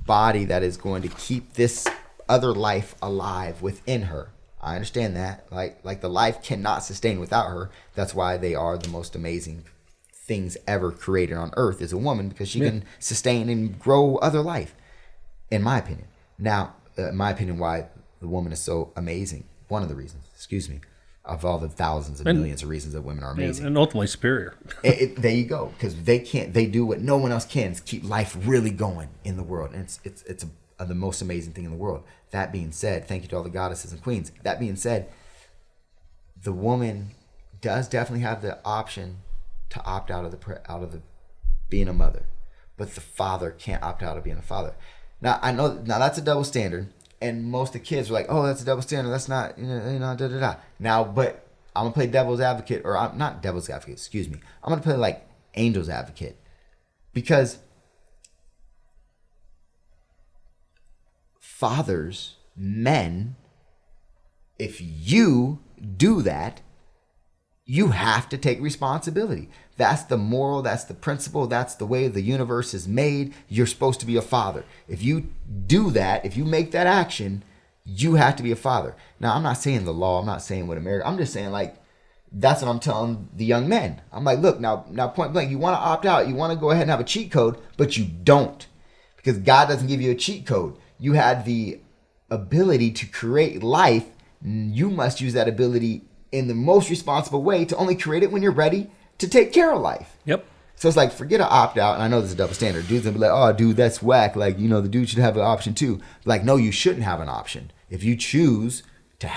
body that is going to keep this other life alive within her, I understand that. Like the life cannot sustain without her. That's why they are the most amazing things ever created on earth is a woman, because she can sustain and grow other life. In my opinion. Now, why the woman is so amazing, one of the reasons, of all the thousands of millions of reasons that women are amazing. And ultimately superior. There you go. Because they do what no one else can, is keep life really going in the world. And it's the most amazing thing in the world. That being said, thank you to all the goddesses and queens. That being said, the woman does definitely have the option to opt out of the being a mother. But the father can't opt out of being a father. Now, I know that's a double standard, and most of the kids are like, oh, that's a double standard. That's not, da-da-da. Now, but I'm going to play devil's advocate, or I'm not devil's advocate, excuse me. I'm going to play like angel's advocate, because fathers, men, if you do that, you have to take responsibility. That's the moral, that's the principle, that's the way the universe is made. You're supposed to be a father. If you do that, if you make that action, you have to be a father. Now, I'm not saying the law, I'm not saying what America, I'm just saying like, that's what I'm telling the young men. I'm like, look, now point blank, you want to opt out, you want to go ahead and have a cheat code, but you don't. Because God doesn't give you a cheat code. You had the ability to create life. You must use that ability in the most responsible way to only create it when you're ready to take care of life. Yep. So it's like, forget an opt-out, and I know this is a double standard. Dudes will be like, oh, dude, that's whack. Like, the dude should have an option too. Like, no, you shouldn't have an option. If you choose to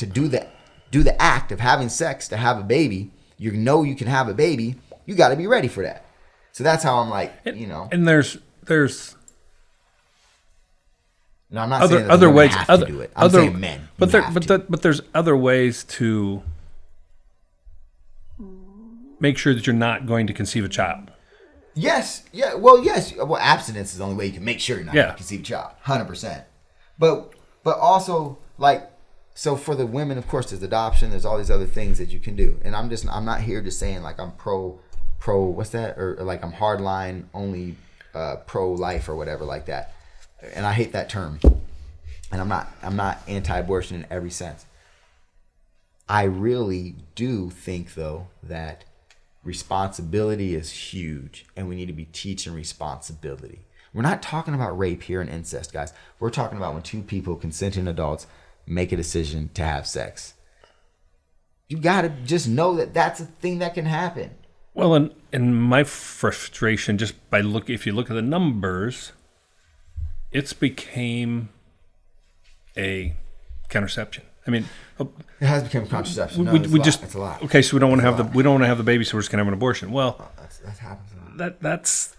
do the act of having sex to have a baby, you can have a baby, you got to be ready for that. So that's how I'm like, And there's No, I'm not saying that other ways have to do it. I'm saying men. But there's other ways to make sure that you're not going to conceive a child. Yes. Yeah. Well, yes. Well, abstinence is the only way you can make sure you're not going to conceive a child. 100%. But also, like, so for the women, of course, there's adoption. There's all these other things that you can do. And I'm not here just saying like I'm pro what's that, or like I'm hardline only pro-life or whatever like that, and I hate that term. And I'm not anti-abortion in every sense. I really do think though that responsibility is huge, and we need to be teaching responsibility. We're not talking about rape here and incest, guys. We're talking about when two people, consenting adults, make a decision to have sex. You gotta just know that that's a thing that can happen. Well, and my frustration, just by if you look at the numbers, it's became a contraception. I mean, It has become contraception. No, it's a lot. Okay, so we don't want to have the baby, so we're just gonna have an abortion. Well, that happens a lot. That's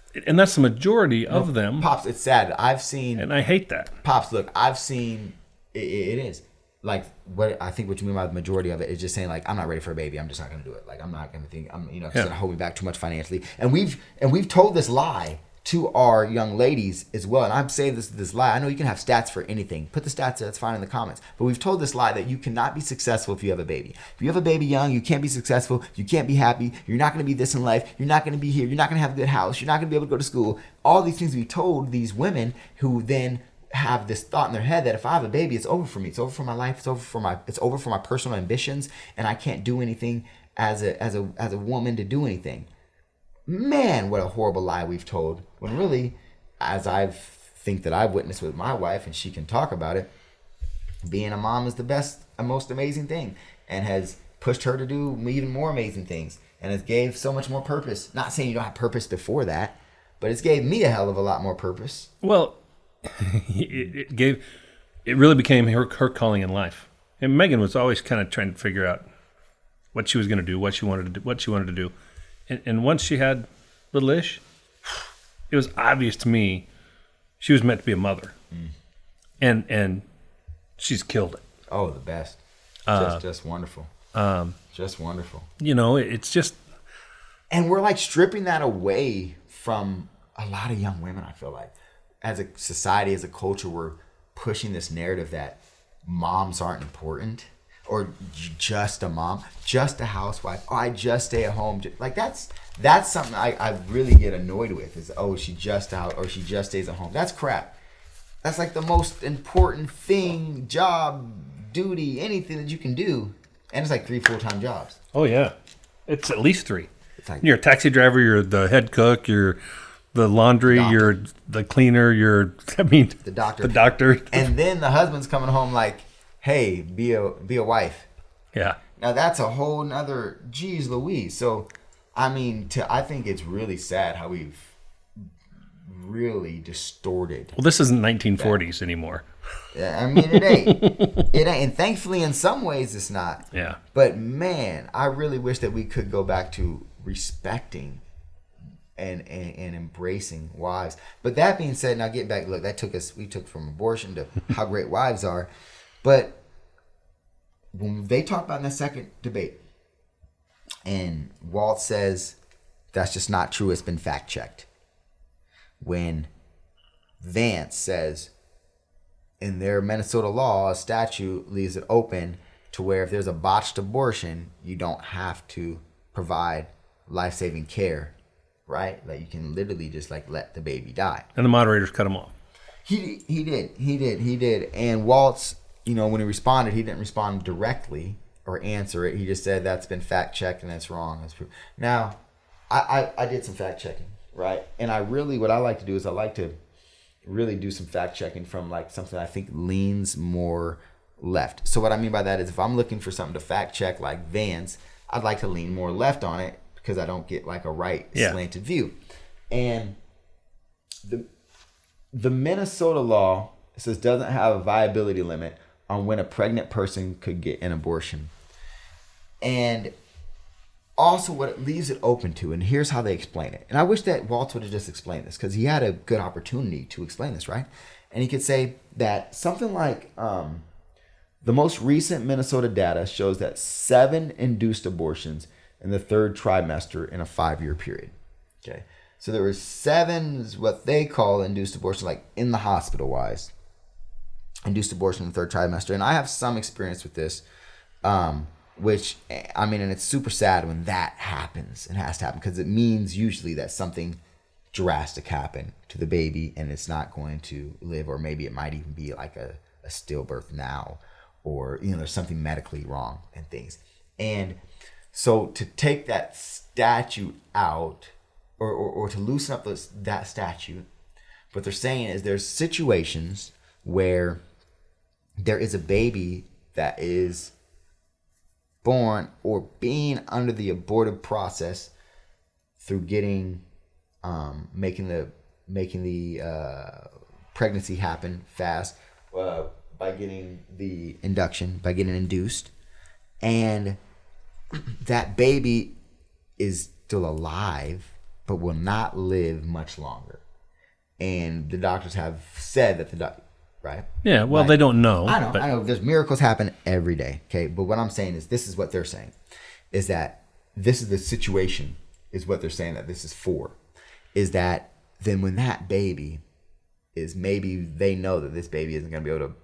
the majority of them. Pops, it's sad. I've seen, and I hate that. Pops, look, I've seen. It is like what I think. What you mean by the majority of it is just saying like, I'm not ready for a baby. I'm just not gonna do it. Like I'm not gonna think. It's gonna hold me back too much financially. And we've told this lie to our young ladies as well. And I'm saying this lie. I know you can have stats for anything. Put the stats, that's fine, in the comments. But we've told this lie that you cannot be successful if you have a baby. If you have a baby young, you can't be successful. You can't be happy. You're not going to be this in life. You're not going to be here. You're not going to have a good house. You're not going to be able to go to school. All these things we told these women who then have this thought in their head that if I have a baby, it's over for me. It's over for my life. It's over for my personal ambitions, and I can't do anything as a woman to do anything. Man, what a horrible lie we've told. When really, as I've witnessed with my wife, and she can talk about it, being a mom is the best and most amazing thing, and has pushed her to do even more amazing things, and has gave so much more purpose. Not saying you don't have purpose before that, but it's gave me a hell of a lot more purpose. Well, it really became her calling in life. And Megan was always kind of trying to figure out what she was going to do, what she wanted to do. And once she had little Ish, it was obvious to me she was meant to be a mother. And she's killed it. Oh, the best. Just wonderful. Just wonderful. It's just... And we're like stripping that away from a lot of young women, I feel like. As a society, as a culture, we're pushing this narrative that moms aren't important. Or just a mom, just a housewife. Oh, I just stay at home. Like that's something I really get annoyed with. Is she just out or she just stays at home. That's crap. That's like the most important thing, job, duty, anything that you can do, and it's like 3 full-time jobs. Oh yeah, it's at least 3. It's like, you're a taxi driver. You're the head cook. You're the laundry. You're the cleaner. The doctor. The doctor. And then the husband's coming home like, hey, be a wife. Yeah. Now that's a whole nother, geez Louise. So, I think it's really sad how we've really distorted. Well, this isn't 1940s anymore. Yeah, it ain't. It ain't. And thankfully, in some ways, it's not. Yeah. But man, I really wish that we could go back to respecting and embracing wives. But that being said, now get back. Look, we took from abortion to how great wives are. But when they talk about in the second debate, and Walt says that's just not true, it's been fact checked. When Vance says in their Minnesota law, a statute leaves it open to where if there's a botched abortion, you don't have to provide life-saving care, right? Like you can literally just like let the baby die. And the moderators cut him off. He did. And Walt's, when he responded, he didn't respond directly or answer it. He just said that's been fact checked and that's wrong. That's true. Now, I did some fact checking, right? And what I like to do is I like to really do some fact checking from like something I think leans more left. So what I mean by that is if I'm looking for something to fact check like Vance, I'd like to lean more left on it because I don't get like a right slanted view. And the Minnesota law says doesn't have a viability limit on when a pregnant person could get an abortion. And also what it leaves it open to, and here's how they explain it. And I wish that Waltz would have just explained this because he had a good opportunity to explain this, right? And he could say that something like the most recent Minnesota data shows that 7 induced abortions in the 3rd trimester in a 5-year period. Okay. So there were 7, what they call induced abortions, like in the hospital wise, induced abortion in the 3rd trimester. And I have some experience with this. Which, I mean, and it's super sad when that happens and has to happen, because it means usually that something drastic happened to the baby and it's not going to live, or maybe it might even be like a stillbirth now, or, you know, there's something medically wrong and things. And so to take that statute out, or to loosen up that statute, what they're saying is there's situations where there is a baby that is born or being under the abortive process through getting making the pregnancy happen fast by getting the induction, by getting induced, and that baby is still alive but will not live much longer. And the doctors have said that right? Yeah, well, they don't know. I know. There's miracles happen every day, okay? But what I'm saying is, this is what they're saying, is that this is the situation, is what they're saying that this is for, is that then when that baby is, maybe they know that this baby isn't going to be able to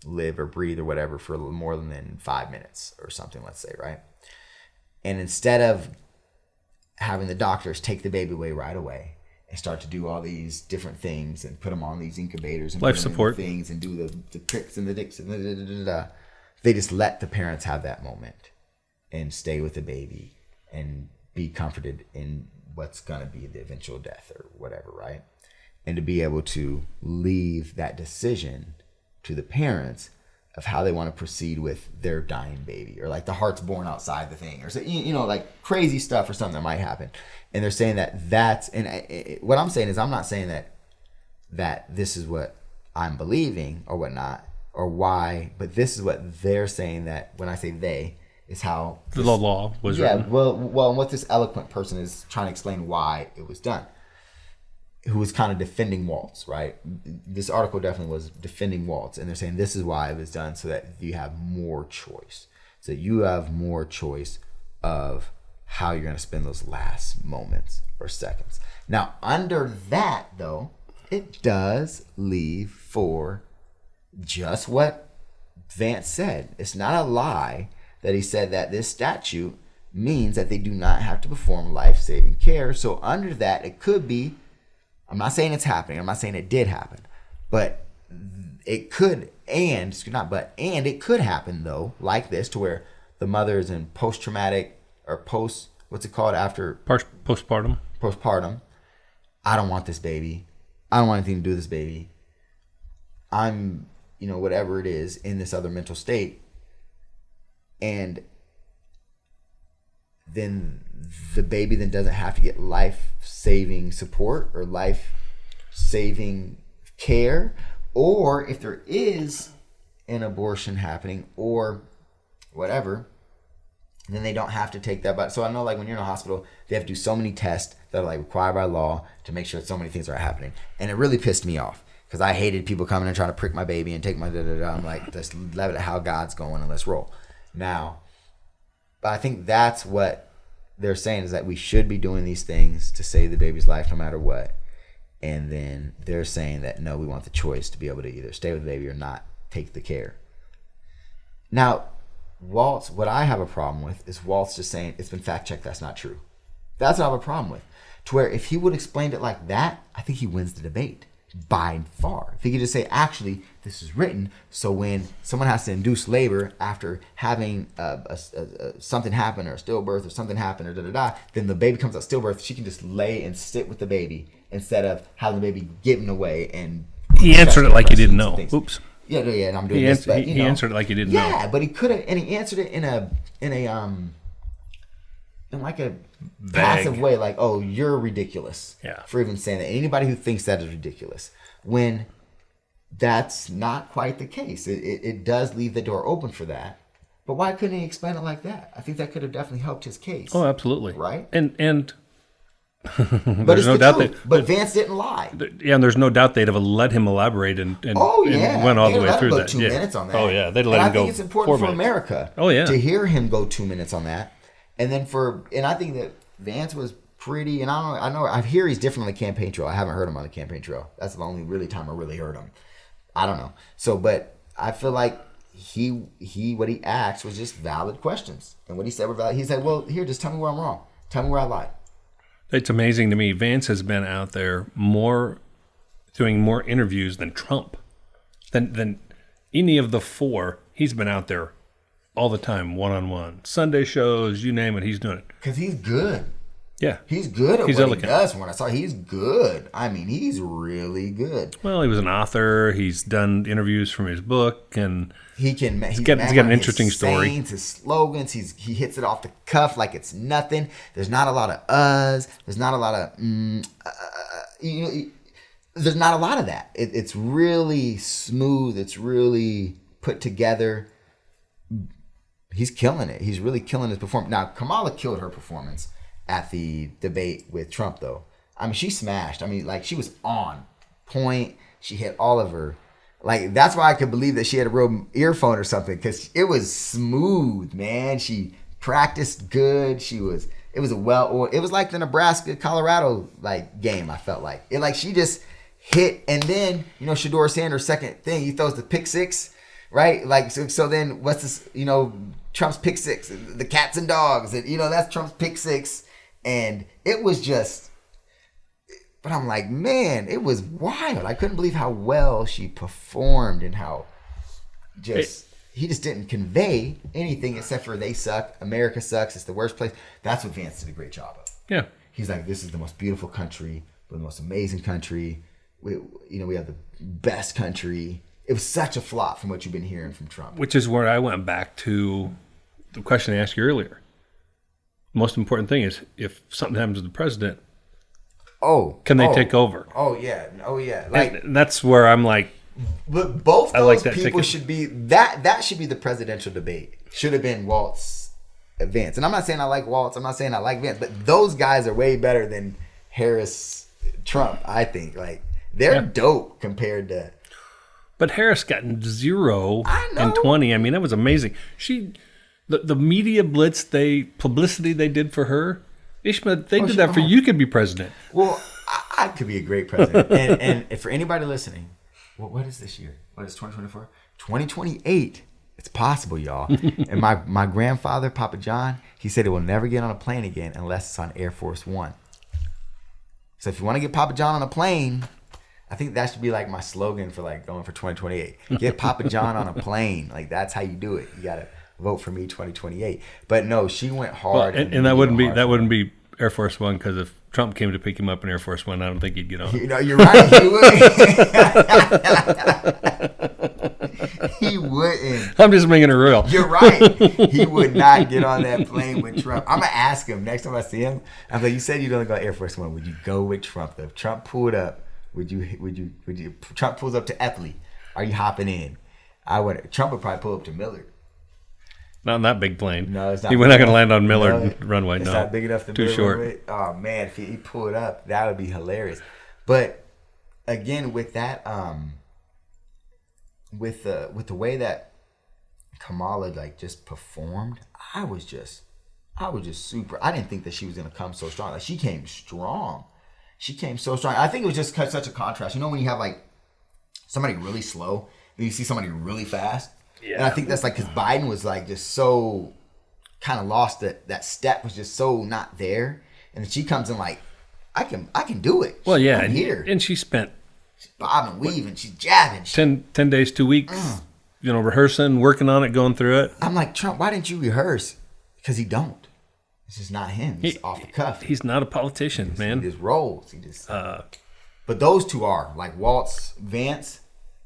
live or breathe or whatever for a little more than 5 minutes or something, let's say, right? And instead of having the doctors take the baby away right away and start to do all these different things and put them on these incubators and life put them support in things and do the pricks and the dicks and they just let the parents have that moment and stay with the baby and be comforted in what's going to be the eventual death or whatever, right? And to be able to leave that decision to the parents of how they want to proceed with their dying baby, or like the heart's born outside the thing, or so, you know, like crazy stuff or something that might happen. And they're saying that that's, and what I'm saying is, I'm not saying that this is what I'm believing or whatnot or why, but this is what they're saying, that when I say they, is how the law was written. Well, and what this eloquent person is trying to explain why it was done, who was kind of defending Waltz, right? This article definitely was defending Waltz, and they're saying this is why it was done, so that you have more choice. So you have more choice of how you're going to spend those last moments or seconds. Now, under that, though, it does leave for just what Vance said. It's not a lie that he said that this statute means that they do not have to perform life-saving care. So under that, it could be, I'm not saying it's happening, I'm not saying it did happen, but it could, and it could happen, though, like this, to where the mother is in post-traumatic or postpartum. I don't want this baby. I don't want anything to do with this baby. I'm, whatever it is, in this other mental state. And then the baby then doesn't have to get life-saving support or life-saving care. Or if there is an abortion happening or whatever, then they don't have to take that. But so I know, like, when you're in a hospital, they have to do so many tests that are like required by law to make sure that so many things are happening. And it really pissed me off, because I hated people coming and trying to prick my baby and take my I'm like, just leave it at how God's going and let's roll. Now, but I think that's what they're saying, is that we should be doing these things to save the baby's life no matter what. And then they're saying that, no, we want the choice to be able to either stay with the baby or not take the care. Now, Waltz, what I have a problem with is Waltz just saying it's been fact checked, that's not true. That's what I have a problem with. To where if he would have explained it like that, I think he wins the debate by far. If he could just say, actually, this is written, so when someone has to induce labor after having something happen, or a stillbirth, or something happen, or then the baby comes out stillbirth, she can just lay and sit with the baby instead of having the baby given away. And he answered it like he didn't know. Oops. Yeah, and I'm doing this. But, he answered it like he didn't know. Yeah, but he could have, and he answered it in like a passive way, like, "Oh, you're ridiculous for even saying that." Anybody who thinks that is ridiculous, when that's not quite the case. It does leave the door open for that. But why couldn't he explain it like that? I think that could have definitely helped his case. Oh, absolutely. Right? And but it's no doubt but Vance didn't lie. Yeah, and there's no doubt they'd have let him elaborate and went all the way through that. 2 minutes on that. Oh yeah, they'd let him go. I think it's important for America. Oh yeah, to hear him go 2 minutes on that, and I think that Vance was pretty. And I hear he's different on the campaign trail. I haven't heard him on the campaign trail. That's the only really time I really heard him. I don't know. So, but I feel like what he asked was just valid questions. And what he said were valid. He said, well, here, just tell me where I'm wrong. Tell me where I lied. It's amazing to me. Vance has been out there doing more interviews than Trump. Than any of the four. He's been out there all the time, one-on-one. Sunday shows, you name it, he's doing it. Because he's good. Yeah. He's good at He's what elegant. he does. When I saw, he's good. I mean, he's really good. Well, he was an author. He's done interviews from his book, and He's got an interesting story. Sayings, his slogans, he hits it off the cuff like it's nothing. There's not a lot of uhs. There's not a lot of there's not a lot of that. It's really smooth. It's really put together. He's killing it. He's really killing his performance. Now, Kamala killed her performance at the debate with Trump, though. I mean, she smashed. I mean, like, she was on point. She hit all of her. Like, that's why I could believe that she had a real earphone or something, because it was smooth, man. She practiced good. It was it was like the Nebraska-Colorado, like, game, I felt like. She just hit, and then, Shedeur Sanders' second thing, he throws the pick six, right? Like, so then what's this, Trump's pick six, the cats and dogs, and, that's Trump's pick six. And it was just, but I'm like, man, it was wild. I couldn't believe how well she performed and how he just didn't convey anything except for they suck. America sucks. It's the worst place. That's what Vance did a great job of. yeah. He's like, this is the most beautiful country. We're the most amazing country. We have the best country. It was such a flop from what you've been hearing from Trump. Which is where I went back to the question I asked you earlier. Most important thing is, if something happens to the president, can they take over? Oh yeah. Like, and that's where I'm like, but both I those like that people ticket. should be that should be the presidential debate. Should have been Waltz, Vance. And I'm not saying I like Waltz. I'm not saying I like Vance. But those guys are way better than Harris, Trump. I think they're dope compared to. But Harris got 0 I know. and 20. I mean, that was amazing. The media blitz, publicity they did for her, Ishmael, they did that for you could be president. Well, I could be a great president. and for anybody listening, what is this year? What is 2024? 2028. It's possible, y'all. And my grandfather, Papa John, he said he will never get on a plane again unless it's on Air Force One. So if you want to get Papa John on a plane, I think that should be like my slogan for like going for 2028. Get Papa John on a plane. Like, that's how you do it. You got to vote for me 2028. But no, she went hard. Well, and that wouldn't be Air Force One, because if Trump came to pick him up in Air Force One, I don't think he'd get on. You're right. He wouldn't. He wouldn't. I'm just making it real. You're right. He would not get on that plane with Trump. I'm gonna ask him next time I see him. I'm like, you said you'd only go Air Force One. Would you go with Trump? If Trump pulled up, would you? Trump pulls up to Eppley. Are you hopping in? I would. Trump would probably pull up to Millard. Not on that big plane. No, it's not. We're not going to land on Millard runway. It's no, not big enough to too Millard short. runway. Oh man, if he pulled up, that would be hilarious. But again, with that, with the way that Kamala just performed, I was just super. I didn't think that she was gonna come so strong. Like, she came strong. She came so strong. I think it was just such a contrast. When you have somebody really slow, and you see somebody really fast. Yeah. And I think that's because Biden was just so kind of lost that step was just so not there. And then she comes in I can do it. Well, yeah, I'm here. And she spent She's bobbing, weaving, she's jabbing. 10 days, 2 weeks, rehearsing, working on it, going through it. I'm like, Trump, why didn't you rehearse? Because he don't. It's just not him. He's off the cuff. He's not a politician, man. He just rolls. He just. But those two are Waltz, Vance.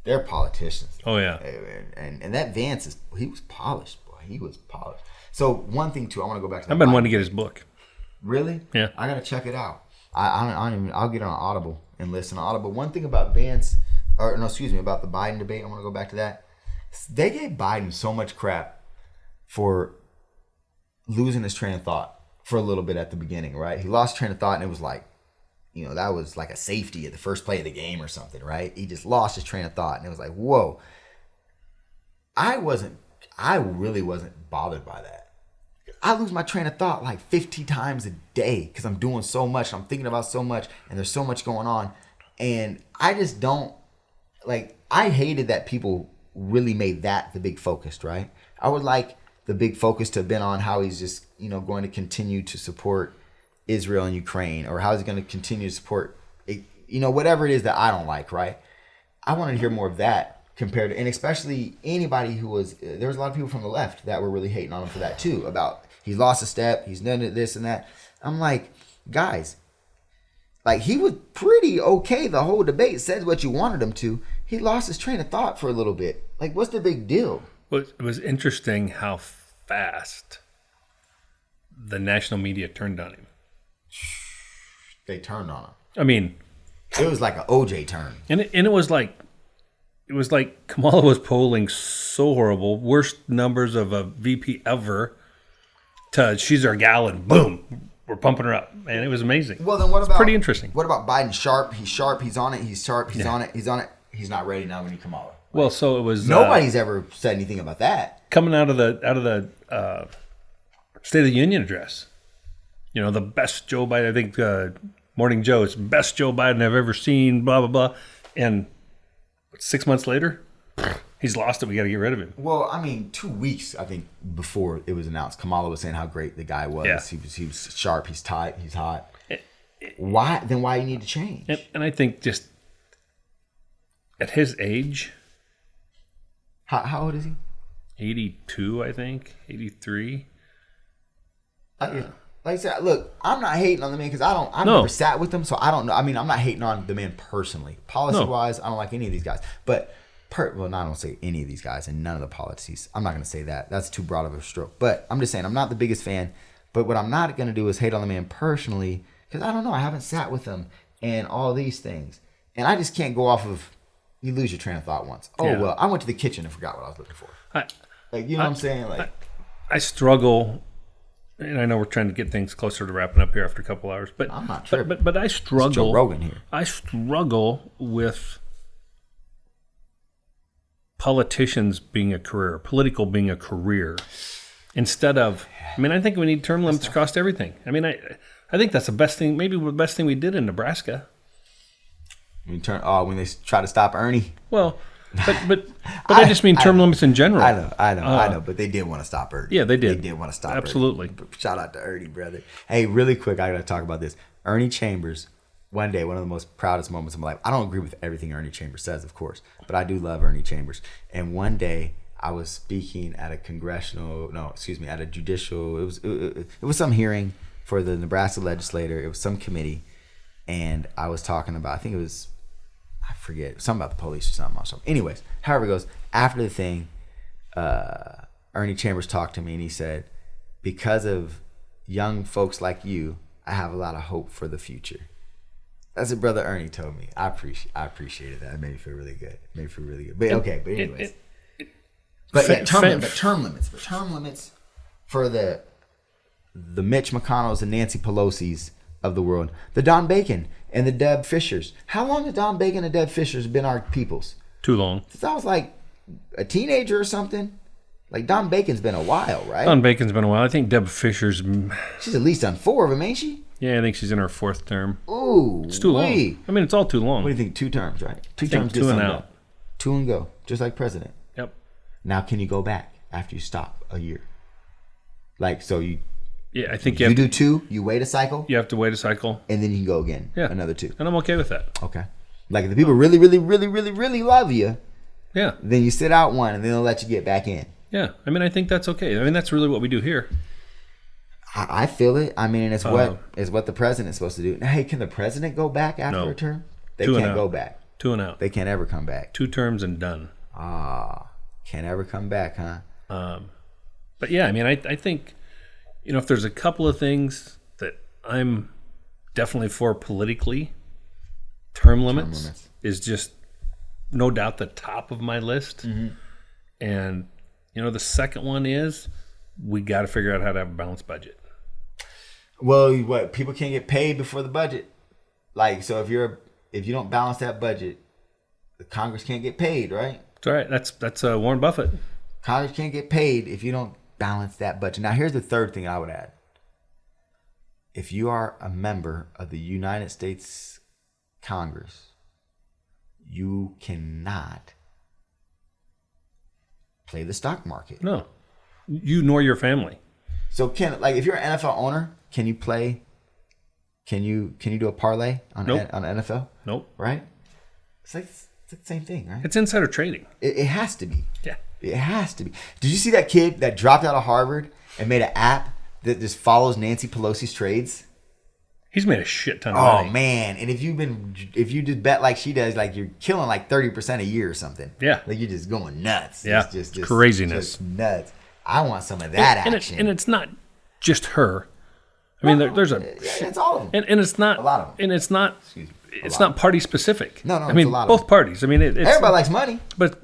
They're politicians. Oh yeah. And that Vance he was polished, boy. He was polished. So one thing too, I want to go back to. I've been wanting to get his book. Really? Yeah. I gotta check it out. I'll get on Audible and listen to Audible. One thing about Vance, about the Biden debate. I want to go back to that. They gave Biden so much crap for losing his train of thought for a little bit at the beginning, right? He lost train of thought, and it was that was like a safety at the first play of the game or something, right? He just lost his train of thought, and it was like, whoa. I really wasn't bothered by that. I lose my train of thought 50 times a day because I'm doing so much, I'm thinking about so much, and there's so much going on. And I just don't, I hated that people really made that the big focus, right? I would like the big focus to have been on how he's just, going to continue to support Israel and Ukraine, or how he's going to continue to support, whatever it is that I don't like, right? I wanted to hear more of that compared to, and especially anybody who was, there was a lot of people from the left that were really hating on him for that too, about he's lost a step, he's done this and that. I'm like, guys, like, he was pretty okay the whole debate, said what you wanted him to. He lost his train of thought for a little bit. Like, what's the big deal? Well, it was interesting how fast the national media turned on him. They turned on him. I mean, it was like an OJ turn. And it was like Kamala was polling so horrible, worst numbers of a VP ever, to she's our gal and boom, we're pumping her up. Man, it was amazing. Well, then what about, pretty interesting. What about Biden? Sharp, he's on it, he's sharp, he's on it, he's on it. He's not ready now when you Kamala. Well, so it was nobody's ever said anything about that. Coming out of the State of the Union address. The best Joe Biden, I think Morning Joe, it's the best Joe Biden I've ever seen, blah, blah, blah. And 6 months later, he's lost it. We got to get rid of him. Well, I mean, 2 weeks, I think, before it was announced, Kamala was saying how great the guy was. Yeah. He was sharp, he's tight, he's hot. Why you need to change? And I think just at his age. How old is he? 82, I think. 83. Like I said, look, I'm not hating on the man because I've No. never sat with him, so I don't know. I mean, I'm not hating on the man personally. Policy-wise, I don't like any of these guys. But, I don't say any of these guys and none of the policies. I'm not going to say that. That's too broad of a stroke. But I'm just saying, I'm not the biggest fan. But what I'm not going to do is hate on the man personally because I don't know. I haven't sat with him and all these things. And I just can't go off of, you lose your train of thought once. Oh, Yeah. well, I went to the kitchen and forgot what I was looking for. Like, you know what I'm saying? Like, I struggle, and I know we're trying to get things closer to wrapping up here after a couple hours, but I'm not tripping. But I struggle. It's Joe Rogan here. I struggle with politicians being a career, political being a career, instead of. I mean, I think we need term limits across everything. I mean, I think that's the best thing. Maybe the best thing we did in Nebraska. When they try to stop Ernie. Well, but I just mean term limits in general. I know. But they did want to stop Ernie. Yeah, they did. They did want to stop Absolutely. Ernie. Shout out to Ernie, brother. Hey, really quick, I got to talk about this. Ernie Chambers, one day, one of the most proudest moments of my life. I don't agree with everything Ernie Chambers says, of course, but I do love Ernie Chambers. And one day, I was speaking at a judicial, it was some hearing for the Nebraska legislature. It was some committee. And I was talking about, I forget, something about the police or something. Anyways, however it goes, after the thing, Ernie Chambers talked to me and he said, because of young folks like you, I have a lot of hope for the future. That's what Brother Ernie told me. I appreciated that. It made me feel really good. But anyways. Term limits for the Mitch McConnells and Nancy Pelosi's of the world. The Don Bacon and the Deb Fishers. How long have Don Bacon and Deb Fishers been our peoples? Too long. Since I was like a teenager or something. Like, Don Bacon's been a while, right? Don Bacon's been a while. I think Deb Fisher's. She's at least done 4 of them, ain't she? Yeah, I think she's in her 4th term. Ooh, it's too long. I mean, it's all too long. What do you think? 2 terms, right? 2 I think terms, 2 and out. 2 and go, just like president. Yep. Now, can you go back after you stop a year? Like, so you. Yeah, I think you do 2. You wait a cycle. You have to wait a cycle, and then you can go again. Yeah, another 2. And I'm okay with that. Okay. Like, if the people really, really, really, really, really love you. Yeah. Then you sit out 1, and then they'll let you get back in. Yeah, I mean, I think that's okay. I mean, that's really what we do here. I feel it. I mean, it's what the president's supposed to do. Now, hey, can the president go back after a term? They can't go back. 2 and out. They can't ever come back. 2 terms and done. Can't ever come back, huh? But yeah, I mean, I think, if there's a couple of things that I'm definitely for politically, term limits is just no doubt the top of my list. Mm-hmm. And, the second one is we got to figure out how to have a balanced budget. Well, what, people can't get paid before the budget. Like, so if you don't balance that budget, the Congress can't get paid, right? That's all right. That's Warren Buffett. Congress can't get paid if you don't balance that budget. Now, here's the third thing I would add. If you are a member of the United States Congress, you cannot play the stock market. No. You nor your family. So if you're an NFL owner, can you play? Can you do a parlay on Nope. on NFL? Nope. Right? It's like the same thing, right? It's insider trading. It has to be. Yeah. It has to be. Did you see that kid that dropped out of Harvard and made an app that just follows Nancy Pelosi's trades? He's made a shit ton of Oh money. man! And if you just bet like she does, like you're killing like 30% a year or something. Yeah. Like you're just going nuts. Yeah. It's just Craziness. just nuts. I want some of that and action. it's not just her. I mean, there's a Yeah, it's all of them. and it's not A lot of them. and it's not Excuse me. it's not party specific. No, I it's mean, a lot of both them. parties. I mean, it's Everybody likes money. but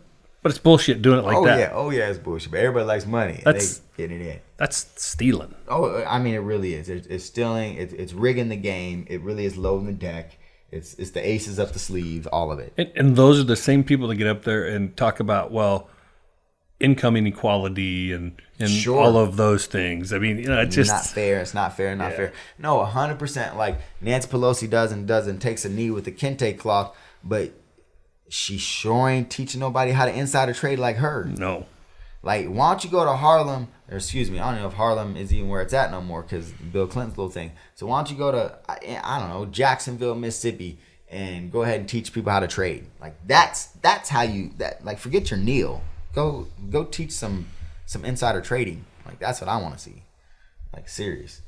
it's bullshit doing it like that. Oh yeah, it's bullshit. But everybody likes money. And That's- they getting it in. That's stealing. Oh, I mean, it really is. It's stealing. It's rigging the game. It really is loading the deck. It's the aces up the sleeve. All of it. And those are the same people that get up there and talk about, well, income inequality and Sure. all of those things. I mean, it's just Not fair. It's not fair. Not fair. No, 100%. Like Nancy Pelosi doesn't takes a knee with the kente cloth, but she sure ain't teaching nobody how to insider trade like her. no. Like, why don't you go to Harlem? Or excuse me, I don't know if Harlem is even where it's at no more because Bill Clinton's little thing. So why don't you go to I don't know, Jacksonville, Mississippi, and go ahead and teach people how to trade? Like that's how you like forget your Neil. Go teach some insider trading. Like that's what I want to see. Like serious.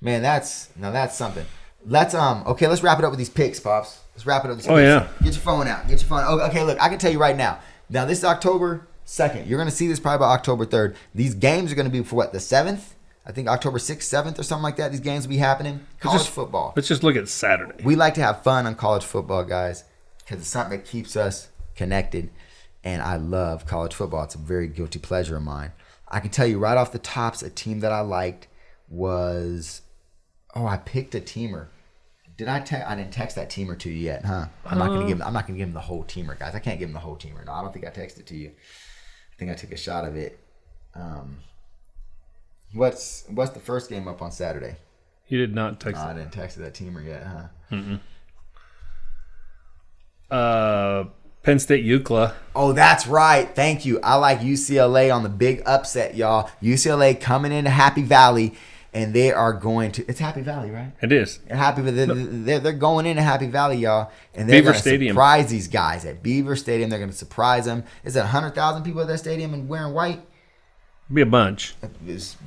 Man, that's something. Let's let's wrap it up with these picks, Pops. Let's wrap it up with these Oh, picks. yeah. Get your phone out. Get your phone. Okay, look, I can tell you right now. Now this is October 2nd. You're gonna see this probably by October 3rd. These games are gonna be for what, the 7th? I think October 6th, 7th or something like that. These games will be happening. College football. Let's just look at Saturday. We like to have fun on college football, guys, because it's something that keeps us connected. And I love college football. It's a very guilty pleasure of mine. I can tell you right off the tops, a team that I liked was, I picked a teamer. I didn't text that teamer to you yet, huh? I'm not gonna give him the whole teamer, guys. I can't give him the whole teamer. No, I don't think I texted to you. I think I took a shot of it. What's the first game up on Saturday? You did not text I didn't text that teamer yet, huh? Penn State UCLA. Oh, that's right. Thank you. I like UCLA on the big upset, y'all. UCLA coming into Happy Valley, and they are going to. It's Happy Valley, right? It is. They're going into Happy Valley, y'all, and they're Beaver going to Stadium. surprise these guys at Beaver Stadium. They're going to surprise them. Is that 100,000 people at that stadium and wearing white? Be a bunch. It's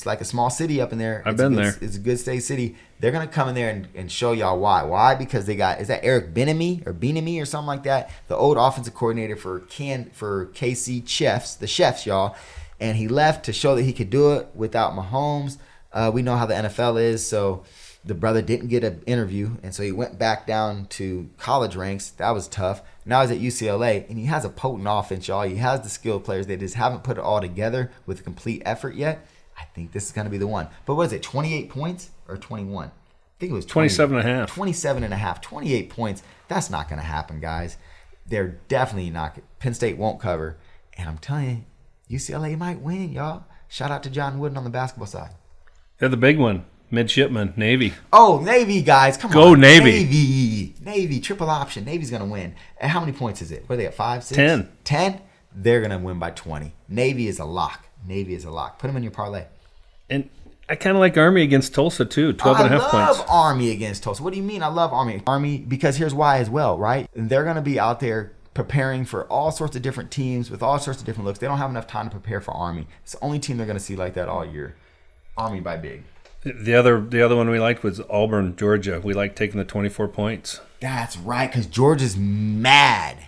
like a small city up in there. I've been there. It's a good state city. They're going to come in there and show y'all why. Why? Because they got, is that Eric Bieniemy or something like that? The old offensive coordinator for KC Chiefs, the Chefs, y'all. And he left to show that he could do it without Mahomes. We know how the NFL is, so the brother didn't get an interview, and so he went back down to college ranks. That was tough. Now he's at UCLA, and he has a potent offense, y'all. He has the skilled players. They just haven't put it all together with a complete effort yet. I think this is going to be the one. But what is it, 28 points or 21? I think it was 27 and a half. 27 and a half. 28 points. That's not going to happen, guys. They're definitely not. Penn State won't cover. And I'm telling you, UCLA might win, y'all. Shout out to John Wooden on the basketball side. They're the big one. Midshipman, Navy. Oh, Navy, guys. Come Go on. Navy. Navy, triple option. Navy's going to win. And how many points is it? What are they at, 5, 6? 10. 10? They're going to win by 20. Navy is a lock. Put them in your parlay. And I kind of like Army against Tulsa, too. 12 and a half I points. love Army against Tulsa. What do you mean I love Army? Army, because here's why as well, right? They're going to be out there preparing for all sorts of different teams with all sorts of different looks. They don't have enough time to prepare for Army. It's the only team they're going to see like that all year. Army by big. The other one we liked was Auburn, Georgia. We liked taking the 24 points. That's right, because Georgia's mad.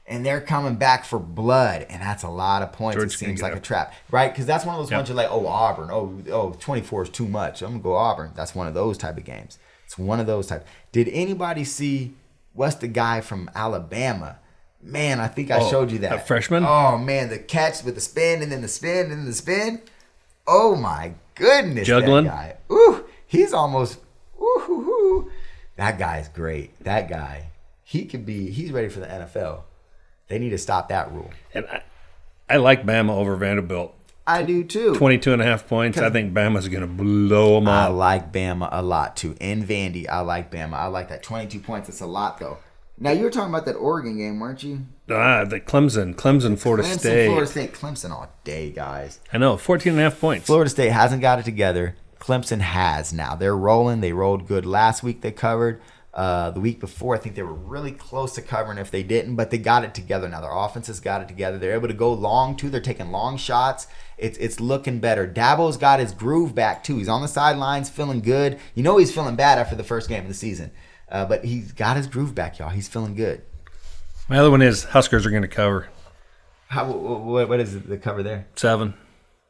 And they're coming back for blood. And that's a lot of points. Georgia's it seems gonna like get a trap. Right? Because that's one of those Yep. ones you're like, oh, Auburn. Oh, 24 is too much. I'm going to go Auburn. That's one of those type of games. It's one of those type. Did anybody see what's the guy from Alabama? Man, I think I showed you that. That freshman? Oh, man, the catch with the spin and then the spin and then the spin. Oh, my goodness. Juggling? That guy. Ooh, he's almost, ooh. That guy's great. That guy. He's ready for the NFL. They need to stop that rule. And I like Bama over Vanderbilt. I do too. 22 and a half points. I think Bama's going to blow them I out. like Bama a lot too. In Vandy, I like Bama. I like that 22 points. That's a lot though. Now, you were talking about that Oregon game, weren't you? The Clemson, Florida State. Florida State, Clemson all day, guys. I know, 14.5 points. Florida State hasn't got it together. Clemson has now. They're rolling. They rolled good last week. They covered. The week before, I think they were really close to covering if they didn't, but they got it together now. Their offense has got it together. They're able to go long, too. They're taking long shots. It's looking better. Dabo's got his groove back, too. He's on the sidelines feeling good. You know he's feeling bad after the first game of the season. But he's got his groove back, y'all. He's feeling good. My other one is Huskers are going to cover. What is the cover there? 7.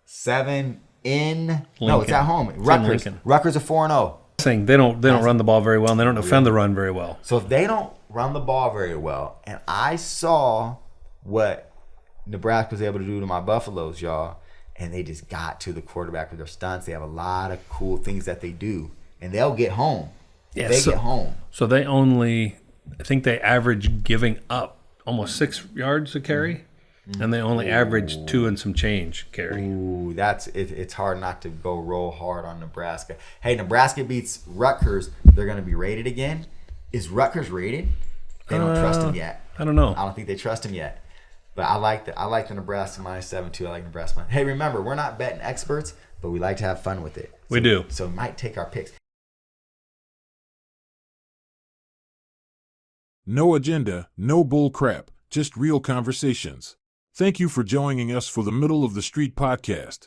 7 in Lincoln. No, it's at home. Rutgers. Lincoln. Rutgers are 4-0. Saying they don't run the ball very well, and they don't defend the run very well. So if they don't run the ball very well, and I saw what Nebraska was able to do to my Buffaloes, y'all, and they just got to the quarterback with their stunts. They have a lot of cool things that they do, and they'll get home. Yeah, They get home. So they only, I think they average giving up almost 6 yards a carry, and they only average 2 and some change carry. Ooh, it's hard not to go roll hard on Nebraska. Hey, Nebraska beats Rutgers. They're going to be rated again. Is Rutgers rated? They don't trust him yet. I don't know. I don't think they trust him yet. But I like the Nebraska -7 too. I like Nebraska. Hey, remember, we're not betting experts, but we like to have fun with it. We do. So we might take our picks. No agenda, no bull crap, just real conversations. Thank you for joining us for the Middle of the Street podcast.